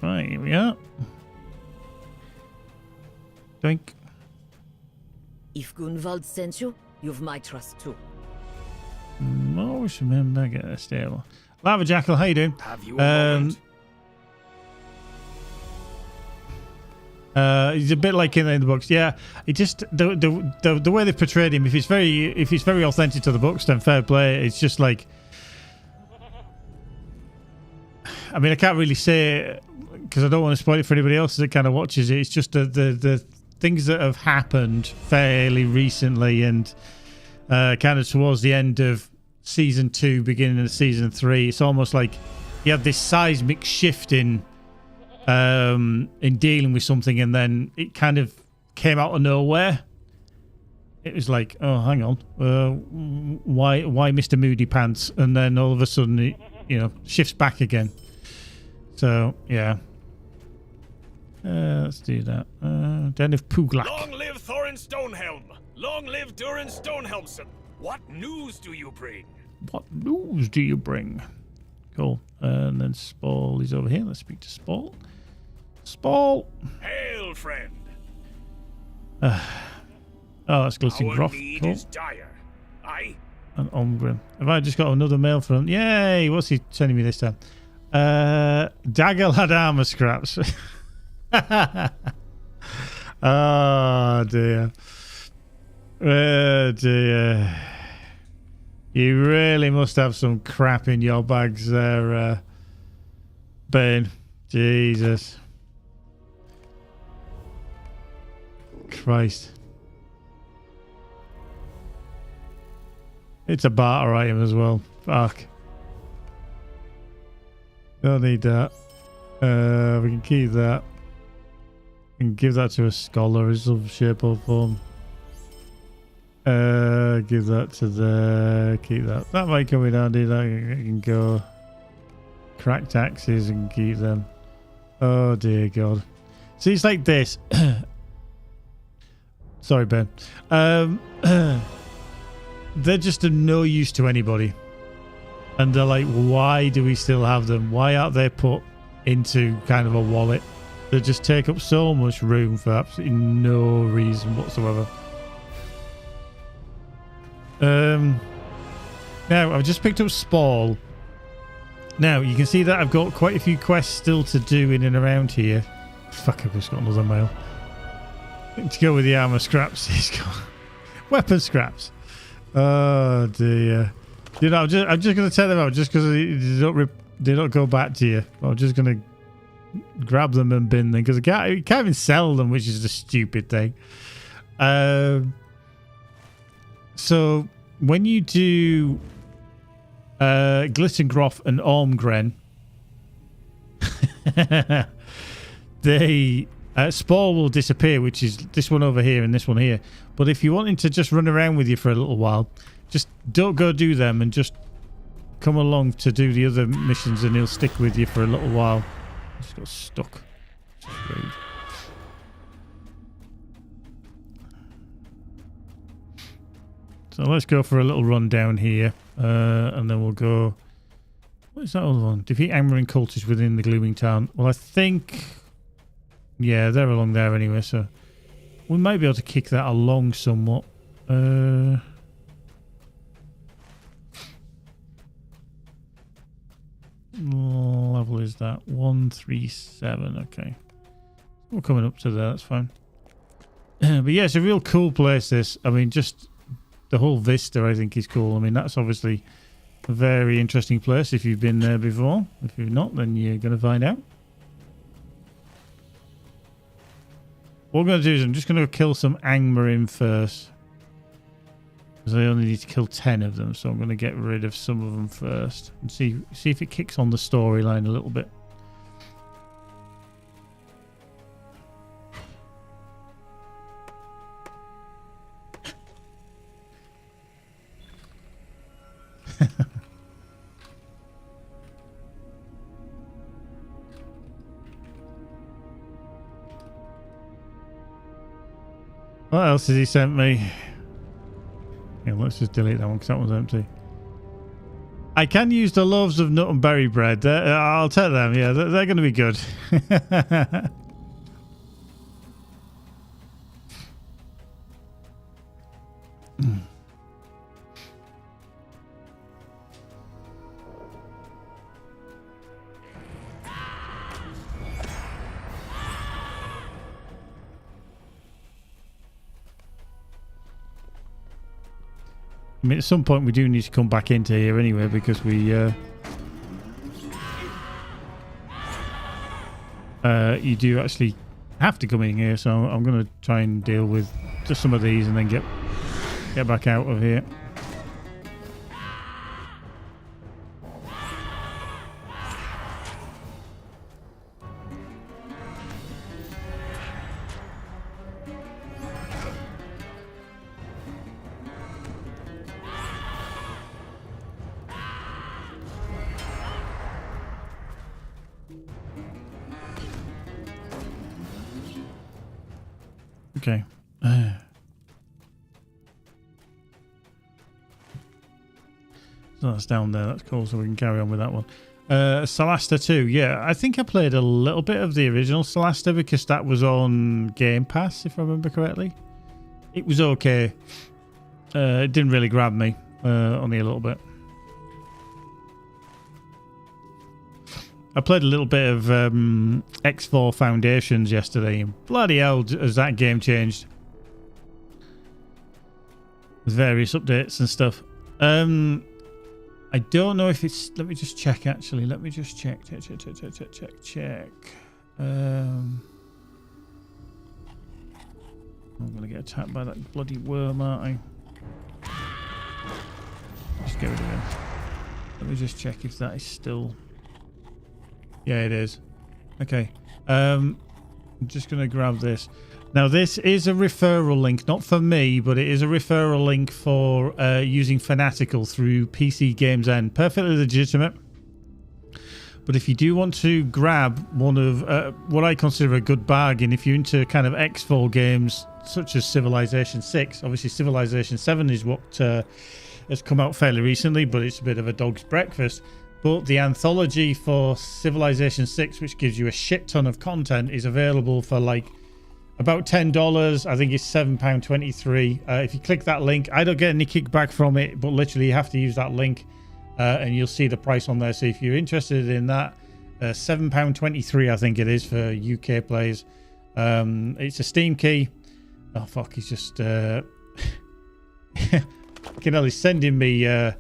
Right, here we are. Doink. If Gunvald sent you, you've my trust too. Always remember, get a stairwell. Lava Jackal, how you doing? Have you a moment? He's a bit like in the books. Yeah, it just the way they portrayed him. If it's very authentic to the books, then fair play. It's just like, I mean, I can't really say because I don't want to spoil it for anybody else that kind of watches it. It's just the things that have happened fairly recently and kind of towards the end of season 2, beginning of season 3. It's almost like you have this seismic shift in dealing with something, and then it kind of came out of nowhere. It was like, oh, hang on, why Mr. Moody Pants? And then all of a sudden, it, shifts back again. So yeah, let's do that. Den of Puglak. Long live Thorin Stonehelm! Long live Durin Stonehelmson! What news do you bring? What news do you bring? Cool. And then Spall is over here. Let's speak to Spall. Spall! Hail, friend! Oh, that's Glistening Our Groff. need Cool. is dire. Aye? And Omgrim. Have I just got another mail from... Yay! What's he sending me this time? Dagger had armor scraps. Oh, dear. Oh, dear. You really must have some crap in your bags there, Bane. Jesus. Christ. It's a barter item as well. Fuck. Don't need that. We can keep that. We can give that to a scholar in some shape or form. Give that to the... Keep that. That might come in handy. That can go. Cracked axes and keep them. Oh dear God. See, it's like this. Sorry, Ben. They're just of no use to anybody. And they're like, why do we still have them? Why aren't they put into kind of a wallet? They just take up so much room for absolutely no reason whatsoever. Now, I've just picked up Spall. Now, you can see that I've got quite a few quests still to do in and around here. Fuck, I've just got another mail. To go with the armor scraps, he's got weapon scraps. Oh dear. I'm just going to tell them out just because they don't go back to you. I'm just going to grab them and bin them because you can't even sell them, which is the stupid thing. So when you do Glittengroff and Ormgren, they Spore will disappear, which is this one over here and this one here. But if you're wanting to just run around with you for a little while, just don't go do them and just come along to do the other missions and he'll stick with you for a little while. Just got stuck. Just rude. So let's go for a little run down here, and then we'll go... What is that other one? Defeat Angmar cultists within the Glooming Town. Well, I think... Yeah, they're along there anyway, so... We might be able to kick that along somewhat. What level is that? 137, okay. We're coming up to there, that's fine. But yeah, it's a real cool place, this. I mean, just... The whole vista, I think, is cool. I mean, that's obviously a very interesting place if you've been there before. If you've not, then you're going to find out. What I'm going to do is I'm just going to kill some Angmarim first. Because I only need to kill 10 of them, so I'm going to get rid of some of them first. And see if it kicks on the storyline a little bit. What else has he sent me? Yeah, let's just delete that one because that one's empty. I can use the loaves of nut and berry bread. I'll take them. Yeah, they're going to be good. I mean, at some point we do need to come back into here anyway because we you do actually have to come in here. So I'm going to try and deal with just some of these and then get back out of here. Okay. So that's down there. That's cool. So we can carry on with that one. Solasta 2. Yeah, I think I played a little bit of the original Solasta because that was on Game Pass, if I remember correctly. It was okay. It didn't really grab me. Only a little bit. I played a little bit of X4 Foundations yesterday. Bloody hell, has that game changed. With various updates and stuff. I don't know if it's... Let me just check, actually. Let me just check. Check. I'm going to get attacked by that bloody worm, aren't I? Just get rid of him. Let me just check if that is still... Yeah, it is. Okay. I'm just going to grab this. Now, this is a referral link, not for me, but it is a referral link for using Fanatical through PC Games End. Perfectly legitimate. But if you do want to grab one of what I consider a good bargain, if you're into kind of X4 games such as Civilization 6, obviously Civilization 7 is what has come out fairly recently, but it's a bit of a dog's breakfast. But the anthology for Civilization 6, which gives you a shit ton of content, is available for like about $10. I think it's £7.23. If you click that link, I don't get any kickback from it, but literally you have to use that link and you'll see the price on there. So if you're interested in that, £7.23 I think it is for UK players. It's a Steam key. Oh fuck, he's just he's sending me a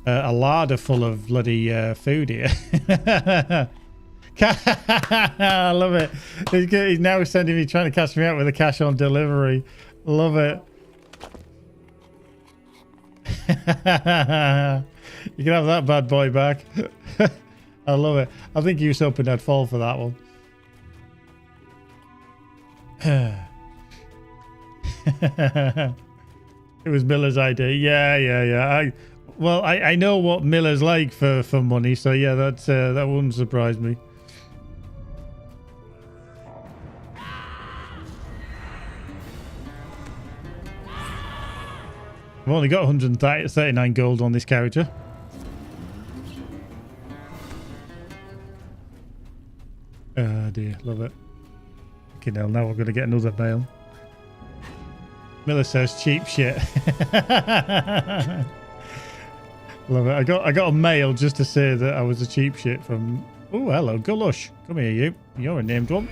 larder full of bloody food here. I love it. He's now sending me, trying to catch me out with a cash on delivery. Love it. You can have that bad boy back. I love it. I think he was hoping I'd fall for that one. It was Miller's idea. Yeah. I know what Miller's like for money, so yeah, that wouldn't surprise me. I've only got 139 gold on this character. Oh dear, love it. Okay, now we're going to get another mail. Miller says cheap shit. Love it. I got a mail just to say that I was a cheap shit from... Oh, hello, Gulush. Come here, you. You're a named one.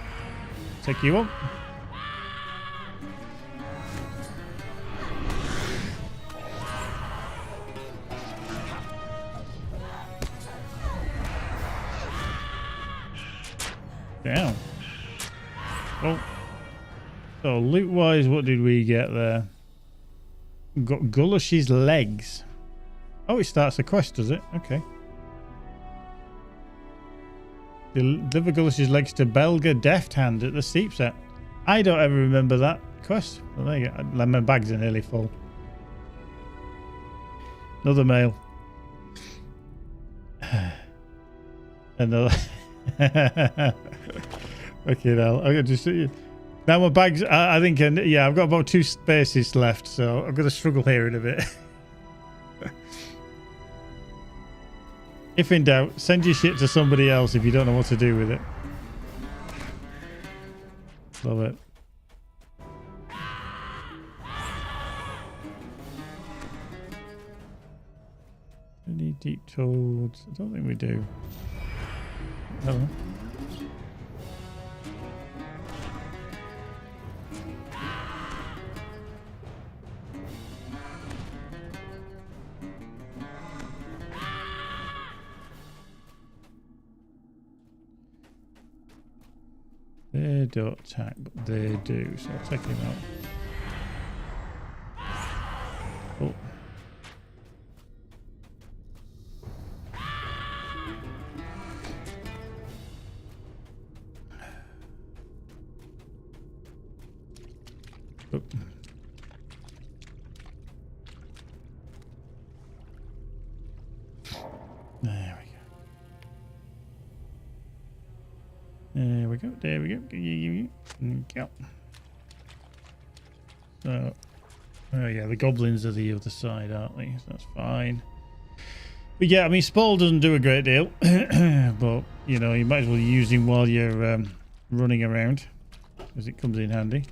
Take you up. Down. Oh. So, loot-wise, what did we get there? We've got Gulush's legs. Oh, it starts a quest, does it? Okay. Deliver Gulush's legs to Belga Deft Hand at the Steep Set. I don't ever remember that quest. Well, there you go. My bags are nearly full. Another mail. Another. Okay, now I just now my bags. I think, yeah, I've got about 2 spaces left, so I'm going to struggle here in a bit. If in doubt, send your shit to somebody else if you don't know what to do with it. Love it. Any deep toads? I don't think we do. Hello. They don't attack, but they do. So I'll take him out. Oh. Oh. There we go. There we go. Go. So, oh yeah, the goblins are the other side, aren't they? So that's fine. But yeah, I mean, Spall doesn't do a great deal, but you know, you might as well use him while you're running around, because it comes in handy.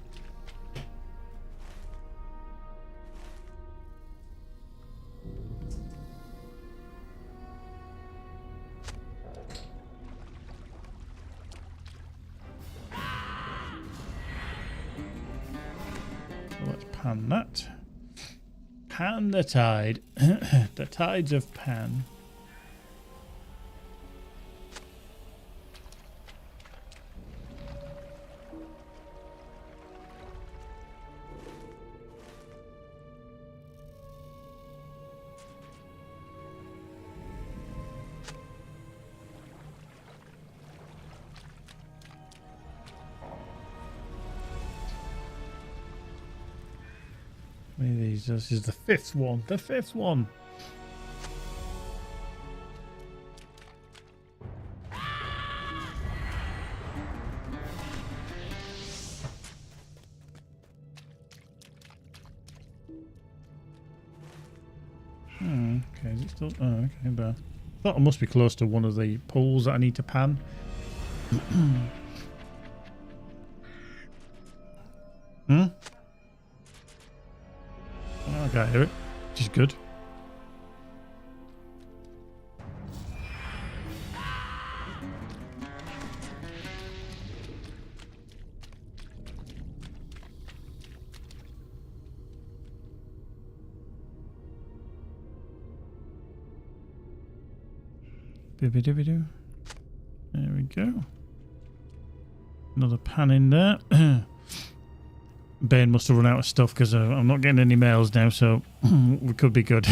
Let's pan that. Pan the tide. The tides of Pan. This is the fifth one. The fifth one. Okay, is it still? Oh, okay, but I thought I must be close to one of the poles that I need to pan. I can't hear it, which is good. Bibby-dibby-doo. There we go. Another pan in there. Ben must have run out of stuff because I'm not getting any mails now, so we could be good.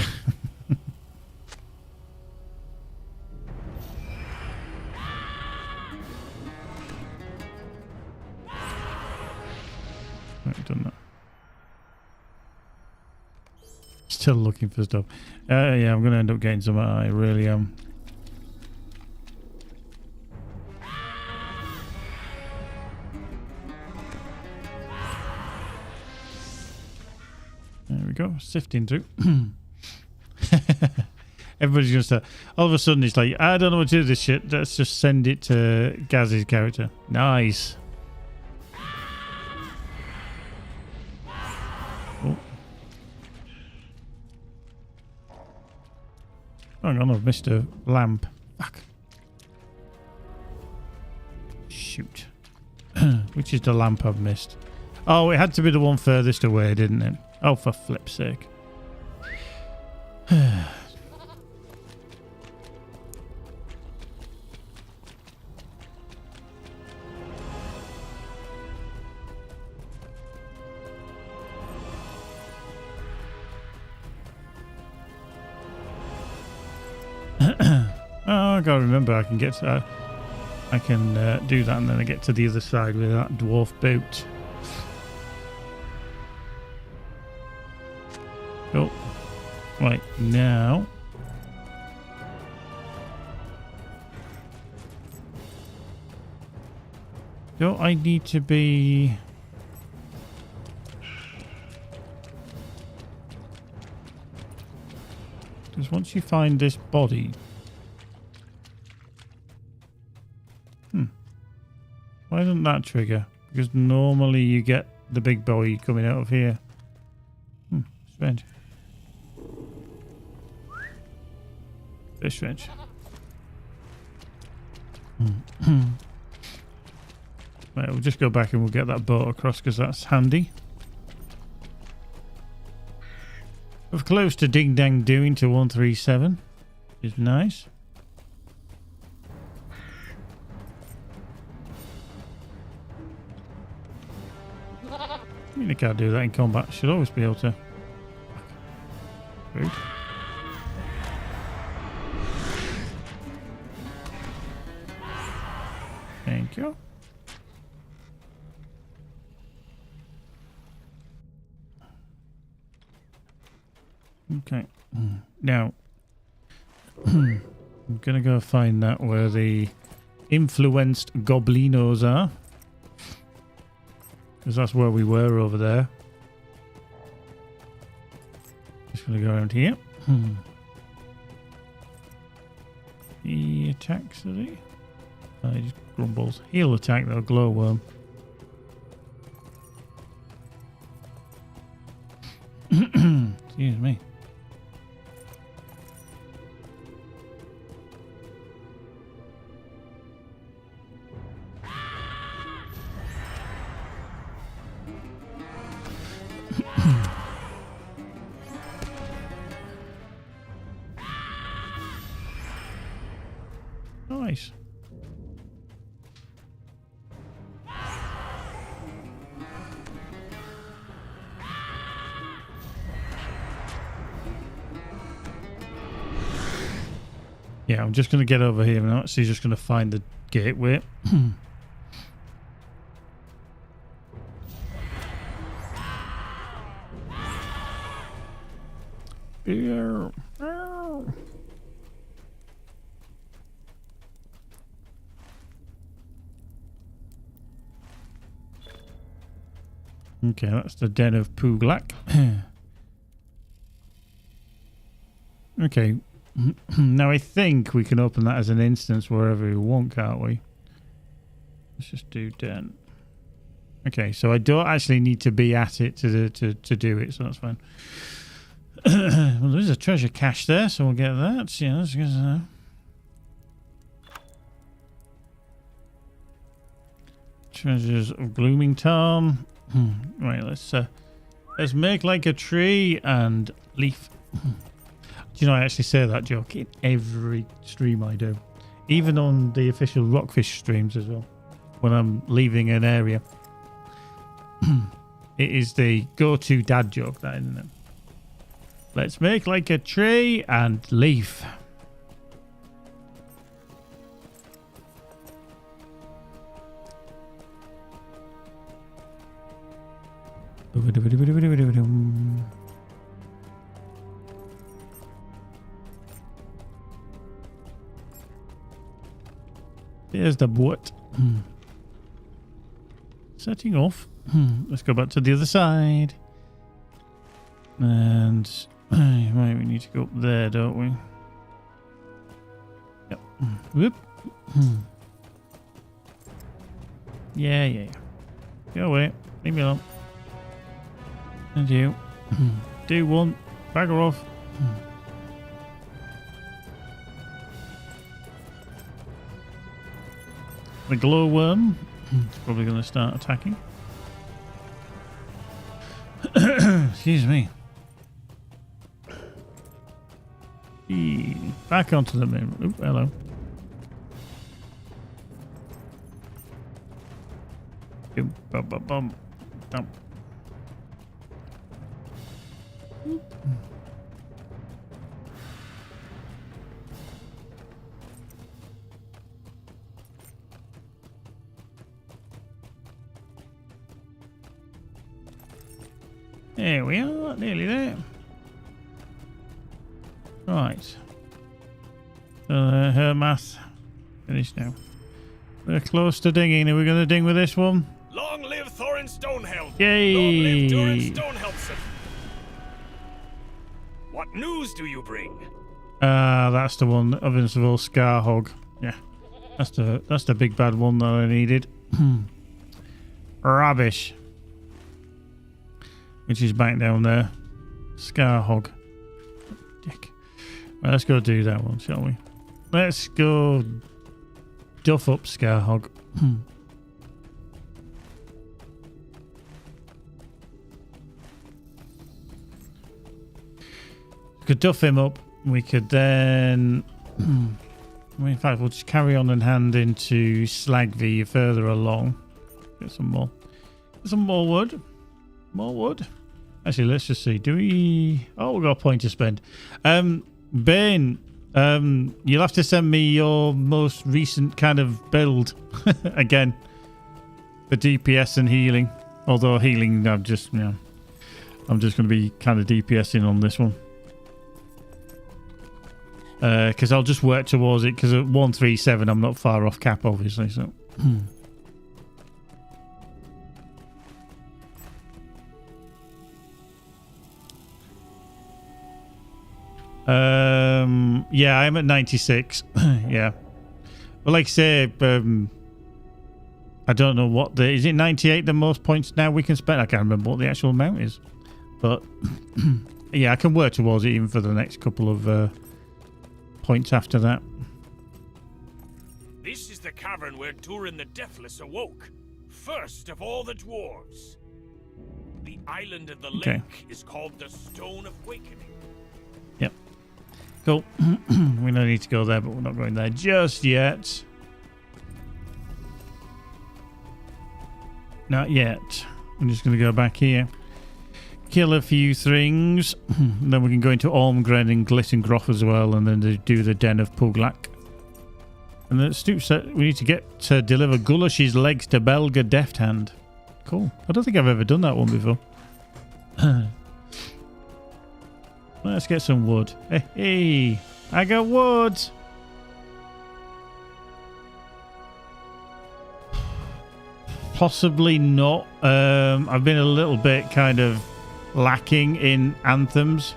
Right, done that. Still looking for stuff. Yeah, I'm going to end up getting some. I really am. There we go, sifting through. Everybody's gonna start. All of a sudden, it's like, I don't know what to do with this shit. Let's just send it to Gaz's character. Nice. Oh. Hang on, I've missed a lamp. Fuck. Shoot. Which is the lamp I've missed? Oh, it had to be the one furthest away, didn't it? Oh, for flip's sake. Oh, I gotta remember I can get to, I can do that and then I get to the other side with that dwarf boot. Oh, right now. Do I need to be? Because once you find this body, why doesn't that trigger? Because normally you get the big boy coming out of here. Strange. Very strange. Right, we'll just go back and we'll get that boat across because that's handy. We're close to Ding Dang Doing to 137. Is nice. I mean, I can't do that in combat. Should always be able to. Rude. Thank you. Okay. Now, I'm gonna go find that where the influenced goblinos are. Because that's where we were over there. Just gonna go around here. He attacks, does he? He just grumbles. He'll attack though, glowworm. Excuse me. Nice. Yeah, I'm just going to get over here and I'm actually just going to find the gateway. Beer. Okay, that's the den of Puglak. Okay. Now I think we can open that as an instance wherever we want, can't we? Let's just do den. Okay, so I don't actually need to be at it to do it, so that's fine. Well, there's a treasure cache there, so we'll get that. Yeah, that's good. Treasures of Glooming Tom. Right, let's make like a tree and leaf. Do you know, I actually say that joke in every stream I do. Even on the official Rockfish streams as well. When I'm leaving an area. It is the go-to dad joke, that, isn't it? Let's make like a tree and leaf. There's the boat. Setting off. Let's go back to the other side. And right, we need to go up there, don't we? Yep. Whoop. Yeah. Go away. Leave me alone. And you. Do one. Bagger off. The glowworm is probably going to start attacking. Excuse me. Back onto the main. Oop, hello. Boom, bum, bum, bum. Dump. There we are, nearly there. Right. So her math finished now. We're close to dinging. Are we going to ding with this one? Long live Thorin Stonehelm! Yay! Long live Durin Stonehelmson! What news do you bring? That's the one. Invincible Scarhog. Yeah, that's the big bad one that I needed. Rubbish. Which is back down there. Scarhog. Dick. Right, let's go do that one, shall we? Let's go duff up Scarhog. Could duff him up. We could then... in fact, we'll just carry on and hand into Slagvy further along. Get some more. some more wood. More wood. Actually, let's just see. Do we... Oh, we've got a point to spend. Bane, you'll have to send me your most recent kind of build again for DPS and healing. Although healing, I'm just going to be kind of DPSing on this one. Because I'll just work towards it, because at 137 I'm not far off cap, obviously. So yeah, I'm at 96. Yeah, but like I say, I don't know what the... Is it 98 the most points now we can spend? I can't remember what the actual amount is. But yeah, I can work towards it even for the next couple of points after that. This is the cavern where Durin the Deathless awoke. First of all the dwarves. The island of the lake is called the Stone of Awakening. Yep. Cool. We don't need to go there, but we're not going there just yet. Not yet. I'm just going to go back here. Kill a few things. Then we can go into Ormgren and Glittengroth as well, and then do the Den of Puglak. And then we need to get to deliver Gulash's legs to Belga Deft Hand. Cool. I don't think I've ever done that one before. Let's get some wood. Hey, I got wood. Possibly not. I've been a little bit kind of lacking in anthems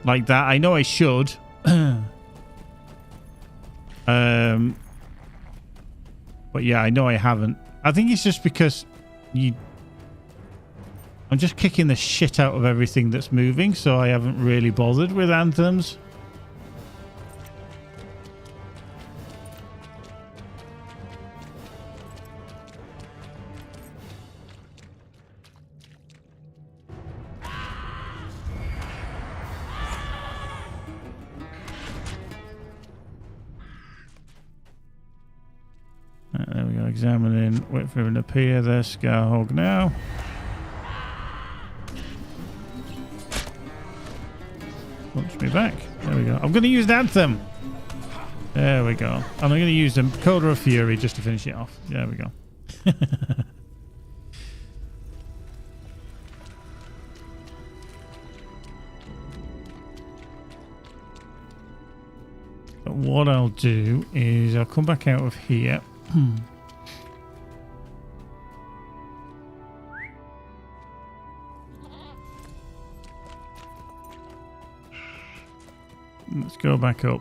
like that. I know I should. But yeah, I know I haven't. I think it's just because I'm just kicking the shit out of everything that's moving, so I haven't really bothered with anthems. There we go, examining, wait for him to appear. There's Scarhog now. Launch me back. There we go. I'm going to use the anthem. There we go. And I'm going to use the Coda of Fury just to finish it off. There we go. But what I'll do is I'll come back out of here. Let's go back up.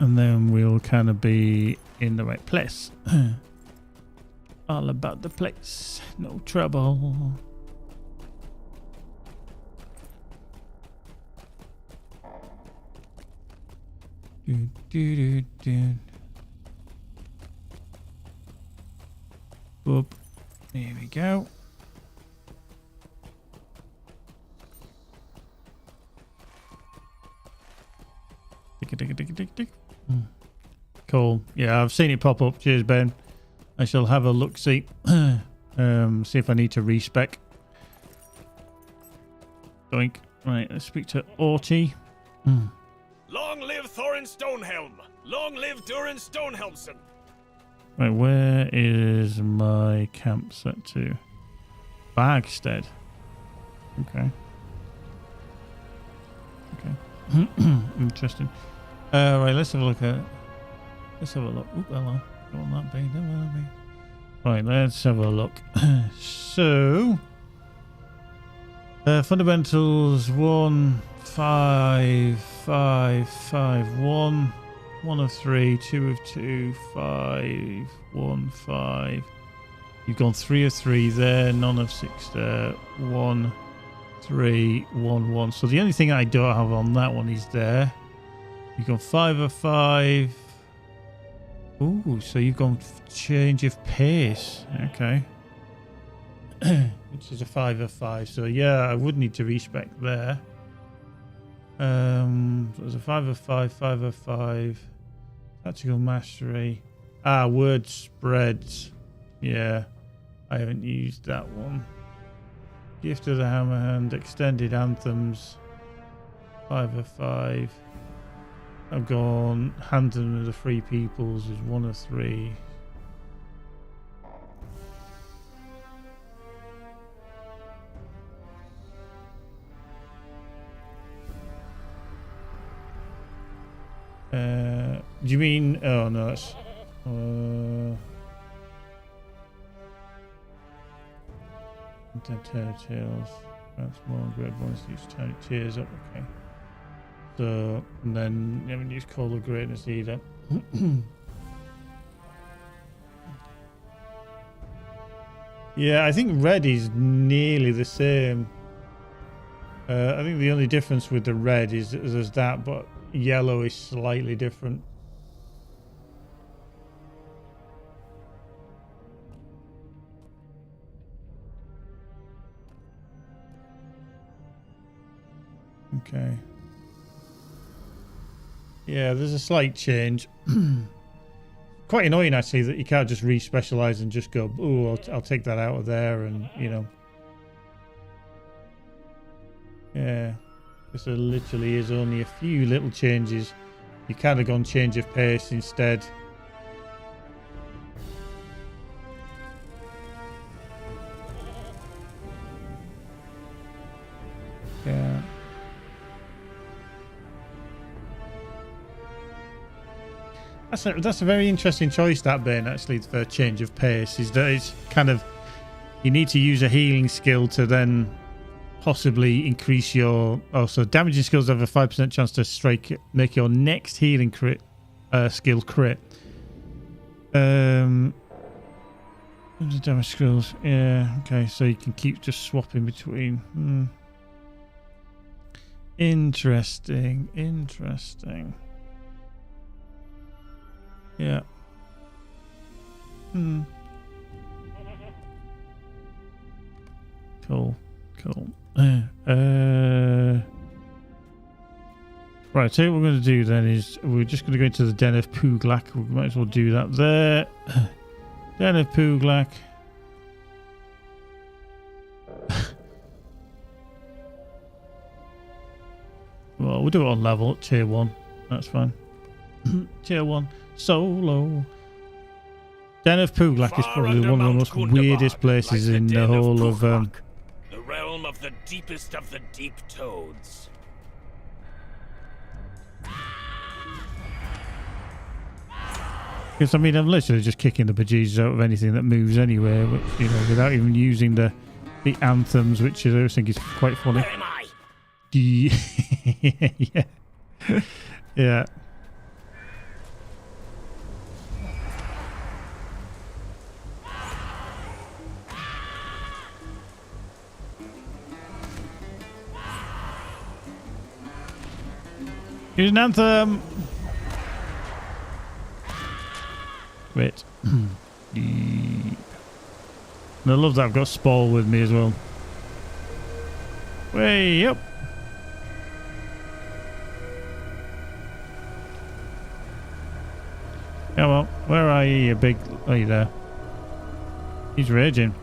And then we'll kind of be in the right place. All about the place. No trouble. Boop. There we go. Tick. Cool. Yeah, I've seen it pop up. Cheers, Ben. I shall have a look. See if I need to respec. Doink. Right, let's speak to Orty. Long live Thorin Stonehelm! Long live Durin Stonehelmson! Right, where is my camp set to? Bagstead. Okay. Interesting. Right, let's have a look at. Let's have a look. Oop, hello. Don't want that be. Don't want that be. Right, let's have a look. So, fundamentals 1, 5, 5, 5, 1. 1 of 3, 2 of 2, 5, 1, 5. You've gone 3 of 3 there, none of 6 there. 1, 3, 1, 1. So the only thing I don't have on that one is there. You've gone 5 of 5. Ooh, so you've gone change of pace. Okay. Which is a 5 of 5. So yeah, I would need to respec there. So there's a 5 of 5, 5 of 5. Tactical mastery. Word spreads. Yeah, I haven't used that one. Gift of the Hammer Hand, extended anthems. 5 of 5. I've gone Handle of the Free Peoples is 1 of 3. Do you mean? Oh no, that's. Tails. That's more great bonus. Use tiny tears up. Okay. So and then you haven't used Call of Greatness either. Yeah, I think red is nearly the same. I think the only difference with the red is there's that, but yellow is slightly different. Okay. Yeah, there's a slight change. Quite annoying actually that you can't just re-specialize and just go, oh, I'll take that out of there, and you know. Yeah, because there literally is only a few little changes. You kind of gone change of pace instead. Yeah. That's a very interesting choice, that Bane, actually, for change of pace. Is that it's kind of, you need to use a healing skill to then possibly increase your, also damaging skills have a 5% chance to make your next healing crit skill crit. Damage skills, yeah, okay, so you can keep just swapping between. Interesting. Yeah. Cool. Right, so what we're going to do then is we're just going to go into the Den of Puglak. We might as well do that there. Den of Puglak. Well, we'll do it on level, tier 1. That's fine. Tier 1. Solo. Den of Puglak is probably one of the most weirdest places in the whole of... the realm of the deepest of the deep toads. Because, I mean, I'm literally just kicking the bejesus out of anything that moves anywhere, which, you know, without even using the anthems, which I always think is quite funny. Where am I? Yeah. Yeah. Here's an anthem. Wait. And I love that I've got Spall with me as well. Way up. Yeah, well, where are you, you big... Oh, you there? He's raging.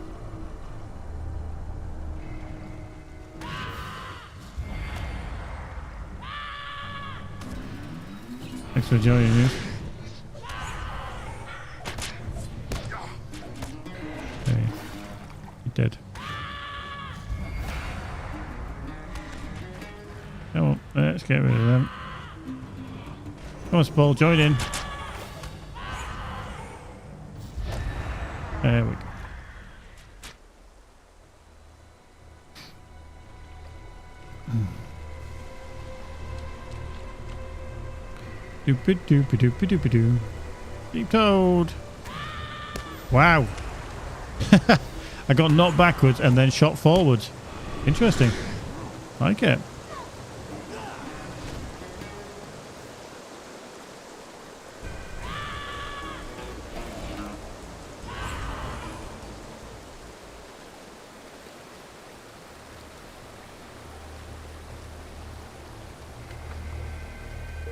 Thanks for joining us. Okay. You're dead. Come on, let's get rid of them. Come on, Spall, join in. There we go. Doopy-doopy-doopy-doopy-doo. Deep Toad. Wow. I got knocked backwards and then shot forwards. Interesting. Like it.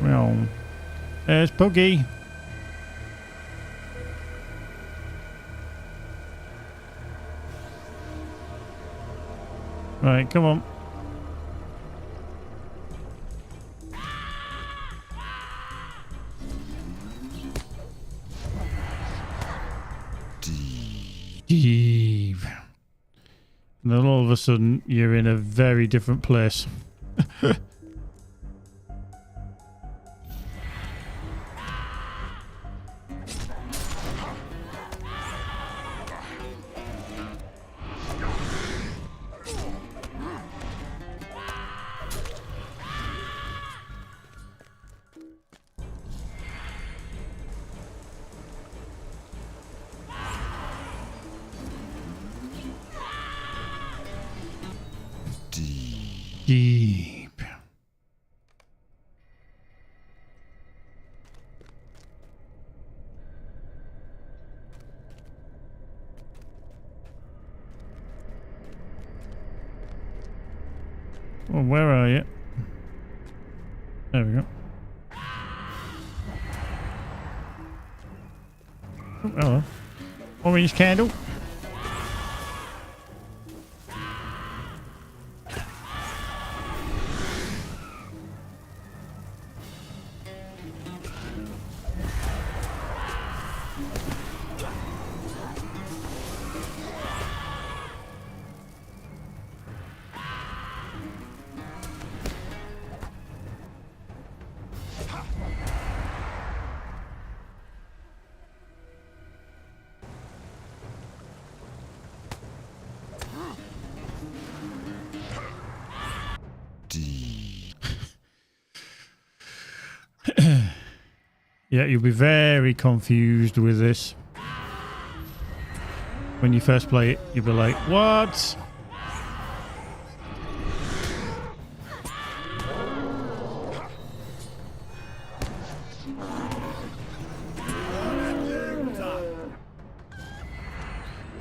Well, there's Puggy. Right, come on. Deep. And then all of a sudden, you're in a very different place. Deep. Well, where are you? There we go. Oh, hello. Orange candle. Yeah, you'll be very confused with this. When you first play it, you'll be like, what?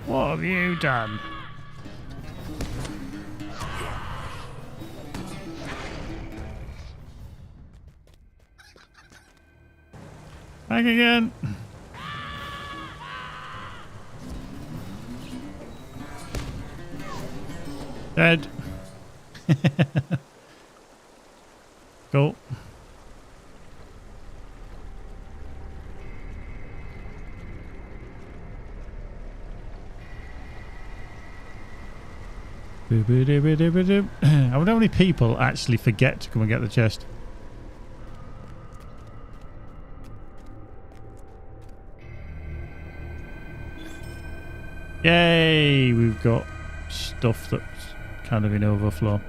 What have you done? Back again. Dead. Cool. I wonder how many people actually forget to come and get the chest. Yay! We've got stuff that's kind of in overflow.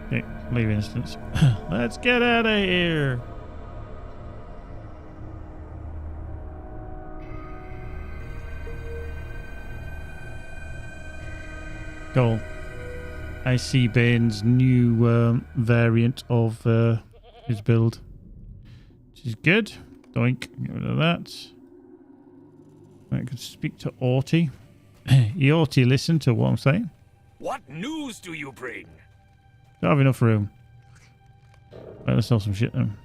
Okay, leave instance. Let's get out of here! Cool. I see Bane's new variant of his build. Which is good. Doink. Get rid of that. I could speak to Orty. He ought to listen to what I'm saying. What news do you bring? Don't have enough room. Right, let's sell some shit then.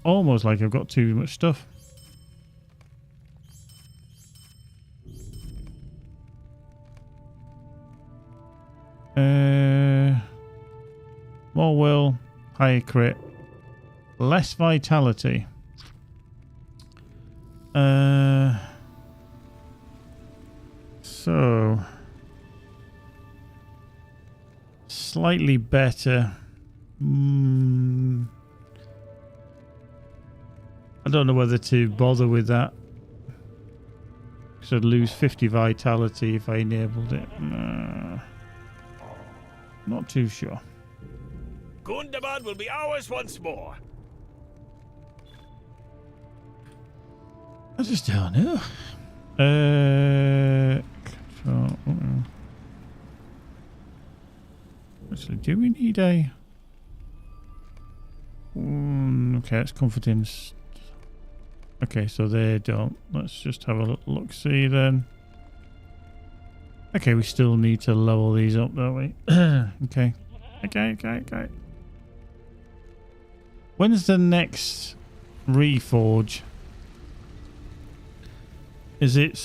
Almost like I've got too much stuff. More will, higher crit, less vitality. So slightly better. I don't know whether to bother with that, because I'd lose 50 vitality if I enabled it. Not too sure. Gundabad will be ours once more. I just don't know. Actually, do we need a... okay, it's comforting. Okay, so they don't. Let's just have a little look-see then. Okay, we still need to level these up, don't we? Okay. Okay. When's the next reforge? Is it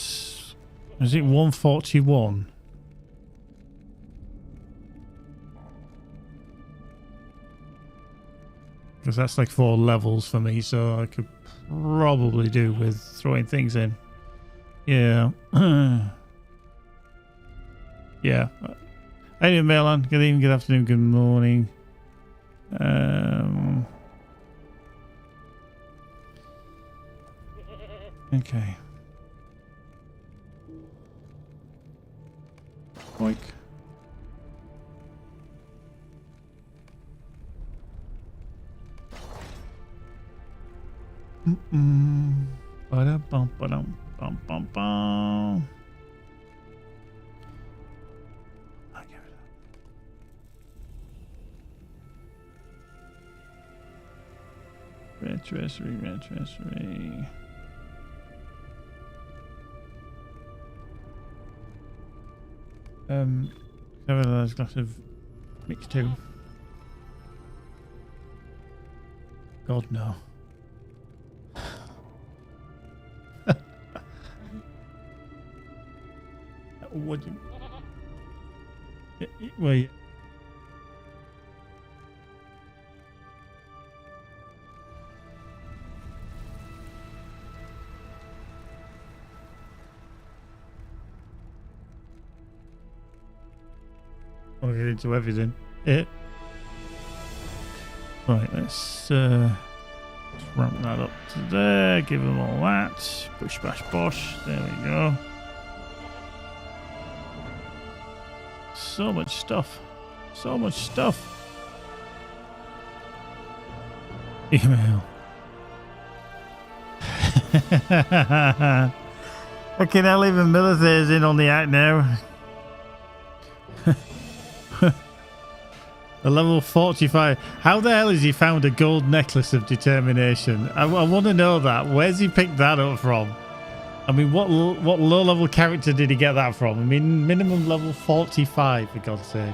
141? because that's like 4 levels for me, so I could probably do with throwing things in. Yeah. Yeah. Hey, Melon. Good evening, good afternoon, good morning. Okay. Boink. Ba-da-bum, ba-dum, bum, bum, bum. I'll give it up. Retrosary. Have a large glass of mix too. God no. What? Wait. I'll get into everything. Right, let's ramp that up to there. Give them all that. Push, bash, bosh. There we go. So much stuff. So much stuff. Email. Okay, now even Milithair's in on the act now. A level 45. How the hell has he found a gold necklace of determination? I want to know that. Where's he picked that up from? I mean, what low level character did he get that from? I mean, minimum level 45, for God's sake.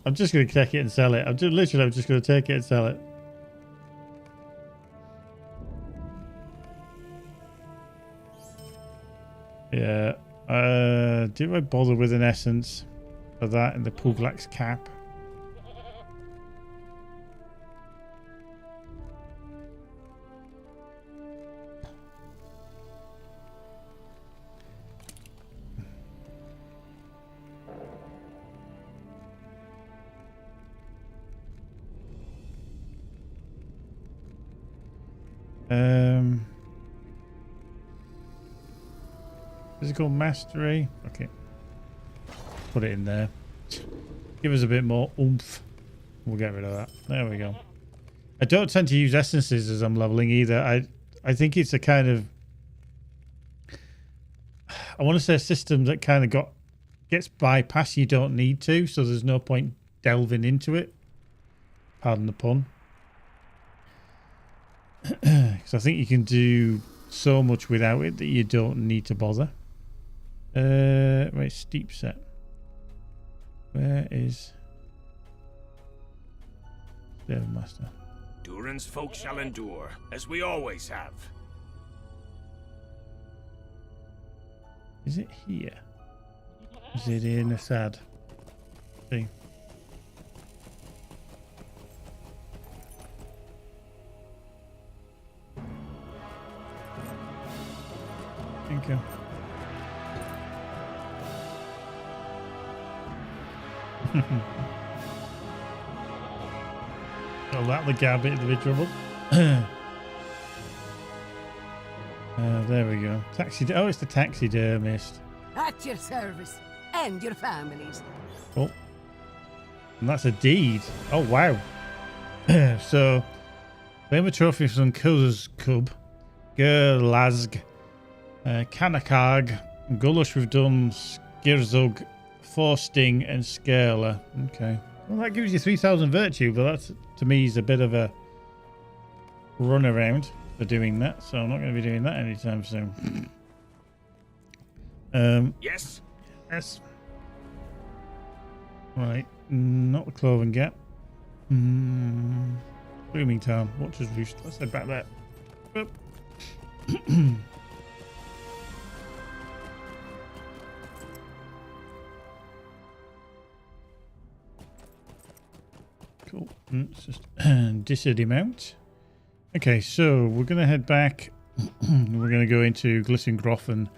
I'm just going to take it and sell it. I'm just going to take it and sell it. Yeah. Do I bother with an essence for that in the Puglax cap? Physical mastery. Okay. Put it in there. Give us a bit more oomph. We'll get rid of that. There we go. I don't tend to use essences as I'm leveling either. I think it's a kind of, I want to say a system that kind of gets bypassed. You don't need to, so there's no point delving into it. Pardon the pun. Because I think you can do so much without it that you don't need to bother. Right, steep set. Where is Devil Master? Durin's folk shall endure, as we always have. Is it here? Is it in Assad? See. Thank you. Oh, that the gambit in the bit trouble. There we go. Oh, it's the taxidermist. At your service and your families. Oh, and that's a deed. Oh wow. So, claim a trophy from Kuz's Cub, Gerlazg, Kanakag, Gulush we've done, Skirzug, Forsting, and Scala. Okay. Well, that gives you 3,000 virtue, but that's, to me, is a bit of a runaround for doing that, so I'm not going to be doing that anytime soon. Yes? Yes. Right. Not the Cloven Gap. Blooming Town. Watcher's Roost. Let's head back there. Boop. Cool. Let's just disad him out. Okay, so we're going to head back. We're going to go into Glissengroth and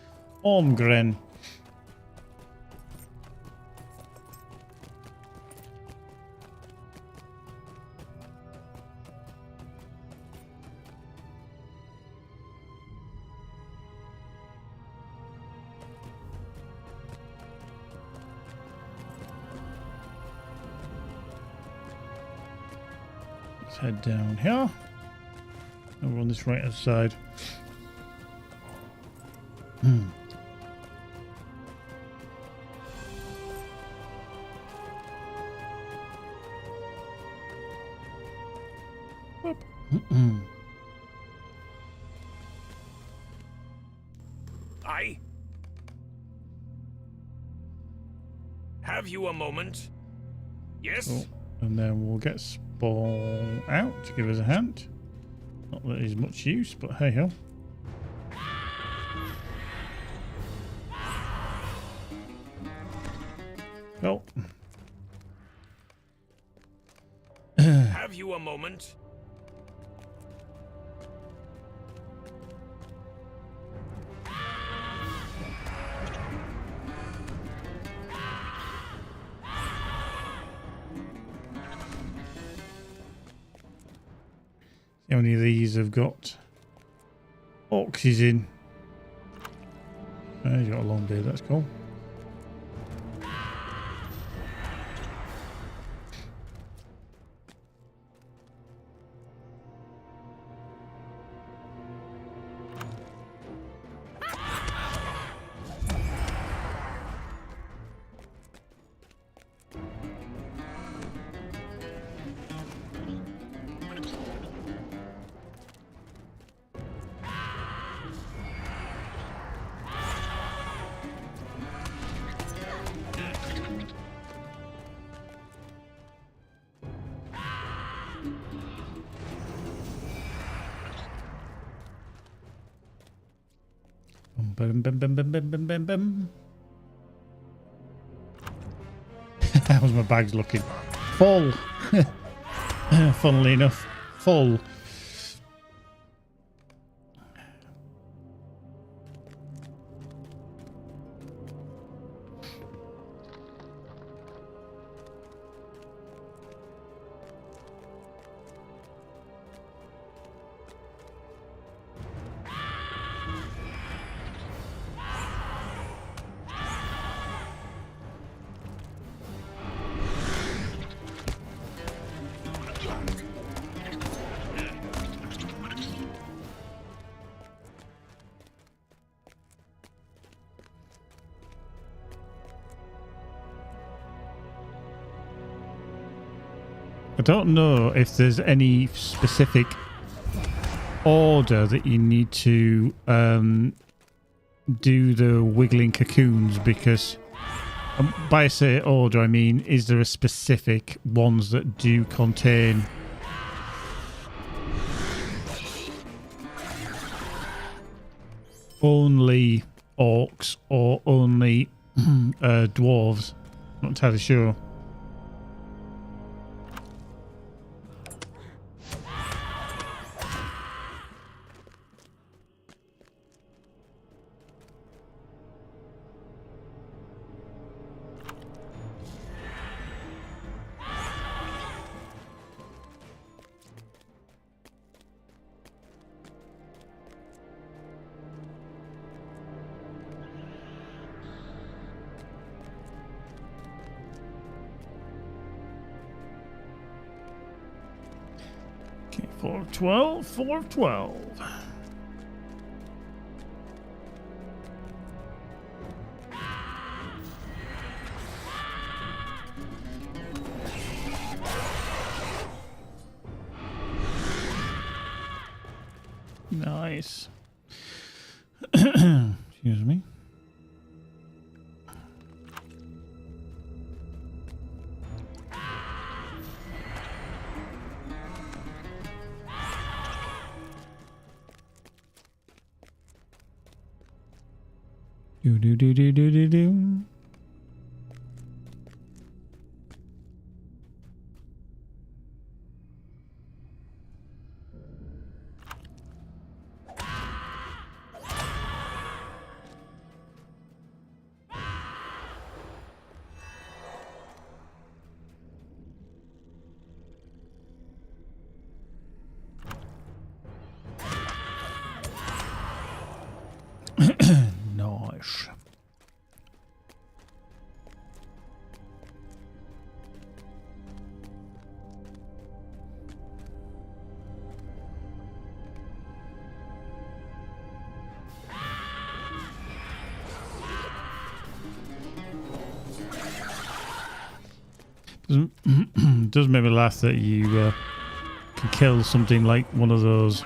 Ormgren. Let's head down here. Over on this right hand side. I have you a moment? Yes? Cool. And then we'll get Spawn out to give us a hand. Not that he's much use, but hey ho. Oh. Have you a moment? How many of these have got oxys in? Oh, he's got a long beard, that's cool. Bum, bum, bum, bum, bum, bum, bum, bum. How's my bags looking? Full. Funnily enough, full. I don't know if there's any specific order that you need to do the wiggling cocoons, because by say order I mean, is there a specific ones that do contain only orcs or only dwarves? Not entirely sure. Okay, 4 of 12, 4 of 12. Nice. Excuse me. Do do do do do do do. Nice. Does make me laugh that you can kill something like one of those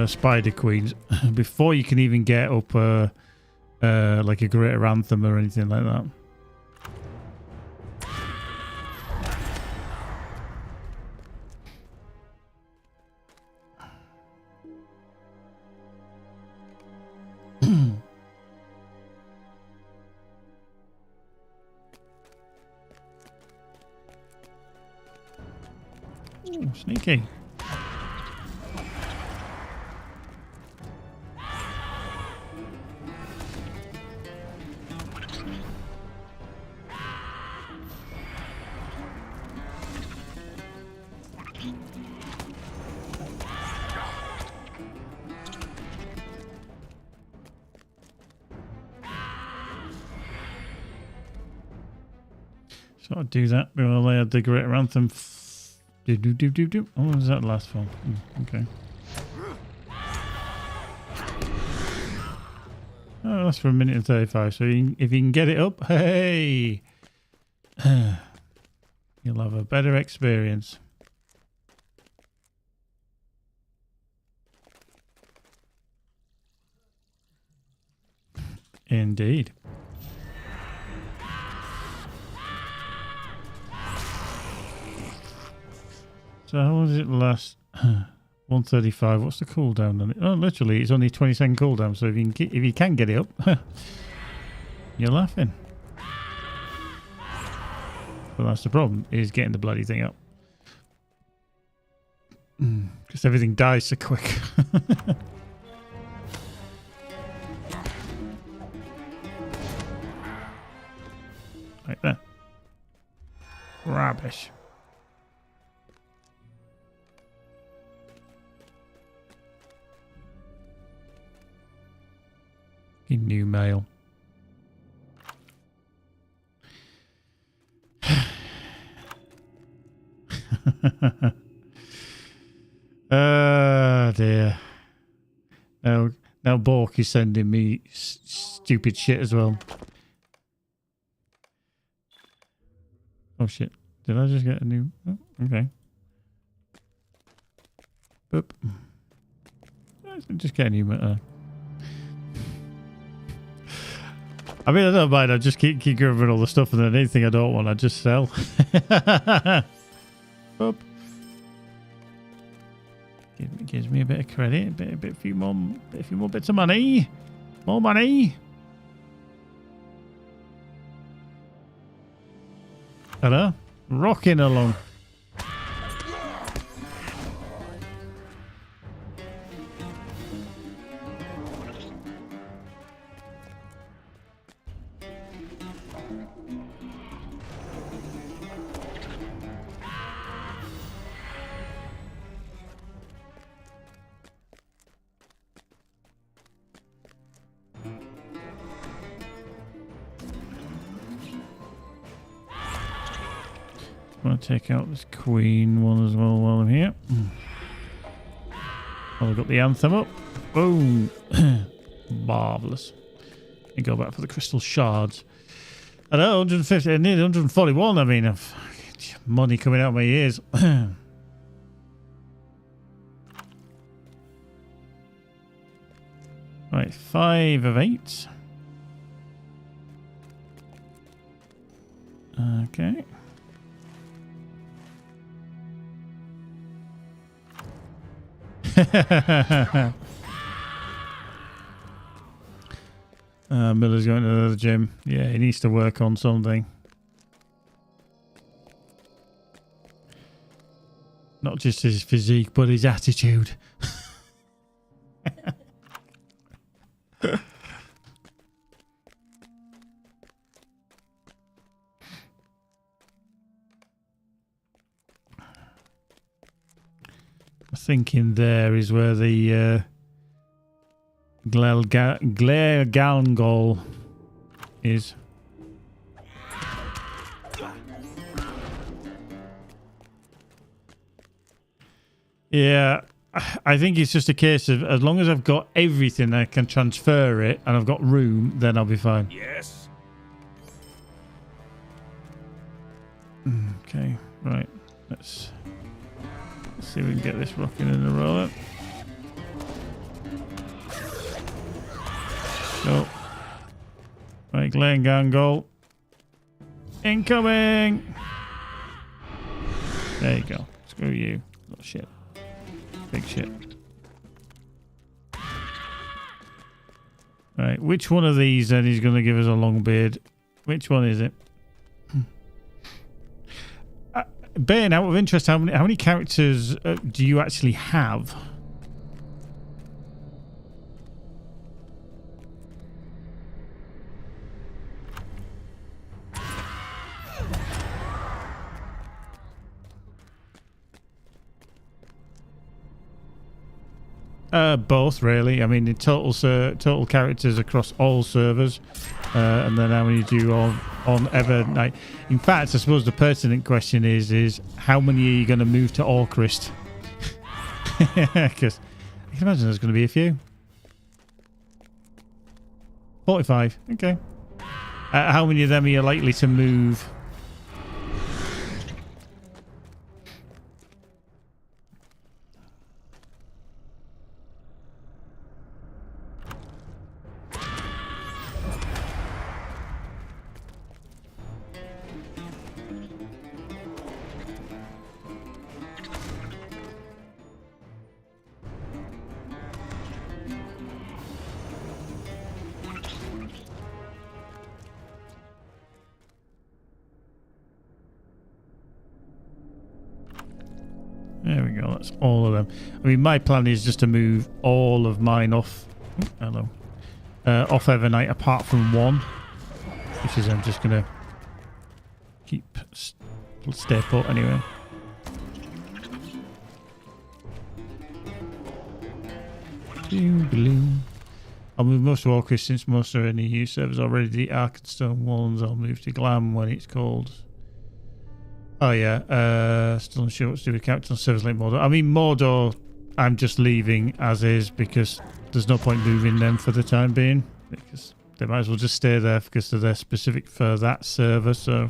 spider queens before you can even get up like a greater anthem or anything like that. Ooh, sneaky. So I'd do that while I had the greater anthem. Do do do do do. Oh, what was that last one? Okay. Oh, that's for 1:35. So if you can get it up, hey, you'll have a better experience. Indeed. So how long does it last? 135. What's the cooldown on it? Oh, literally, it's only 20-second cooldown. So if you can get it up, you're laughing. But that's the problem: is getting the bloody thing up, because everything dies so quick. Like that. Rubbish. New mail. Ah, dear. Now Bork is sending me stupid shit as well. Oh shit. Did I just get a new... Oh, okay. Boop. Just get a new... I mean, I don't mind. I just keep grabbing all the stuff, and then anything I don't want, I just sell. Boop. Gives me a bit of credit, a few more bits of money, more money. Hello, rocking along. I'm going to take out this queen one as well while I'm here. Oh, I've got the anthem up. Boom. Marvellous. And go back for the crystal shards. I know, 150, nearly 141. I mean, I've money coming out of my ears. Right, 5 of 8. Okay. Miller's going to the gym. Yeah, he needs to work on something. Not just his physique, but his attitude. I think in there is where the Glergalngol is. Yeah, I think it's just a case of as long as I've got everything, I can transfer it, and I've got room, then I'll be fine. Yes. Okay, right. Let's see if we can get this rocking and rolling. Go. Right, Glergalngol. Incoming! There you go. Screw you. Little shit. Big shit. Right, which one of these then is going to give us a long beard? Which one is it? Ben, out of interest, how many characters do you actually have? Both, really. I mean, the total characters across all servers, and then how many do you on Evernight? In fact, I suppose the pertinent question is how many are you going to move to Orcrist? Because I can imagine there's going to be a few. 45. Okay. How many of them are you likely to move? There we go, that's all of them. I mean, my plan is just to move all of mine off. Hello. Off Evernight apart from one. Which is I'm just going to keep stay put anyway. I'll move most of Orcrist since most are in EU servers already. The Arkenstone ones I'll move to Glam when it's called. Oh yeah, still unsure what to do with characters on servers like Mordor. I mean, Mordor, I'm just leaving as is because there's no point moving them for the time being because they might as well just stay there because they're specific for that server. So.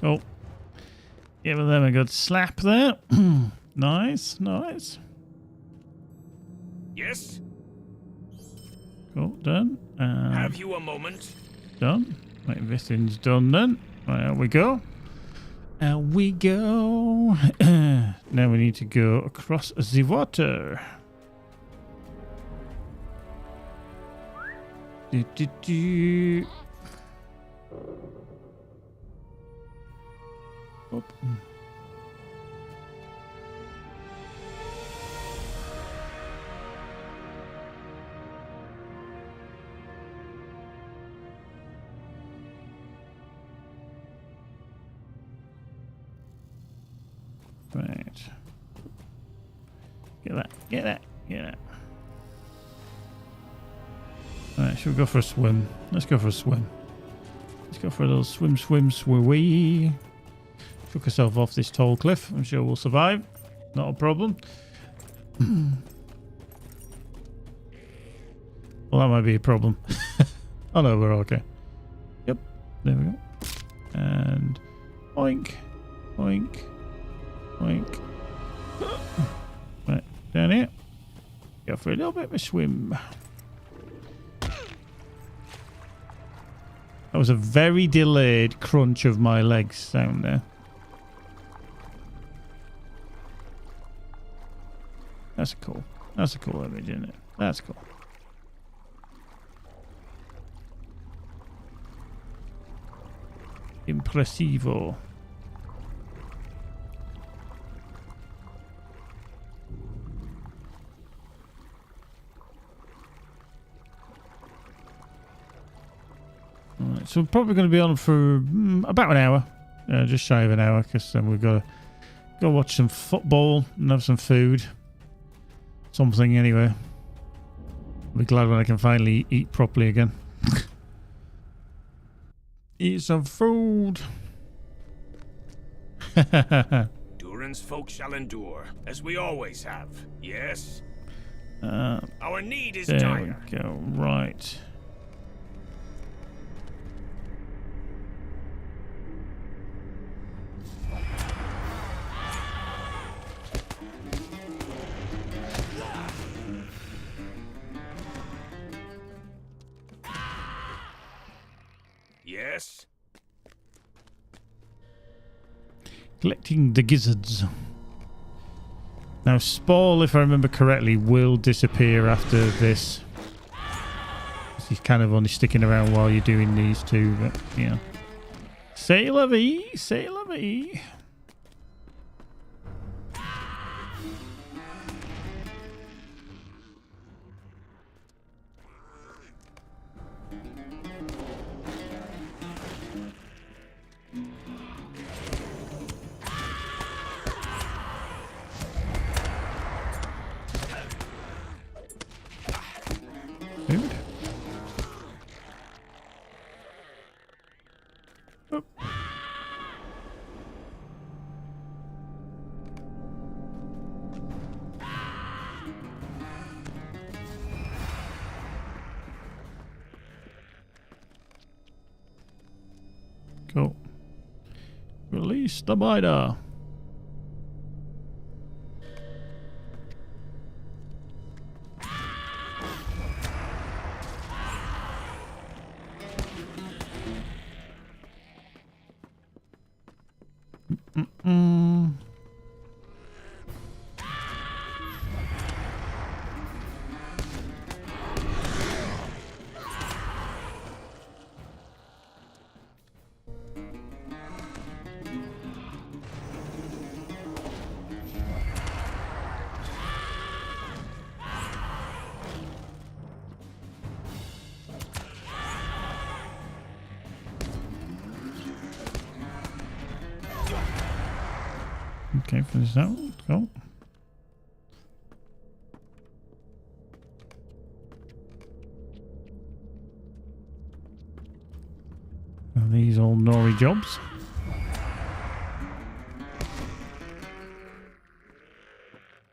Oh, give them a good slap there. Nice, nice. Yes? Cool, done. Have you a moment? Done. Right, everything's done then. Right, out we go. Out we go. Now we need to go across the water. Do. Up. Right. Get that. Get that. Get that. Alright, should we go for a swim? Let's go for a swim. Let's go for a little swim, swim, swee. Took herself off this tall cliff. I'm sure we'll survive. Not a problem. Well, that might be a problem. Oh no, we're okay. Yep, there we go. And oink, oink, oink. Right, down here. Go for a little bit of a swim. That was a very delayed crunch of my legs sound there. That's cool. That's a cool image, isn't it? That's cool. Impressivo. Alright, so we're probably going to be on for about an hour. Just shy of an hour, because then we've got to go watch some football and have some food. Something anyway. I'll be glad when I can finally eat properly again. Eat some food. Durin's folk shall endure, as we always have. Yes? Our need is There dire. we go. Right. Yes? Collecting the gizzards. Now, Spall, if I remember correctly, will disappear after this. He's kind of only sticking around while you're doing these two, but yeah. C'est la vie, c'est la vie. Food. Oop. Cool. Release the biter. Okay, finish that one. Go. Are these all Nori jobs?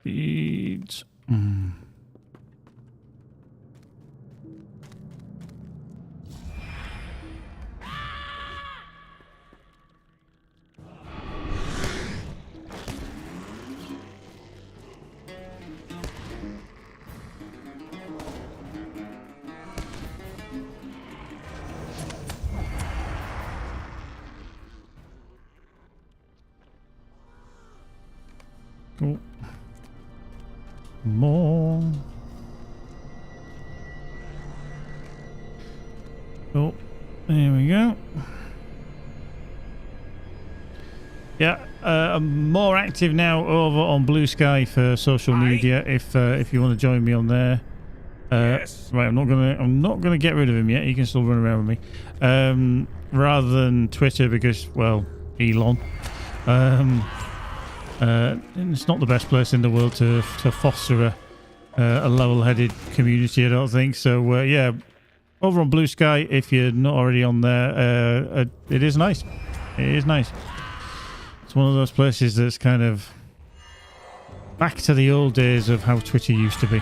Beads. Cool. More. Cool. There we go. Yeah, I'm more active now over on Blue Sky for social media. If you want to join me on there. Yes. Right, I'm not gonna get rid of him yet. He can still run around with me. Rather than Twitter because, well, Elon. It's not the best place in the world to foster a level-headed community, I don't think. So, yeah, over on Blue Sky, if you're not already on there, it is nice. It is nice. It's one of those places that's kind of back to the old days of how Twitter used to be.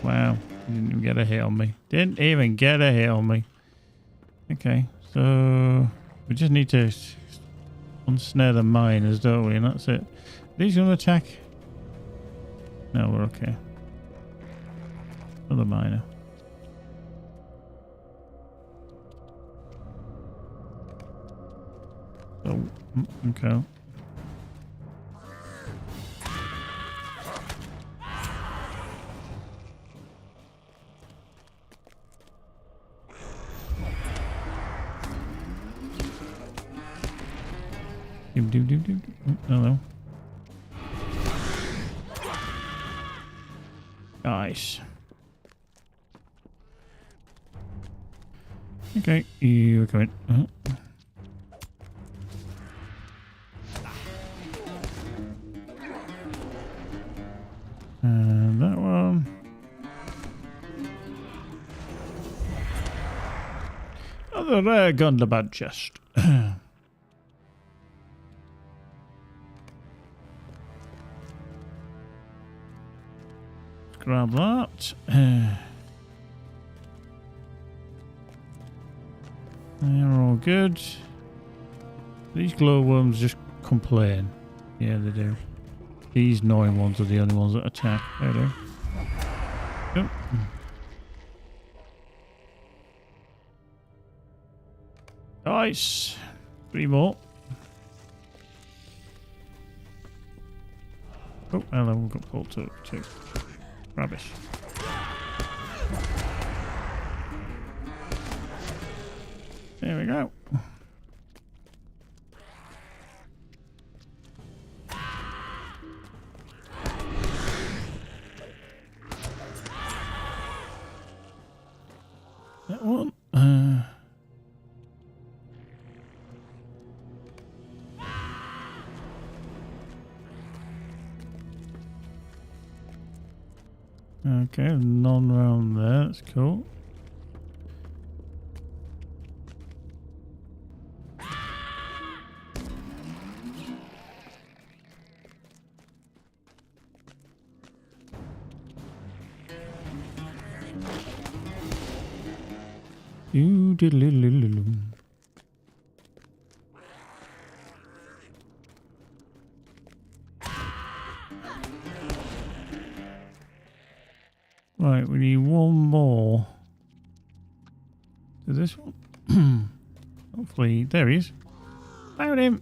Wow, didn't even get a hit on me. Didn't even get a hit on me. Okay, so we just need to unsnare the miners, don't we? And that's it. Are these going to attack? No, we're okay. Another miner. Oh, okay. Hello. Nice. Okay, you're coming. And that one. Other rare Gundabad chest. Grab that. They're all good. These glowworms just complain. Yeah, they do. These annoying ones are the only ones that attack. There they do. Yep. Nice. 3 more. Oh, hello, we've got pulled too. Rubbish. There we go. That one. Okay, none round there. That's cool. Right, we need one more. Is this one? Hopefully, there he is. Found him.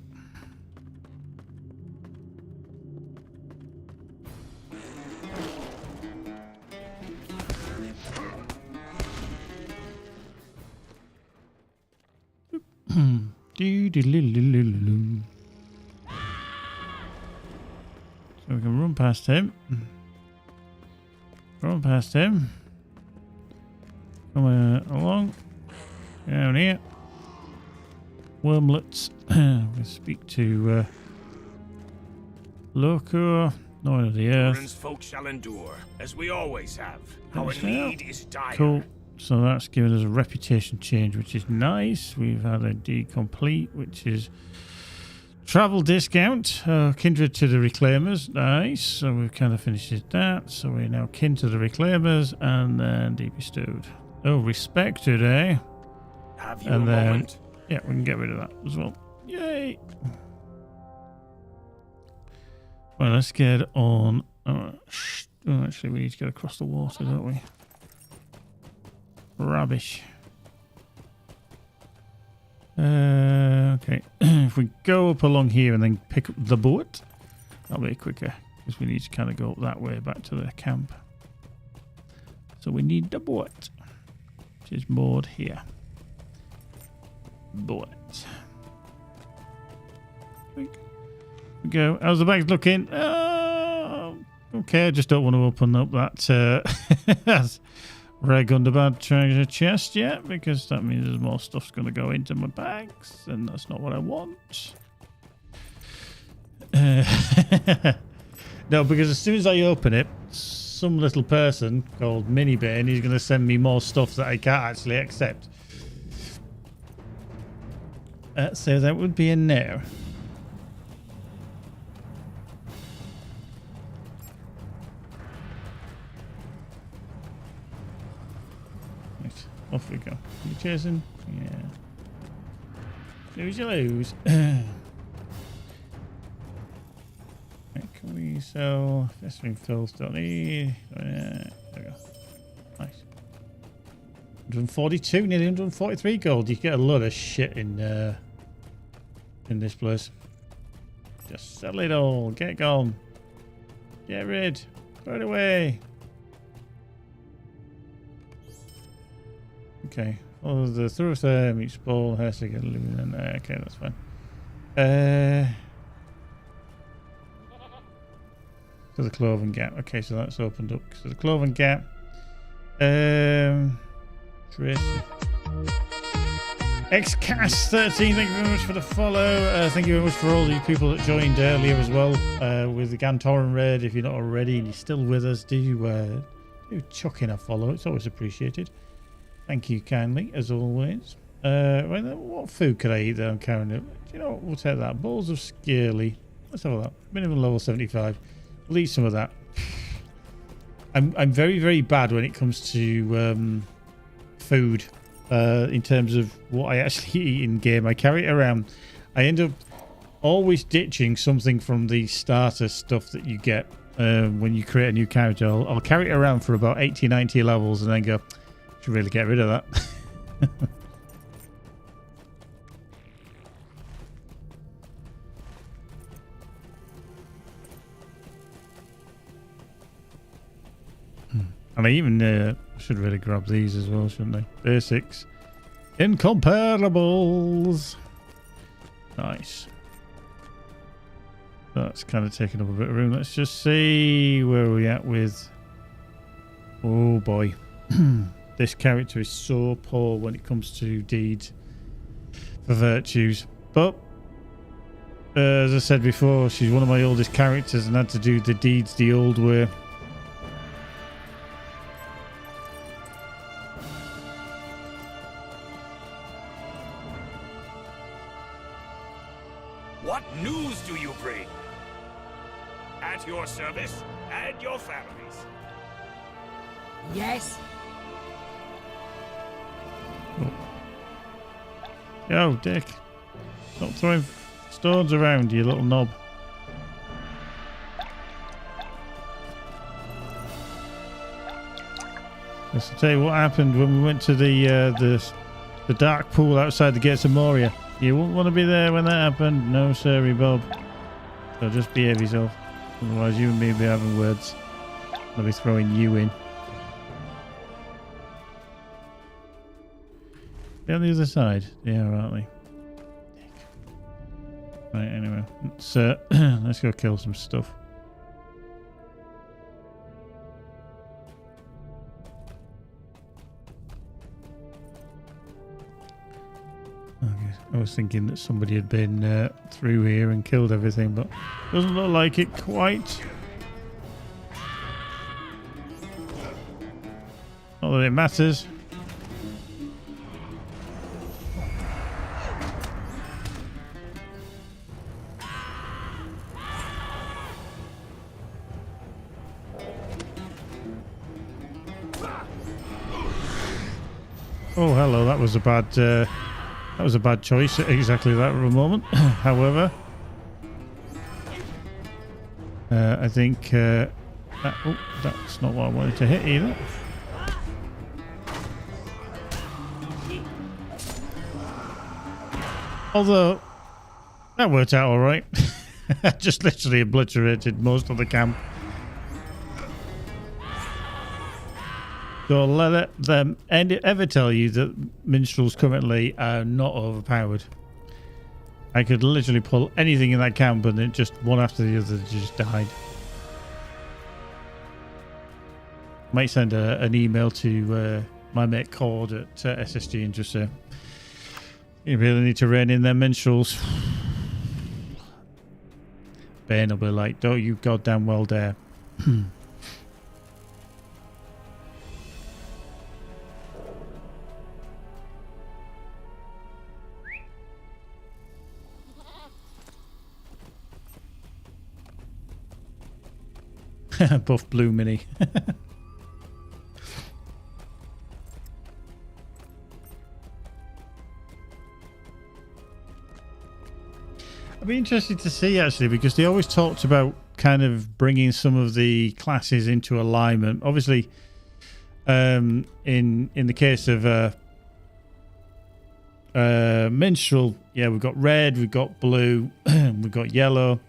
So we can run past him. Run past him. Come along. Down here. Wormlets. We speak to LOTRO, Lord of the Earth. Durin's folk shall endure, as we always have. Our need is dire. Cool. So that's given us a reputation change, which is nice. We've had a D complete, which is travel discount. Kindred to the Reclaimers. Nice. So we've kind of finished that. So we're now kin to the Reclaimers and then D bestowed. Oh, respected, eh? Have you And a then, moment? yeah, we can get rid of that as well. Yay! Well, let's get on. Oh, actually, we need to get across the water, don't we? Rubbish. Okay. If we go up along here and then pick up the boat, that'll be quicker because we need to kind of go up that way back to the camp. So we need the boat, which is moored here. Boat. We go. How's the bags looking? Okay, I just don't want to open up that Rare Gundabad treasure chest yet, because that means there's more stuff's going to go into my bags, and that's not what I want. No, because as soon as I open it, some little person called Minibane is going to send me more stuff that I can't actually accept. So that would be a no. Right, off we go. You chasing? Yeah. Lose you lose. Right, can we sell festering filth? Don't need. There we go. Nice. 142, nearly 143 gold. You get a lot of shit in this place. Just sell it all. Get gone. Get rid. Throw it away. Okay. Oh, the thoroughfare meets ball has to get lumen. Okay, that's fine. To the Cloven Gap. Okay, so that's opened up. So the Cloven Gap. Trace. XCast13, thank you very much for the follow. Thank you very much for all the people that joined earlier as well with the Gantoran raid. If you're not already and you're still with us, do chuck in a follow. It's always appreciated. Thank you kindly, as always. What food could I eat that I'm carrying? Do you know what? We'll take that. Balls of Scaly. Let's have that. Minimum level 75. We'll eat some of that. I'm very, very bad when it comes to food. In terms of what I actually eat in game. I carry it around. I end up always ditching something from the starter stuff that you get when you create a new character. I'll carry it around for about 80, 90 levels and then go, should really get rid of that. And I even should really grab these as well, shouldn't I? Basics. Incomparables. Nice. That's kind of taking up a bit of room. Let's just see where we're at with... Oh boy. This character is so poor when it comes to deeds for virtues. But, as I said before, she's one of my oldest characters and had to do the deeds the old way. What news do you bring? At your service and your families. Yes. Yo, Dick. Stop throwing stones around, you little knob. Let's tell you what happened when we went to the dark pool outside the gates of Moria. You wouldn't want to be there when that happened. No, sorry, Bob. So just behave yourself. Otherwise, you and me will be having words. I'll be throwing you in. They're on the other side. They are, aren't they? Right, anyway. Let's go kill some stuff. Okay. I was thinking that somebody had been through here and killed everything, but doesn't look like it quite. Not that it matters. Oh, hello. That was a bad choice at exactly that moment. However, I think that's not what I wanted to hit either. Although that worked out all right. Just literally obliterated most of the camp. So let them ever tell you that minstrels currently are not overpowered. I could literally pull anything in that camp and it just one after the other just died. Might send an email to my mate Cord at SSG and just say, you really need to rein in their minstrels. Bane will be like, don't you goddamn well dare. Buff blue mini. I'd be interested to see actually, because they always talked about kind of bringing some of the classes into alignment. Obviously, in the case of Minstrel, yeah, we've got red, we've got blue, we've got yellow.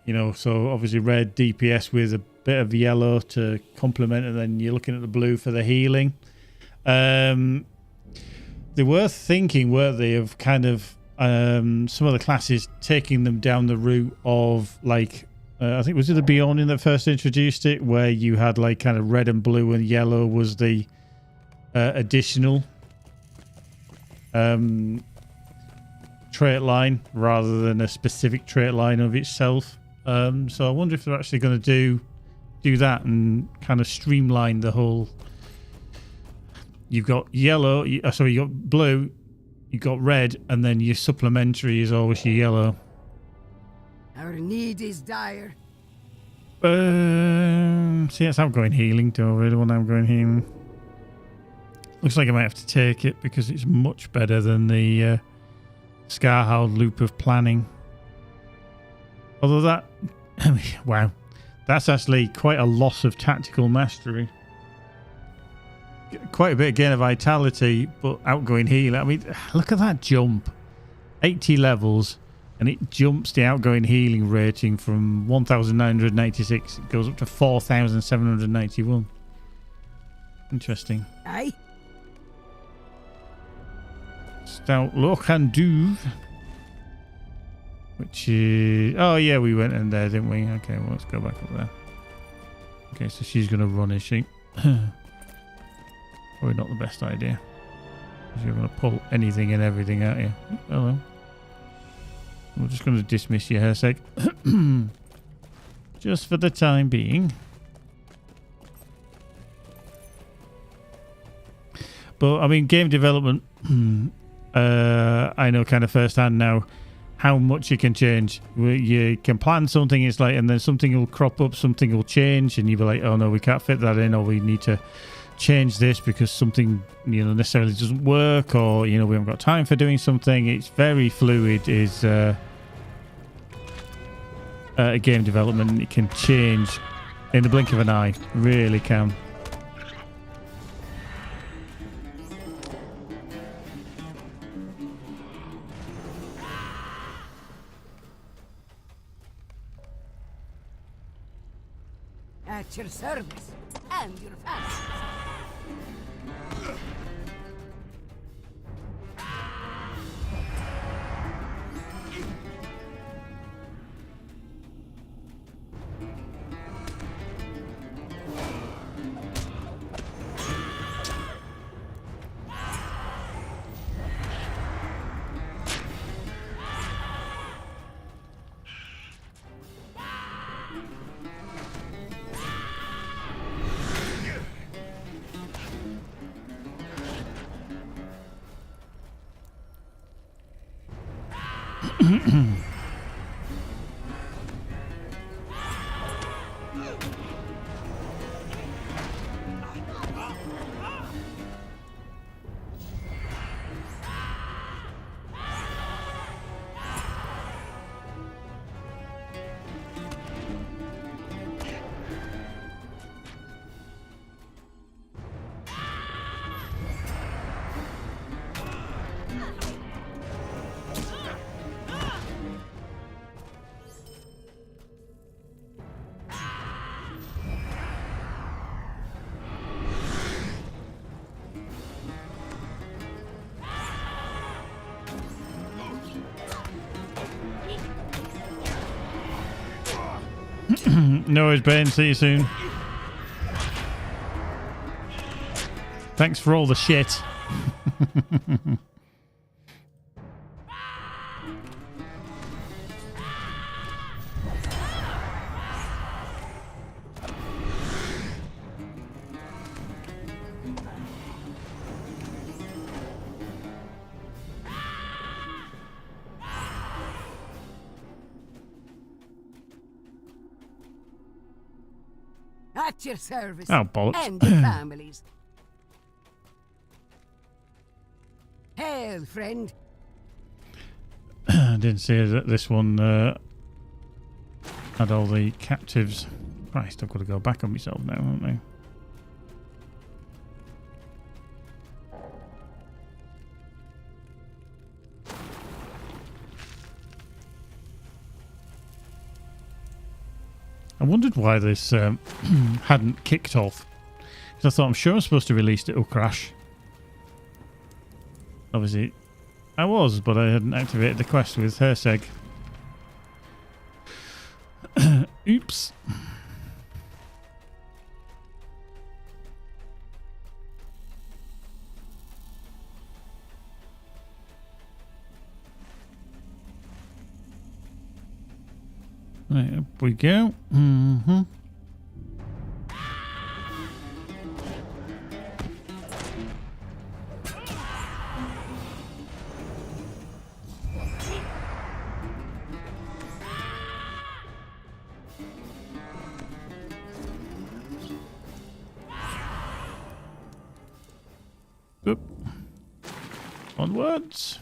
You know, so obviously red DPS with a bit of yellow to complement, and then you're looking at the blue for the healing. They were thinking, weren't they, of kind of some of the classes taking them down the route of like I think was it the Beyonding that first introduced it, where you had like kind of red and blue and yellow was the additional trait line rather than a specific trait line of itself. So I wonder if they're actually going to do that and kind of streamline the whole. You've got yellow, you got blue, you got red, and then your supplementary is always your yellow. Our need is dire. See, that's outgoing healing. Do I really want outgoing healing? Looks like I might have to take it because it's much better than the Scarhold loop of planning. Although that, I mean, wow, that's actually quite a loss of tactical mastery. Quite a bit again of vitality, but outgoing healing. I mean, look at that jump. 80 levels, and it jumps the outgoing healing rating from 1,996. It goes up to 4,791. Interesting. Aye. Stout Lochanduve. Which is... Oh, yeah, we went in there, didn't we? Okay, well, let's go back up there. Okay, so she's going to run, is she? Probably not the best idea. Because you're going to pull anything and everything at you. Hello. We're just going to dismiss you here, sec. Just for the time being. But, I mean, game development... I know kind of firsthand now how much you can change. You can plan something, it's like, and then something will crop up, something will change, and you'll be like, oh no, we can't fit that in, or we need to change this because something, you know, necessarily doesn't work, or, you know, we haven't got time for doing something. It's very fluid, is game development. It can change in the blink of an eye, really can. At your service and your fast. No worries, Ben. See you soon. Thanks for all the shit. At your service. Oh, bollocks. And your families. Hail, friend. I didn't see that this one had all the captives. Christ, I've got to go back on myself now, haven't I? I wondered why this hadn't kicked off. Because I thought, I'm sure I'm supposed to release it, it'll crash. Obviously, I was, but I hadn't activated the quest with Herseg. Oops. Right, up we go. Mm-hmm. Oop. Onwards.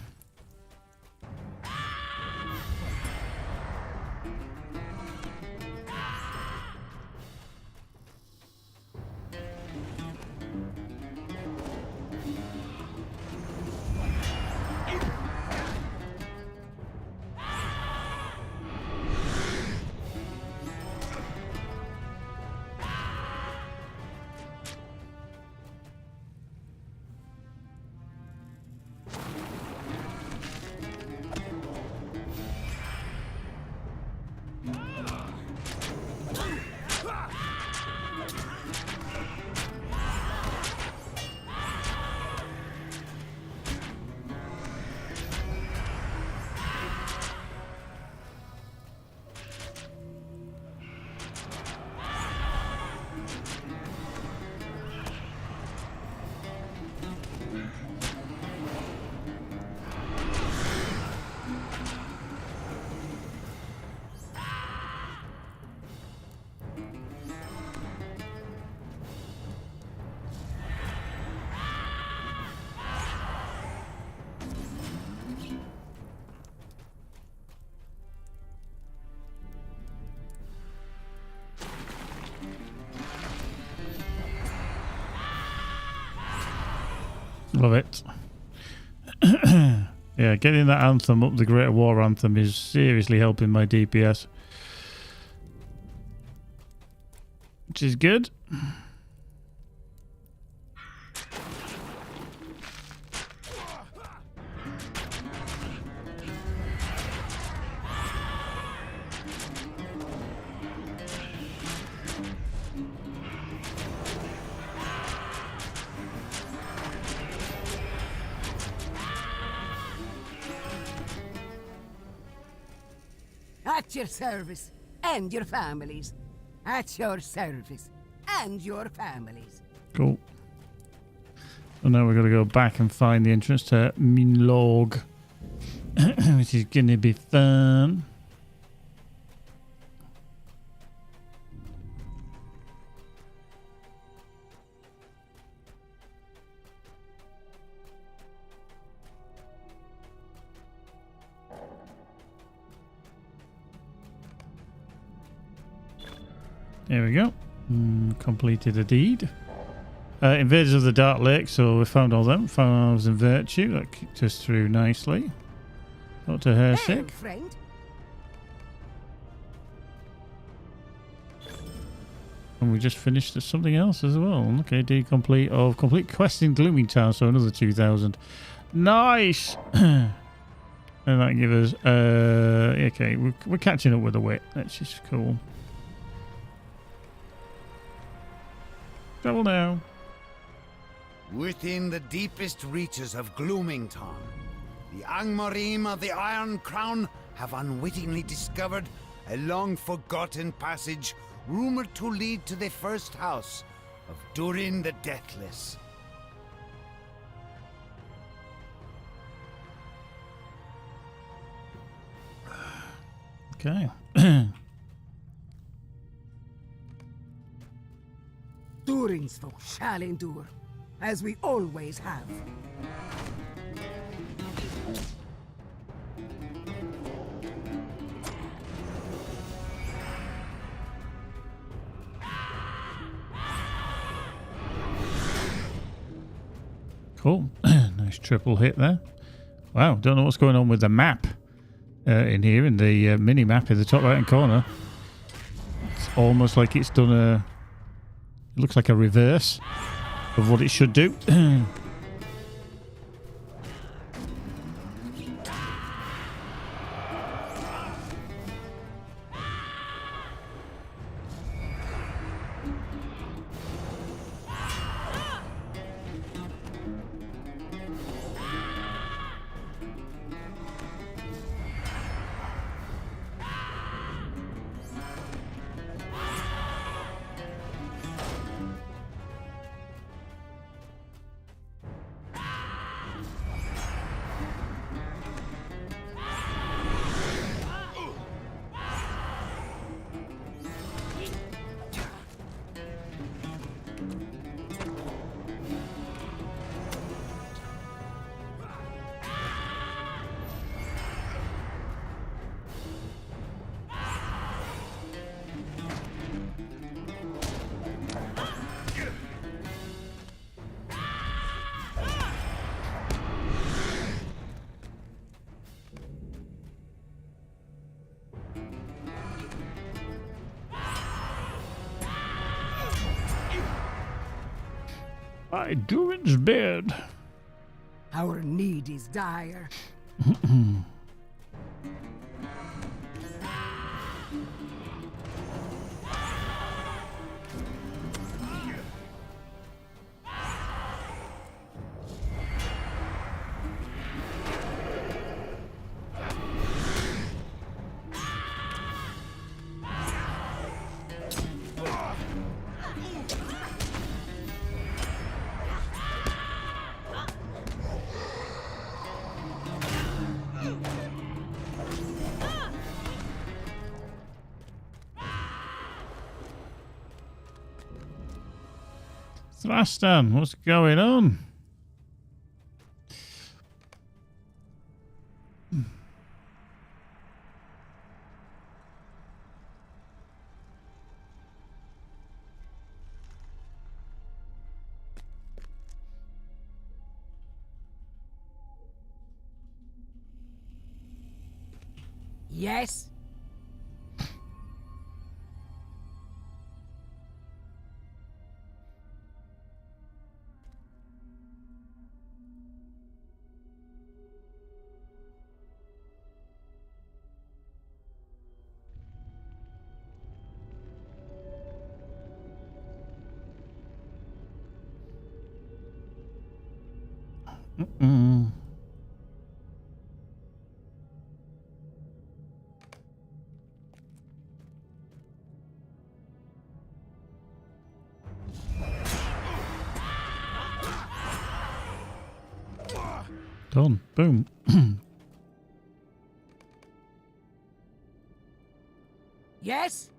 Love it. Yeah, getting that anthem up, the Greater War Anthem, is seriously helping my DPS. Which is good. At your service. And your families. At your service. And your families. Cool. So now we've got to go back and find the entrance to Minlog. Which is going to be fun. There we go. Completed a deed. Invaders of the Dark Lake, so we found all them. Farms and Virtue. That kicked us through nicely. Got to Herseg. Friend. And we just finished something else as well. Okay, deed complete of complete quest in Glooming Town, so another 2,000. Nice! And that gives us... okay, we're catching up with the wit. That's just cool. Travel now. Within the deepest reaches of Gloomington, the Angmarim of the Iron Crown have unwittingly discovered a long-forgotten passage rumored to lead to the first house of Durin the Deathless. Okay. Durin's folk shall endure, as we always have. Cool. Nice triple hit there. Wow, don't know what's going on with the map in here, in the mini map in the top right hand corner. It's almost like it's done a... It looks like a reverse of what it should do. My Durin's bed. Our need is dire. Thrastan, what's going on? Yes? Done. Boom. Yes?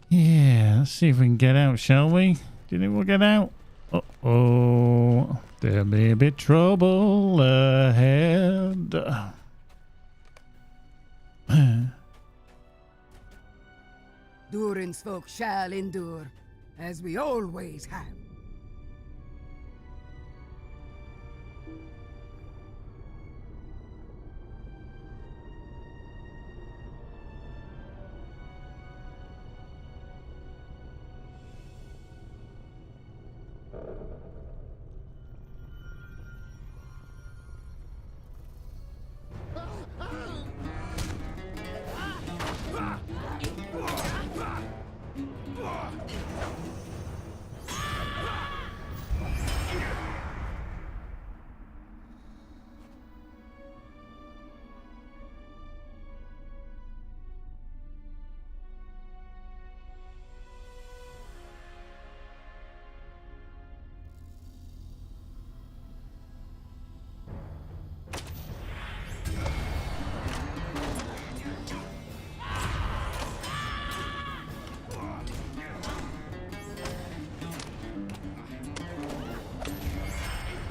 Yeah, let's see if we can get out, shall we? Do you think we'll get out? Uh-oh. There may be trouble ahead. Durin's folk shall endure, as we always have.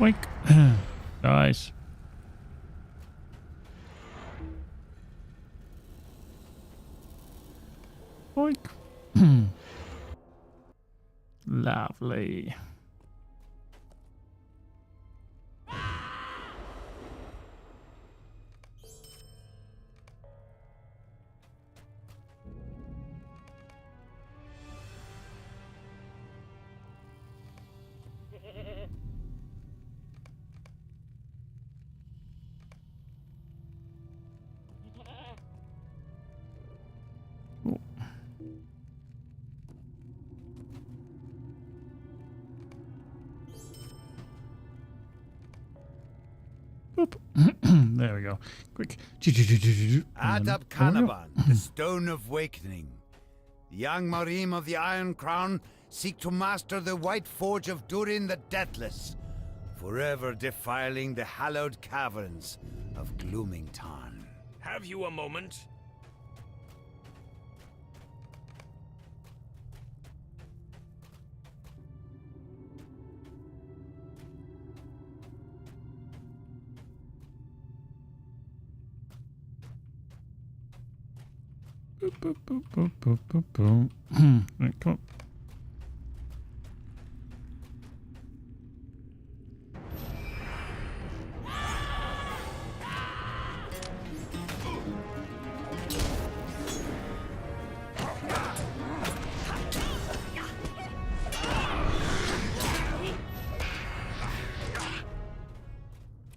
Wink. Nice. Boink. Lovely. There we go. Quick. Adab Canaban, the Stone of Awakening. The young Marim of the Iron Crown seek to master the White Forge of Durin the Deathless, forever defiling the hallowed caverns of Gloomington. Have you a moment? Right, come on.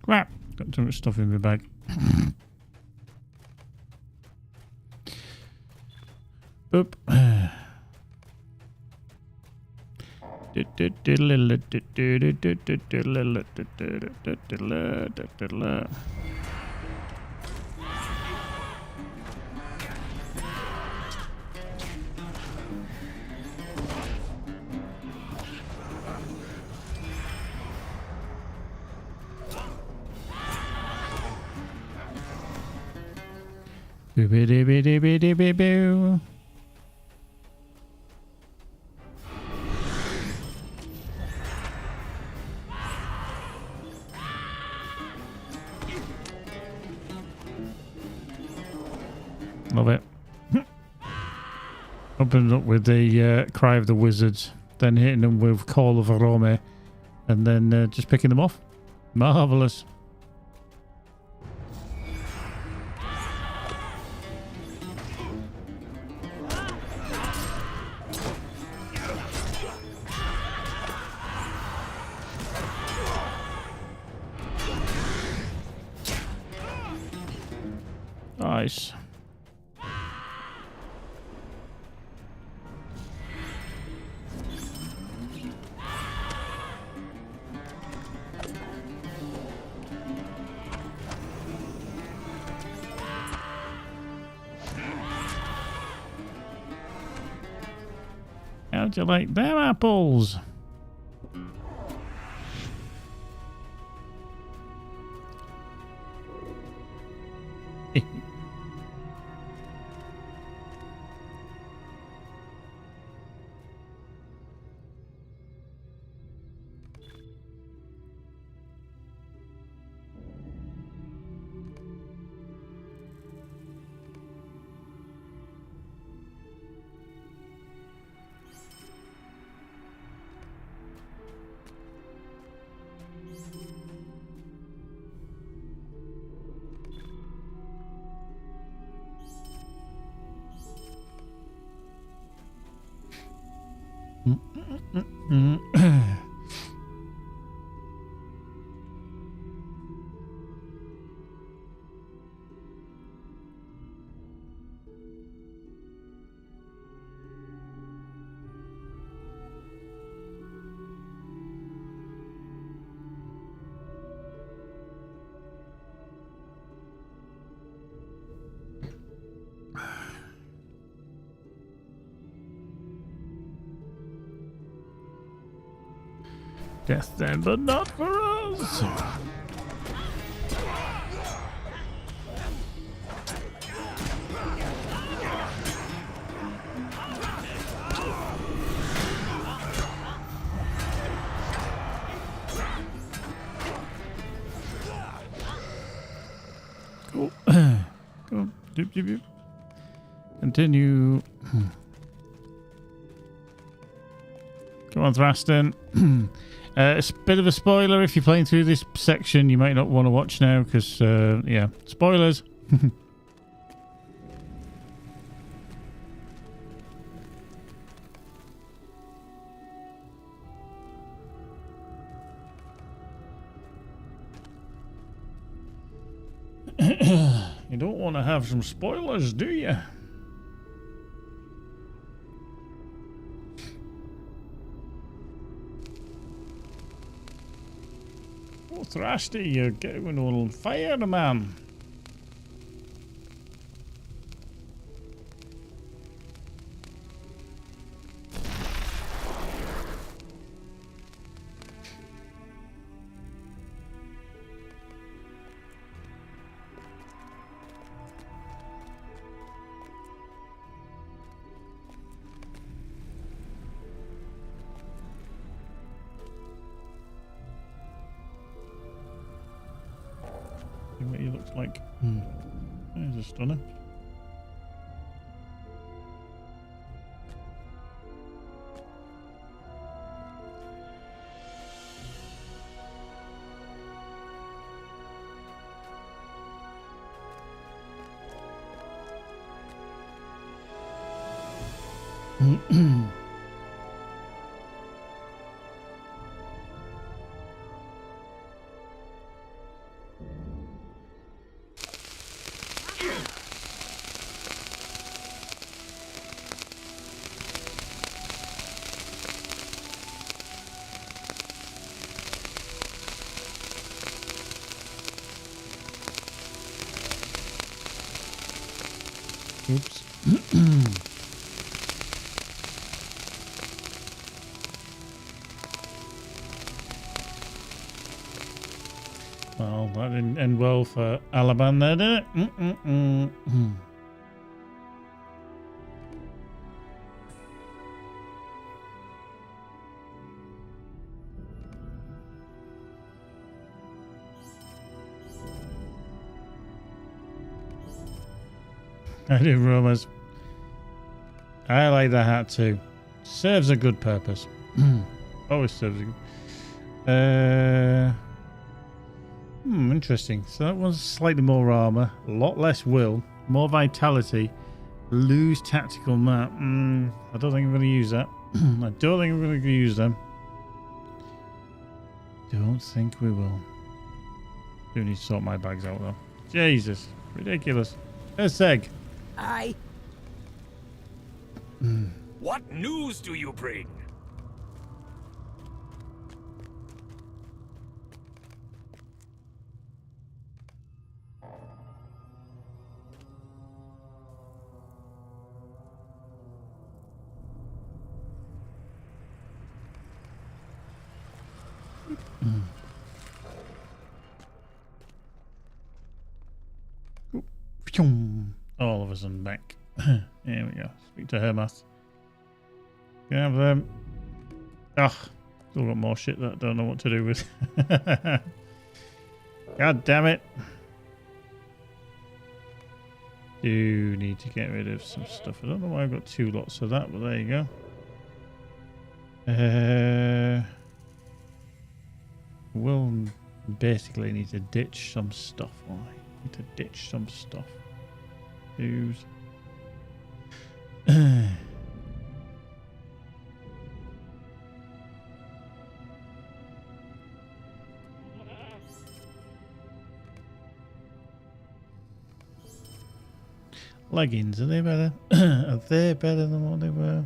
Crap! Got too much stuff in my bag. Oop. Boo-boo-doo-boo-doo-boo-doo-boo. Love it. Opening up with the Cry of the Wizards, then hitting them with Call of Arome, and then just picking them off. Marvellous. Nice. How'd you like them apples? Death then, but not for us. Zoop, zoop, zoop. Continue. Come on, Thraston. It's a bit of a spoiler if you're playing through this section. You might not want to watch now because, yeah, spoilers. You don't want to have some spoilers, do you? Oh, Thrasty, you're getting on fire, man. See what he looks like. There's a stunner. Oops. Well, that didn't end well for Alaban there, did it? I do, Romans. I like the hat too. Serves a good purpose. Always serves a good... interesting. So that one's slightly more armor, a lot less will, more vitality, lose tactical map. I don't think I'm going to use that. I don't think I'm going to use them. Don't think we will. Do need to sort my bags out though. Jesus, ridiculous. There's Seg. I... What news do you bring? All of a sudden back. Here we go. Speak to Hermas. Can I have them? Ugh. Still got more shit that I don't know what to do with. God damn it. Do need to get rid of some stuff. I don't know why I've got 2 lots of that, but there you go. We'll basically need to ditch some stuff. Why? Need to ditch some stuff. Use. Leggings, are they better? Are they better than what they were?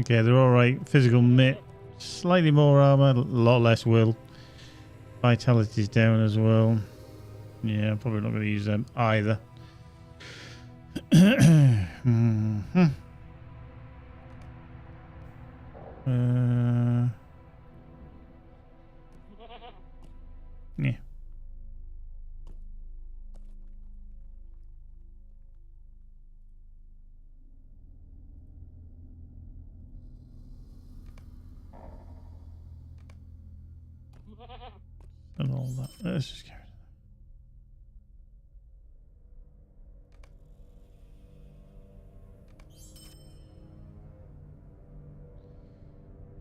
Okay, they're alright. Physical mitt, slightly more armor, a lot less will. Vitality's down as well. Yeah, I'm probably not going to use them either. Yeah. and all that. Let's just carry it.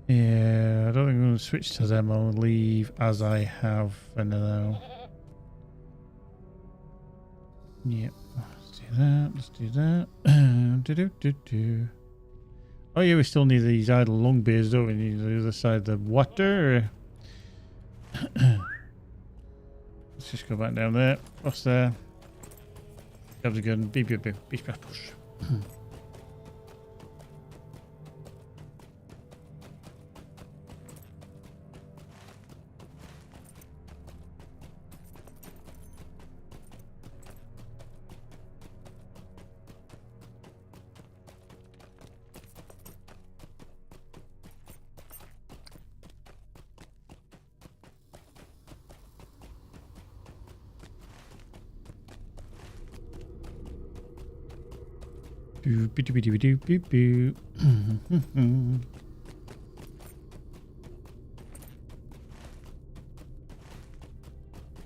Yeah, I don't think I'm going to switch to them. I'll leave as I have for now. Yep, let's do that. Let's do that. Oh yeah, we still need these idle long beers, don't we? Need the other side of the water. Let's just go back down there. What's there? Grab the gun. Beep, beep, beep. Beep, beep, push.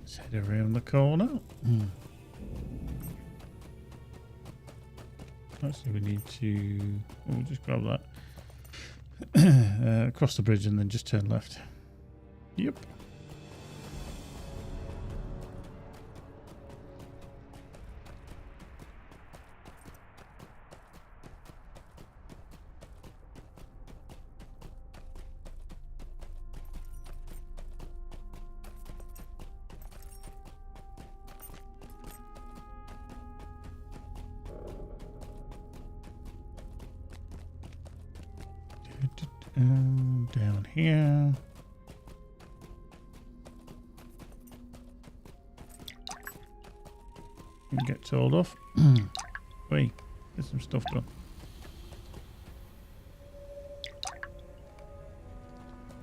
Let's head around the corner. Actually, we need to. We'll just grab that. Across the bridge and then just turn left. Yep. Down here. And get told off. Wait, there's some stuff done.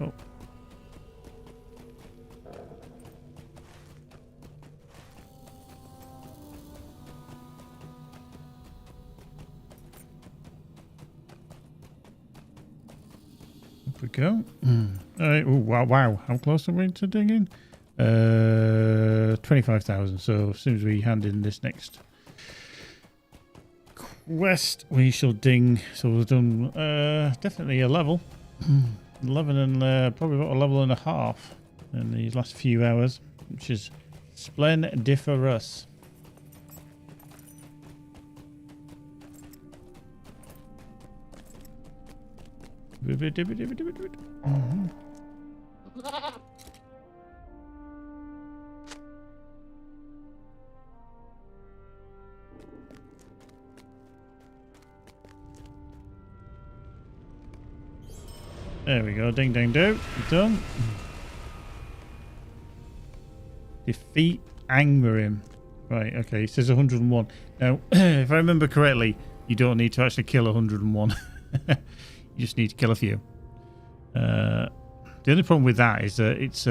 Oh. We go. Alright, oh wow, how close are we to digging? 25,000. So as soon as we hand in this next quest, we shall ding. So we've done definitely a level. 11 and probably about a level and a half in these last few hours, which is splendiferous. There we go. Ding, ding, do. Done. Defeat Angmarim. Right, okay. It says 101. Now, if I remember correctly, you don't need to actually kill 101. You just need to kill a few. The only problem with that is that it's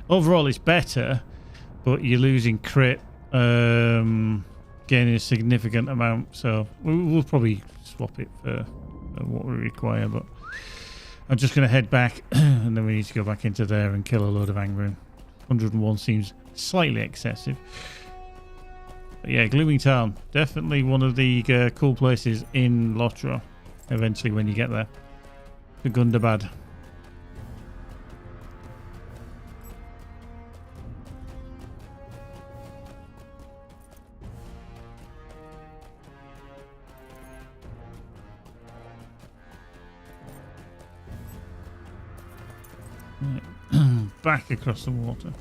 overall it's better, but you're losing crit, gaining a significant amount. So we'll probably swap it for what we require. But I'm just going to head back, and then we need to go back into there and kill a load of Angmarim. 101 seems slightly excessive. But yeah, Glooming Town, definitely one of the cool places in LOTRO. Eventually, when you get there, the Gundabad. Right. Back across the water.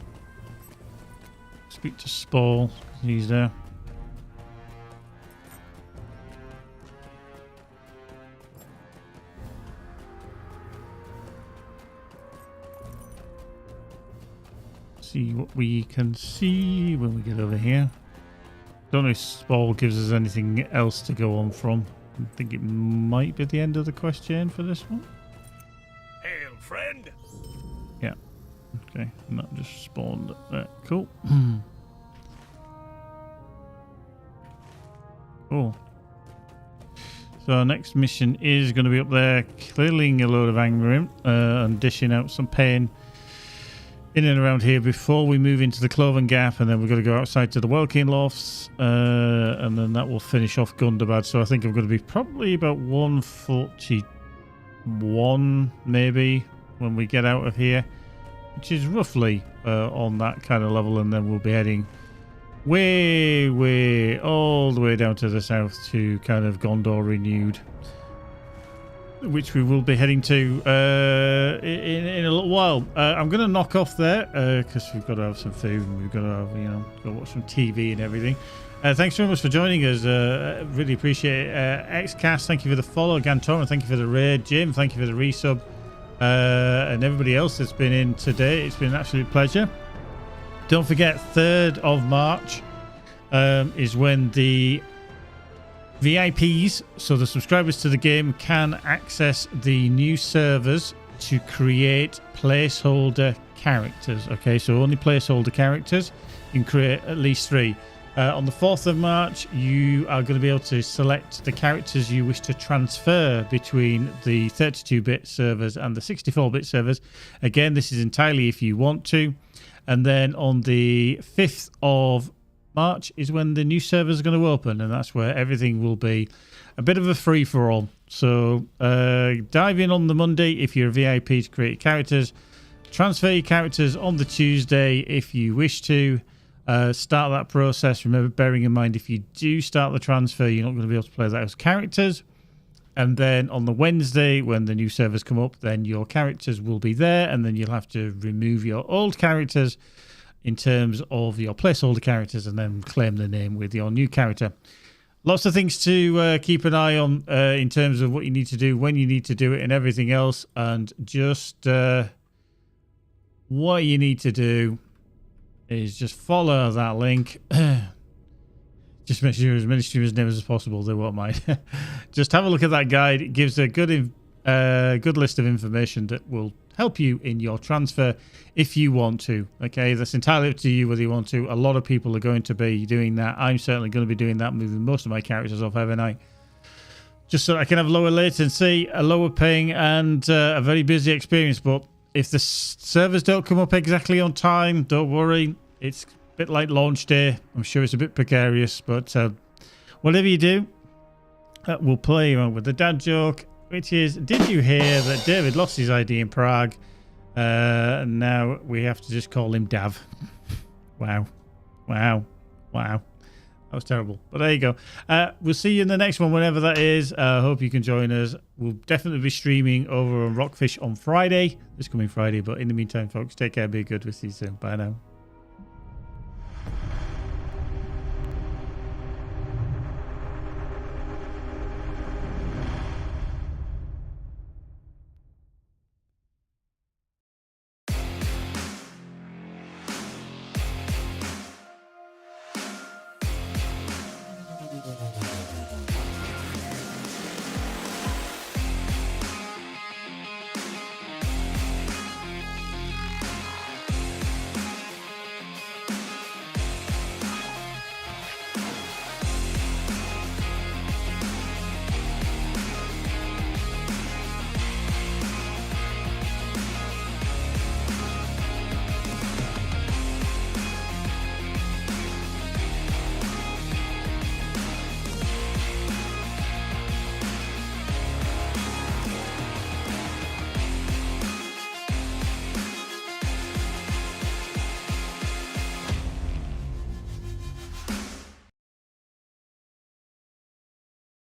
Speak to Spall. He's there. See what we can see when we get over here. Don't know if Spall gives us anything else to go on from. I think it might be the end of the quest chain for this one. Hail, friend! Yeah. Okay, and that just spawned up there. Cool. Cool. So our next mission is going to be up there, killing a load of Angmarim and dishing out some pain in and around here before we move into the Cloven Gap, and then we're going to go outside to the Welkin Lofts, and then that will finish off Gundabad. So I think I'm going to be probably about 141 maybe when we get out of here, which is roughly on that kind of level, and then we'll be heading way all the way down to the south to kind of Gondor Renewed, which we will be heading to in a little while. I'm going to knock off there because we've got to have some food and we've got to have, go watch some TV and everything. Thanks very much for joining us. Really appreciate it. XCast, thank you for the follow. Gantorma, thank you for the raid. Jim, thank you for the resub. And everybody else that's been in today. It's been an absolute pleasure. Don't forget, 3rd of March is when the VIPs, so the subscribers to the game, can access the new servers to create placeholder characters. Okay, so only placeholder characters. You can create at least 3. On the 4th of March, you are going to be able to select the characters you wish to transfer between the 32-bit servers and the 64-bit servers. Again, this is entirely if you want to. And then on the 5th of March is when the new servers are going to open, and that's where everything will be a bit of a free-for-all. So dive in on the Monday if you're a VIP to create characters. Transfer your characters on the Tuesday if you wish to. Start that process. Remember, bearing in mind, if you do start the transfer, you're not going to be able to play those characters. And then on the Wednesday, when the new servers come up, then your characters will be there, and then you'll have to remove your old characters in terms of your placeholder characters and then claim the name with your new character. Lots of things to keep an eye on in terms of what you need to do, when you need to do it, and everything else. And just what you need to do is just follow that link. Just make sure as many streamers' names as possible, they won't mind. Just have a look at that guide. It gives a good list of information that will help you in your transfer if you want to. Okay, that's entirely up to you whether you want to. A lot of people are going to be doing that. I'm certainly going to be doing that, moving most of my characters off Evernight, just so I can have lower latency, a lower ping, and a very busy experience. But if the servers don't come up exactly on time, don't worry. It's a bit like launch day. I'm sure it's a bit precarious, but whatever you do, we'll play with the dad joke, which is, did you hear that David lost his ID in Prague? And now we have to just call him Dav. Wow. That was terrible. But there you go. We'll see you in the next one, whenever that is. Hope you can join us. We'll definitely be streaming over on Rockfish on Friday, this coming Friday. But in the meantime, folks, take care, be good. We'll see you soon. Bye now.